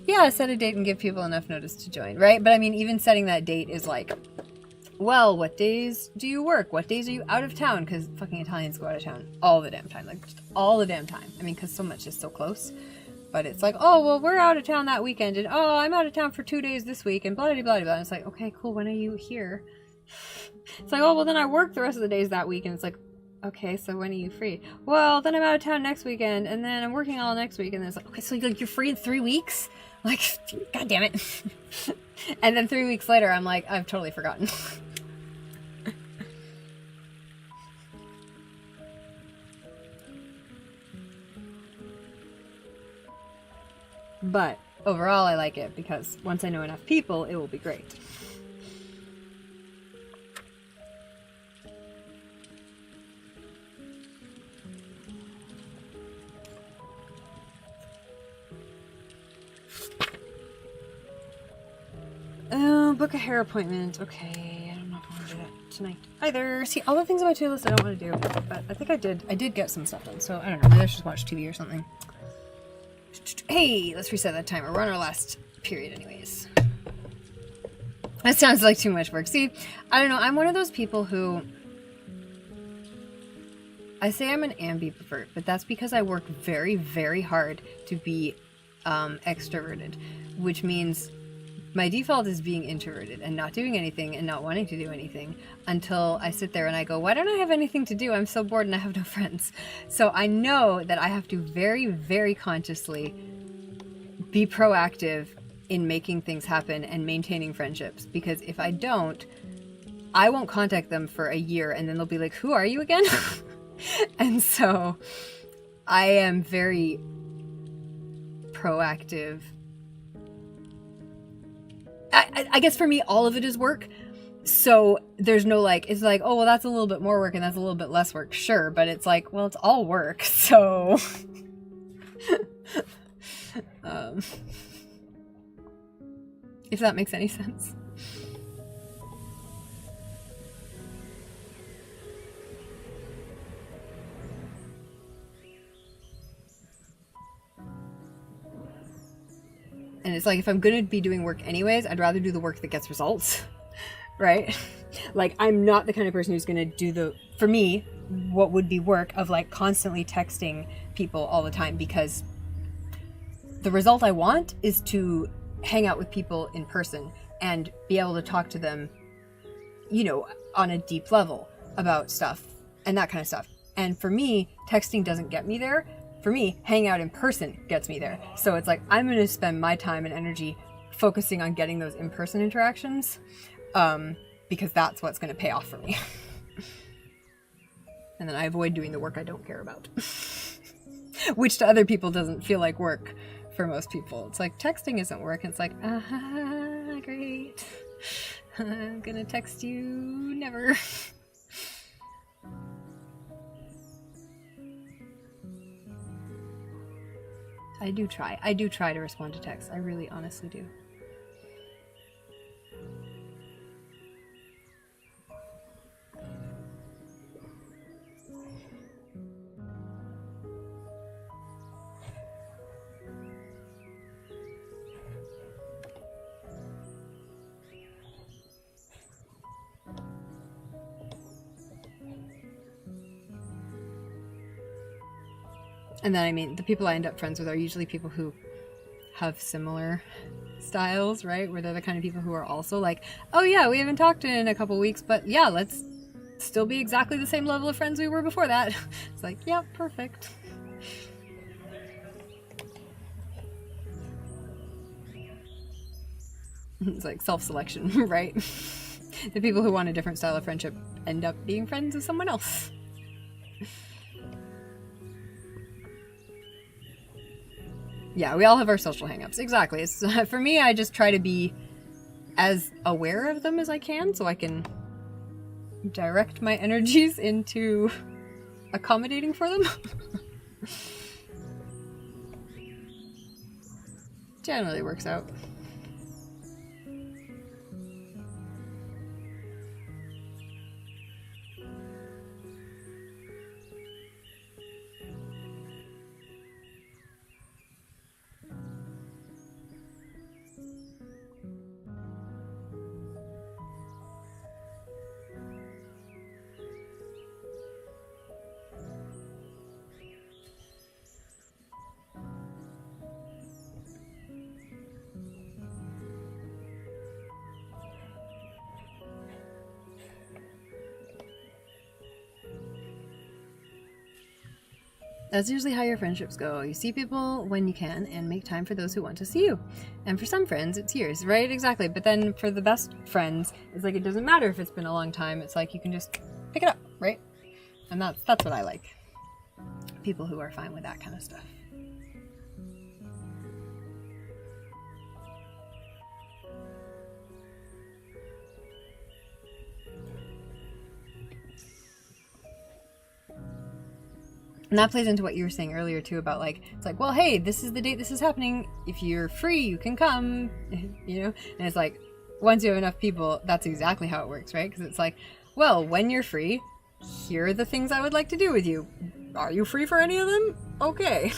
Yeah, set a date and give people enough notice to join, right? But I mean, even setting that date is like, well, what days do you work? What days are you out of town? Because fucking Italians go out of town all the damn time. Like, just all the damn time. I mean, because so much is so close. But it's like, oh, well, we're out of town that weekend. And, oh, I'm out of town for 2 days this week. And blah, blah, blah, blah. And it's like, okay, cool. When are you here? It's like, oh, well, then I work the rest of the days that week. And it's like, okay, so when are you free? Well, then I'm out of town next weekend. And then I'm working all next week. And then it's like, okay, so like, you're free in 3 weeks? Like, God damn it. And then 3 weeks later, I'm like, I've totally forgotten. But overall, I like it because once I know enough people, it will be great. Oh, book a hair appointment. Okay, I'm not going to do that tonight either. See, all the things on my to-do list I don't want to do, but I think I did get some stuff done, so I don't know, maybe I should just watch TV or something. Hey, let's reset that timer. We're on our last period anyways. That sounds like too much work. See, I don't know, I'm one of those people who... I say I'm an ambivert, but that's because I work very, very hard to be extroverted, which means my default is being introverted and not doing anything and not wanting to do anything until I sit there and I go, why don't I have anything to do? I'm so bored and I have no friends. So I know that I have to very, very consciously be proactive in making things happen and maintaining friendships, because if I don't, I won't contact them for a year and then they'll be like, who are you again? And so I am very proactive. I guess for me, all of it is work. So there's no like, it's like, oh, well, that's a little bit more work and that's a little bit less work. Sure. But it's like, well, it's all work. So, if that makes any sense. And it's like, if I'm going to be doing work anyways, I'd rather do the work that gets results, right? Like, I'm not the kind of person who's going to do for me, what would be work of like constantly texting people all the time, because the result I want is to hang out with people in person and be able to talk to them, you know, on a deep level about stuff and that kind of stuff. And for me, texting doesn't get me there. For me, hanging out in person gets me there. So it's like, I'm going to spend my time and energy focusing on getting those in-person interactions, because that's what's going to pay off for me. And then I avoid doing the work I don't care about, which to other people doesn't feel like work. For most people, it's like, texting isn't work. It's like, great. I'm going to text you never. I do try to respond to texts. I really honestly do. And then, I mean, the people I end up friends with are usually people who have similar styles, right? Where they're the kind of people who are also like, oh yeah, we haven't talked in a couple weeks, but yeah, let's still be exactly the same level of friends we were before that. It's like, yeah, perfect. It's like self-selection, right? The people who want a different style of friendship end up being friends with someone else. Yeah, we all have our social hangups. Exactly. It's, for me, I just try to be as aware of them as I can so I can direct my energies into accommodating for them. Generally works out. That's usually how your friendships go. You see people when you can and make time for those who want to see you. And for some friends, it's years, right? Exactly. But then for the best friends, it's like, it doesn't matter if it's been a long time. It's like, you can just pick it up, right? And that's what I like. People who are fine with that kind of stuff. And that plays into what you were saying earlier too about like, it's like, well, hey, this is the date this is happening. If you're free, you can come, you know? And it's like, once you have enough people, that's exactly how it works, right? Because it's like, well, when you're free, here are the things I would like to do with you. Are you free for any of them? Okay.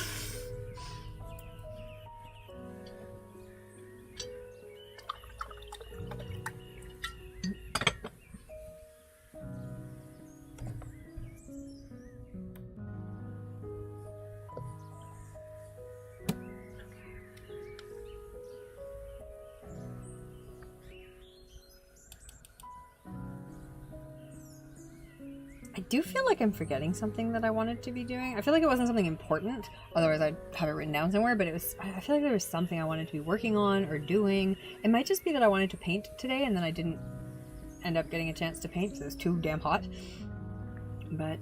I do feel like I'm forgetting something that I wanted to be doing. I feel like it wasn't something important, otherwise I'd have it written down somewhere, but I feel like there was something I wanted to be working on or doing. It might just be that I wanted to paint today and then I didn't end up getting a chance to paint because it was too damn hot. But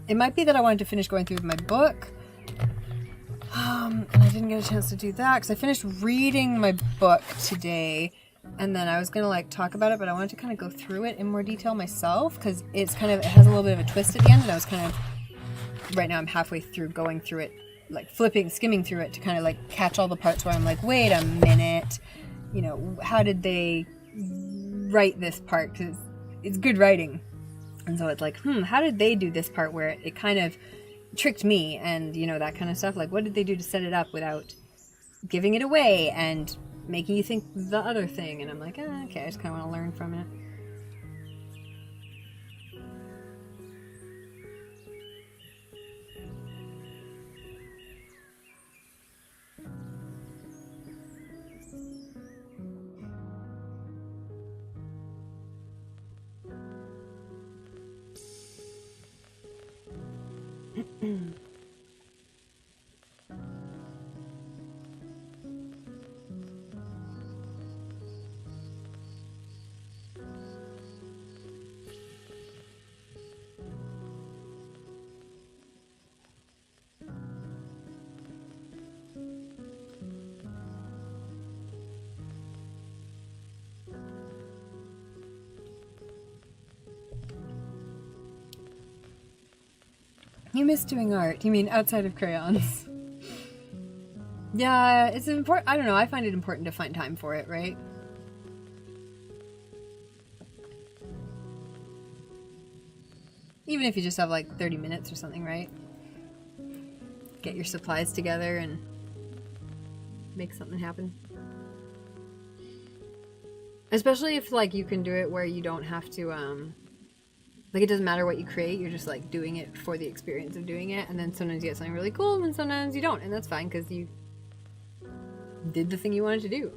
it might be that I wanted to finish going through my book. And I didn't get a chance to do that because I finished reading my book today. And then I was going to like talk about it, but I wanted to kind of go through it in more detail myself because it has a little bit of a twist at the end. And I was kind of, right now I'm halfway through going through it, like skimming through it to kind of like catch all the parts where I'm like, wait a minute, you know, how did they write this part? Because it's good writing. And so it's like, how did they do this part where it kind of tricked me and, you know, that kind of stuff. Like, what did they do to set it up without giving it away and making you think the other thing? And I'm like, okay, I just kind of want to learn from it. You miss doing art. You mean outside of crayons? Yeah, it's important. I don't know. I find it important to find time for it, right? Even if you just have like 30 minutes or something, right? Get your supplies together and make something happen. Especially if like you can do it where you don't have to like it doesn't matter what you create, you're just like doing it for the experience of doing it, and then sometimes you get something really cool and then sometimes you don't, and that's fine because you did the thing you wanted to do.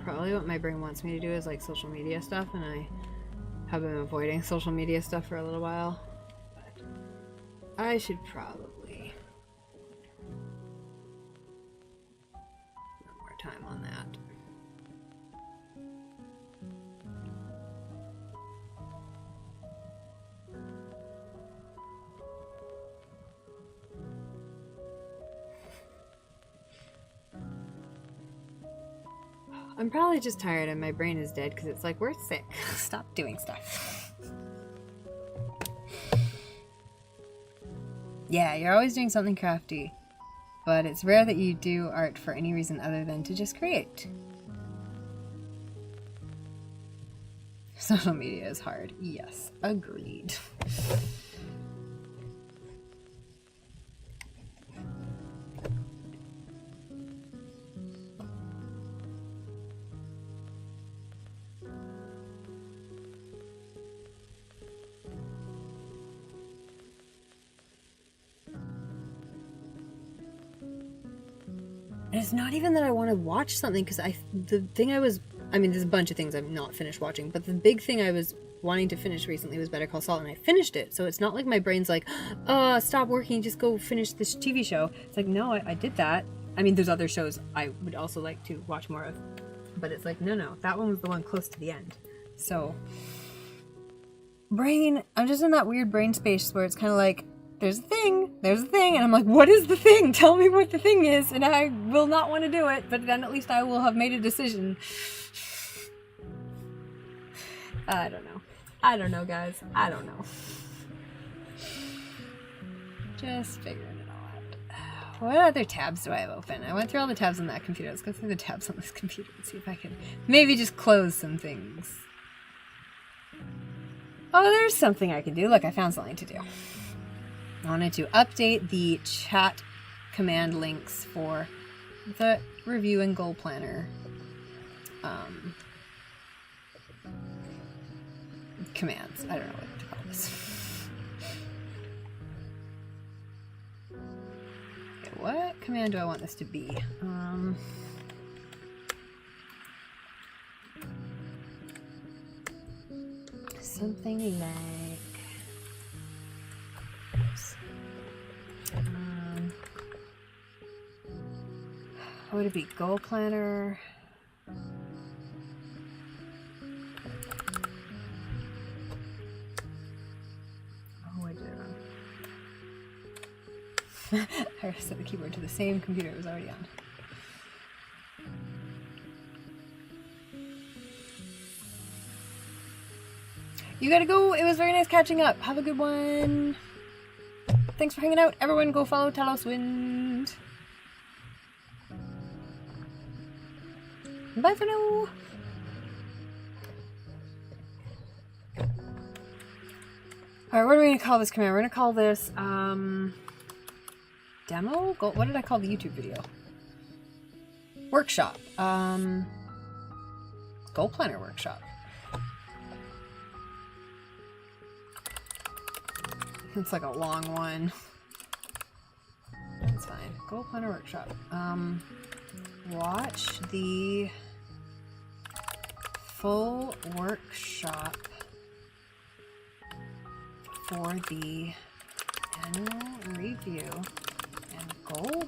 Probably what my brain wants me to do is like social media stuff, and I have been avoiding social media stuff for a little while. But I should probably spend more time on that. I'm probably just tired and my brain is dead because it's like, we're sick. Stop doing stuff. Yeah, you're always doing something crafty, but it's rare that you do art for any reason other than to just create. Social media is hard. Yes, agreed. And it's not even that I want to watch something, because there's a bunch of things I've not finished watching, but the big thing I was wanting to finish recently was Better Call Saul, and I finished it. So it's not like my brain's like, stop working, just go finish this TV show. It's like, no, I did that. I mean, there's other shows I would also like to watch more of, but it's like, no, that one was the one close to the end. So brain, I'm just in that weird brain space where it's kind of like, there's a thing, and I'm like, what is the thing? Tell me what the thing is, and I will not want to do it, but then at least I will have made a decision. I don't know, guys. I don't know. Just figuring it all out. What other tabs do I have open? I went through all the tabs on that computer. Let's go through the tabs on this computer and see if I can maybe just close some things. Oh, there's something I can do. Look, I found something to do. I wanted to update the chat command links for the review and goal planner commands. I don't know what to call this. Okay, what command do I want this to be? Something like... what would it be? Goal planner. Oh, I did it wrong. I set the keyboard to the same computer it was already on. You gotta go. It was very nice catching up. Have a good one. Thanks for hanging out. Everyone go follow Talos Wind. Bye for now. Alright, what are we going to call this command? We're going to call this, demo? What did I call the YouTube video? Workshop. Goal Planner Workshop. It's like a long one. That's fine. Goal Planner Workshop. Watch the full workshop for the annual review and goal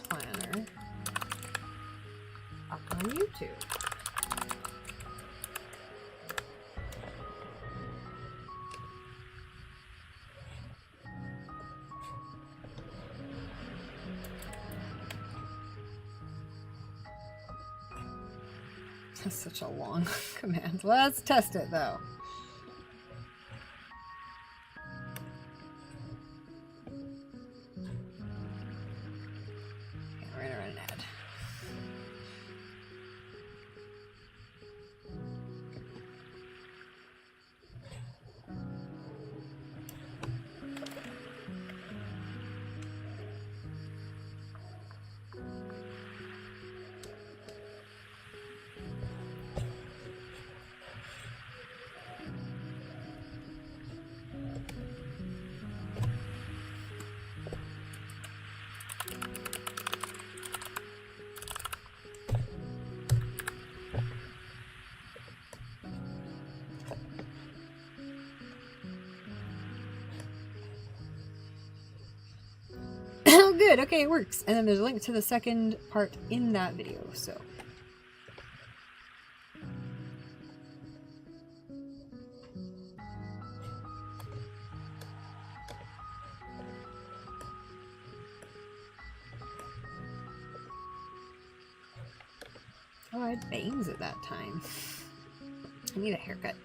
planner up on YouTube. That's such a long command. Let's test it though. Okay, we're gonna run an ad. Good, okay, it works. And then there's a link to the second part in that video, so. Oh, I had bangs at that time. I need a haircut.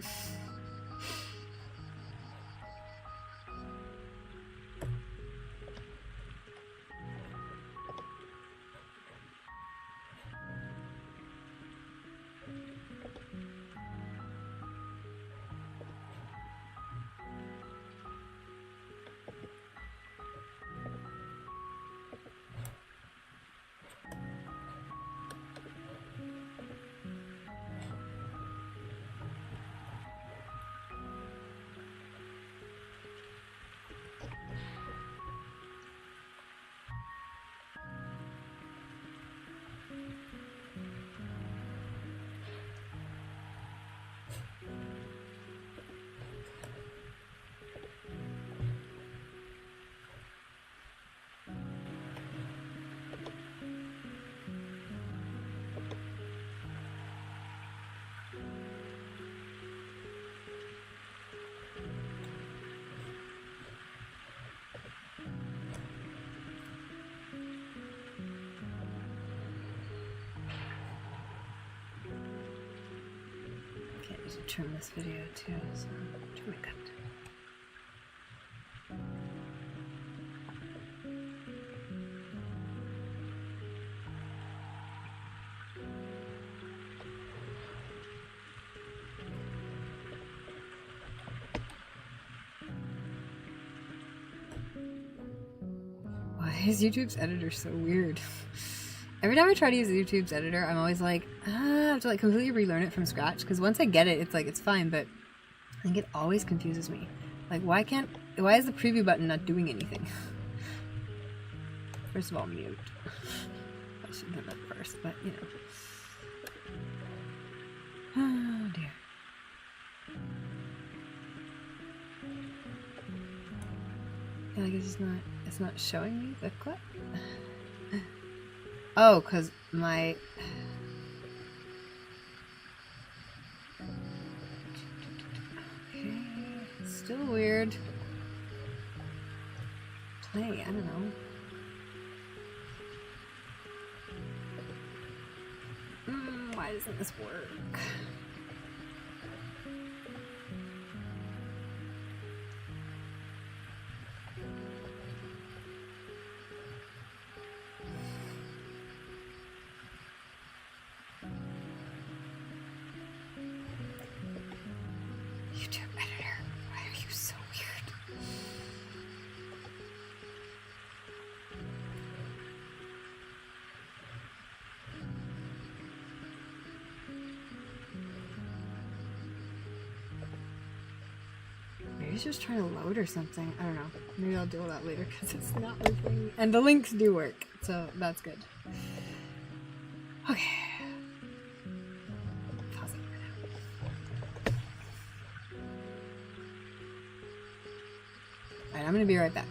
should trim this video too, so trim it cut. Why is YouTube's editor so weird? Every time I try to use YouTube's editor, I'm always like, I have to like completely relearn it from scratch, because once I get it, it's like, it's fine, but I think it always confuses me. Like, why is the preview button not doing anything? First of all, mute. I shouldn't have that first, but you know. Oh dear. I feel like it's not showing me the clip. Oh, because my... Okay, still weird. Play, I don't know. Why doesn't this work? YouTube editor, why are you so weird? Maybe it's just trying to load or something. I don't know. Maybe I'll deal with that later because it's not working. And the links do work, so that's good. Okay. Pause it for now. Alright, I'm gonna be right back.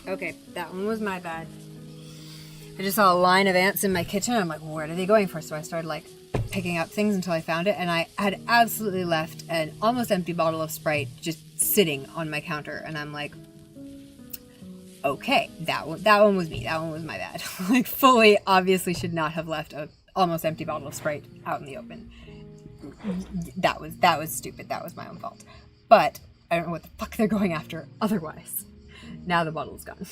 Okay, that one was my bad. I just saw a line of ants in my kitchen. I'm like, where are they going for? So I started like picking up things until I found it, and I had absolutely left an almost empty bottle of Sprite just sitting on my counter, and I'm like, okay, that one was me. That one was my bad. Like, fully, obviously should not have left a almost empty bottle of Sprite out in the open. That was stupid. That was my own fault. But I don't know what the fuck they're going after otherwise. Now the bottle's gone.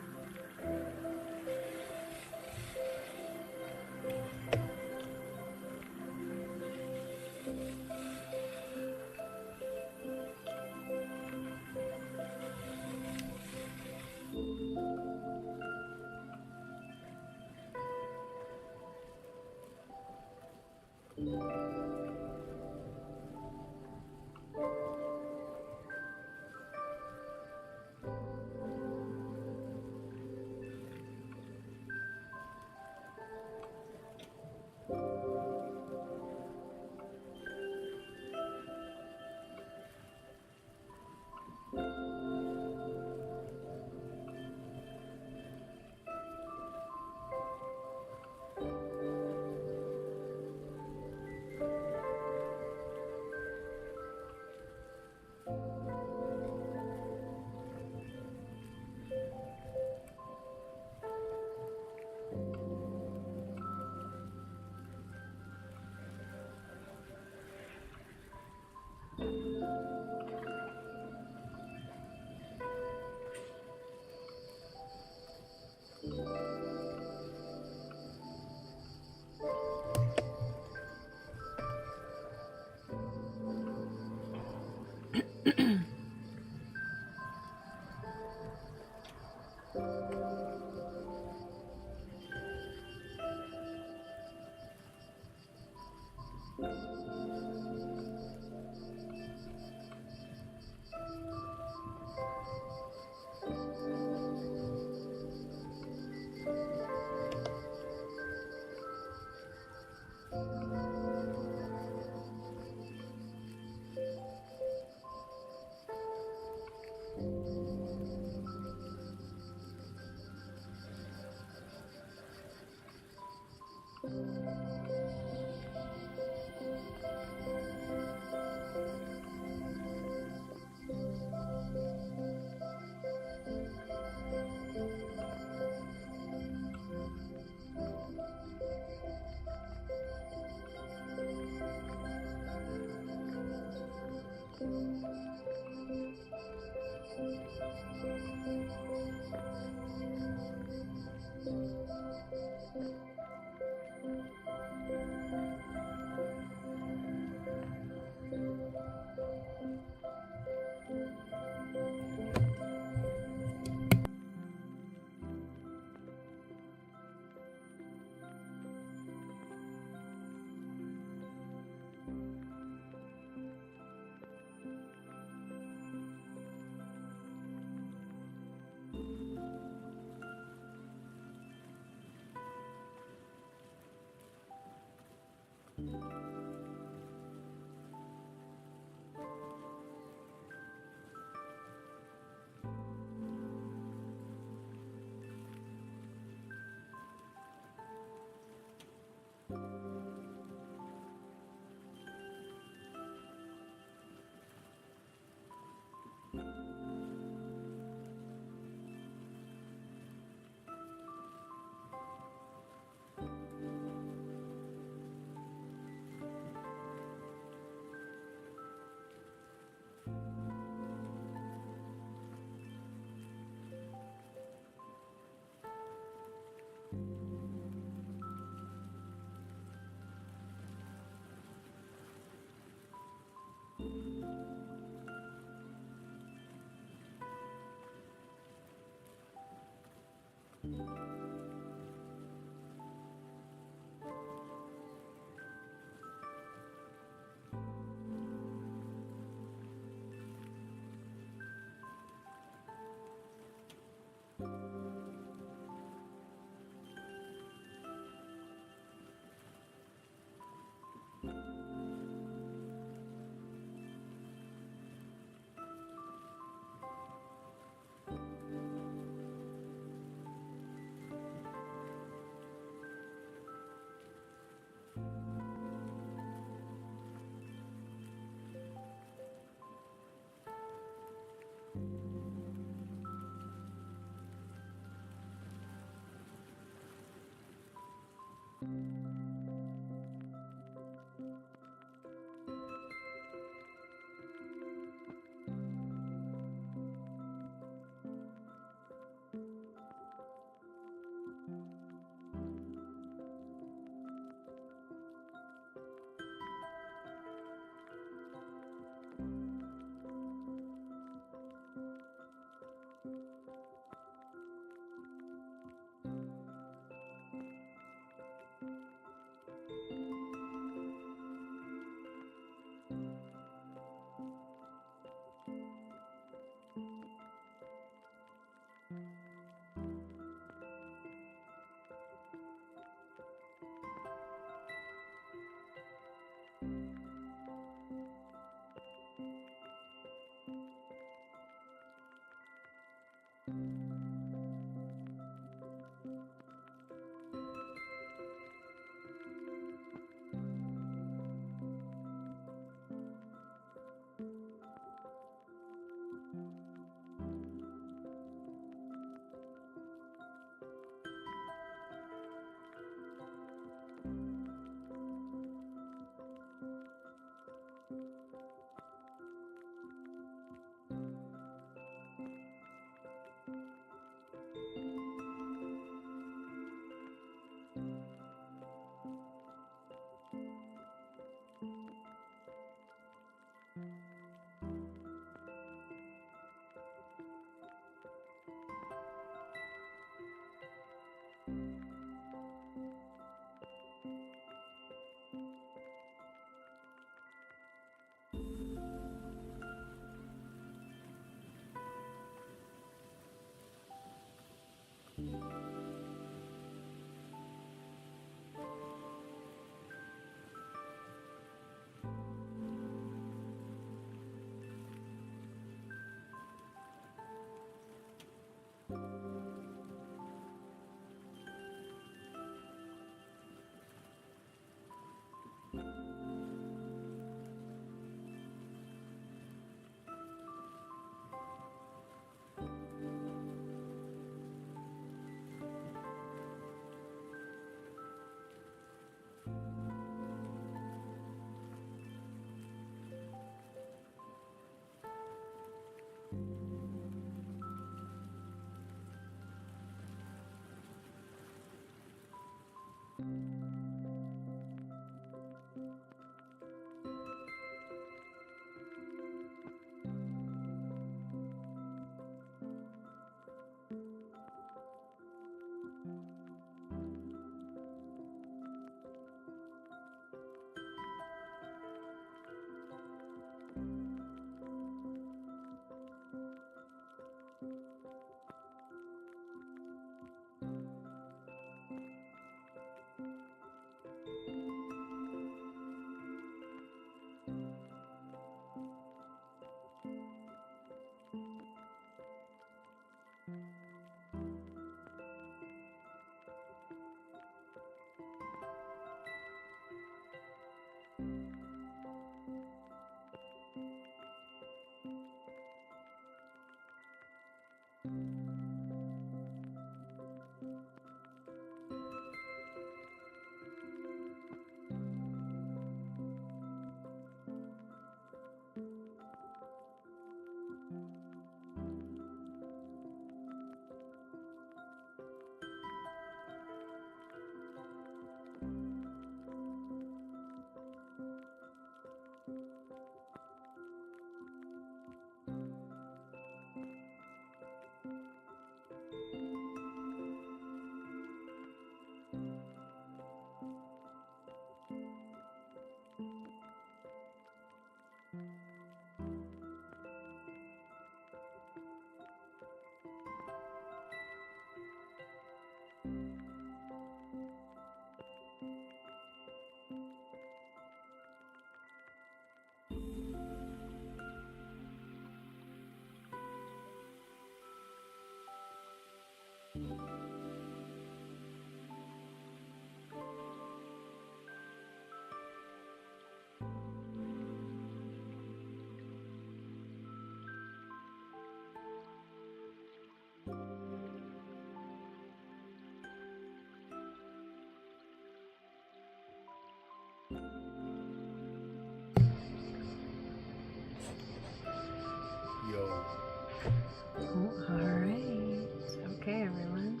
Oh, all right. Okay, everyone.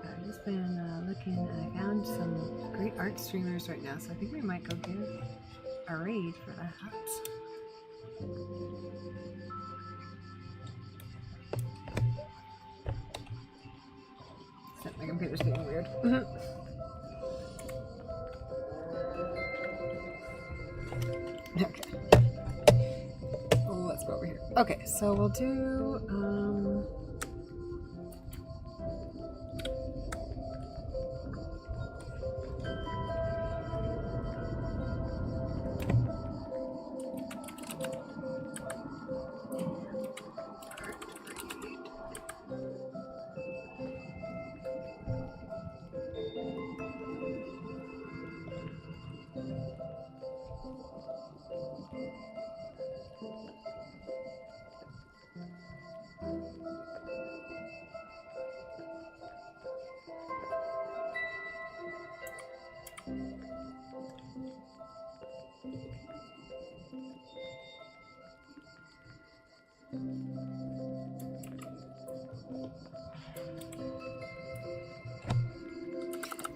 I've just been looking. I found some great art streamers right now, so I think we might go give a raid for that. My computer's being weird. Okay. Let's go over here. Okay, so we'll do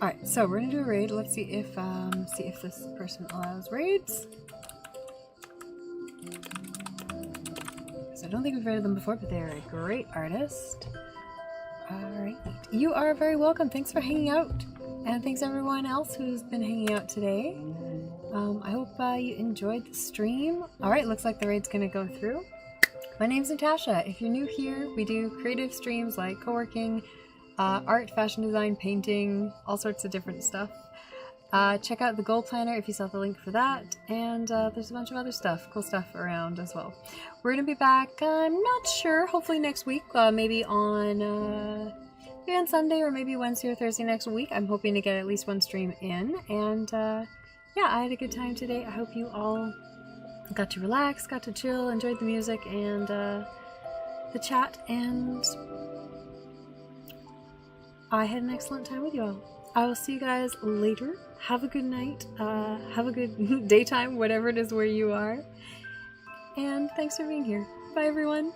Alright, so we're gonna do a raid. Let's see if this person allows raids. So I don't think we've raided them before, but they are a great artist. Alright. You are very welcome. Thanks for hanging out. And thanks everyone else who's been hanging out today. I hope you enjoyed the stream. Alright, looks like the raid's gonna go through. My name's Natasha. If you're new here, we do creative streams like co-working, art, fashion design, painting, all sorts of different stuff. Check out the goal planner if you saw the link for that, and there's a bunch of other stuff, cool stuff around as well. We're gonna be back, I'm not sure, hopefully next week, maybe on Sunday or maybe Wednesday or Thursday next week. I'm hoping to get at least one stream in, and yeah, I had a good time today. I hope you all got to relax, got to chill, enjoyed the music and the chat, and I had an excellent time with you all. I will see you guys later. Have a good night. Have a good daytime, whatever it is where you are. And thanks for being here. Bye, everyone.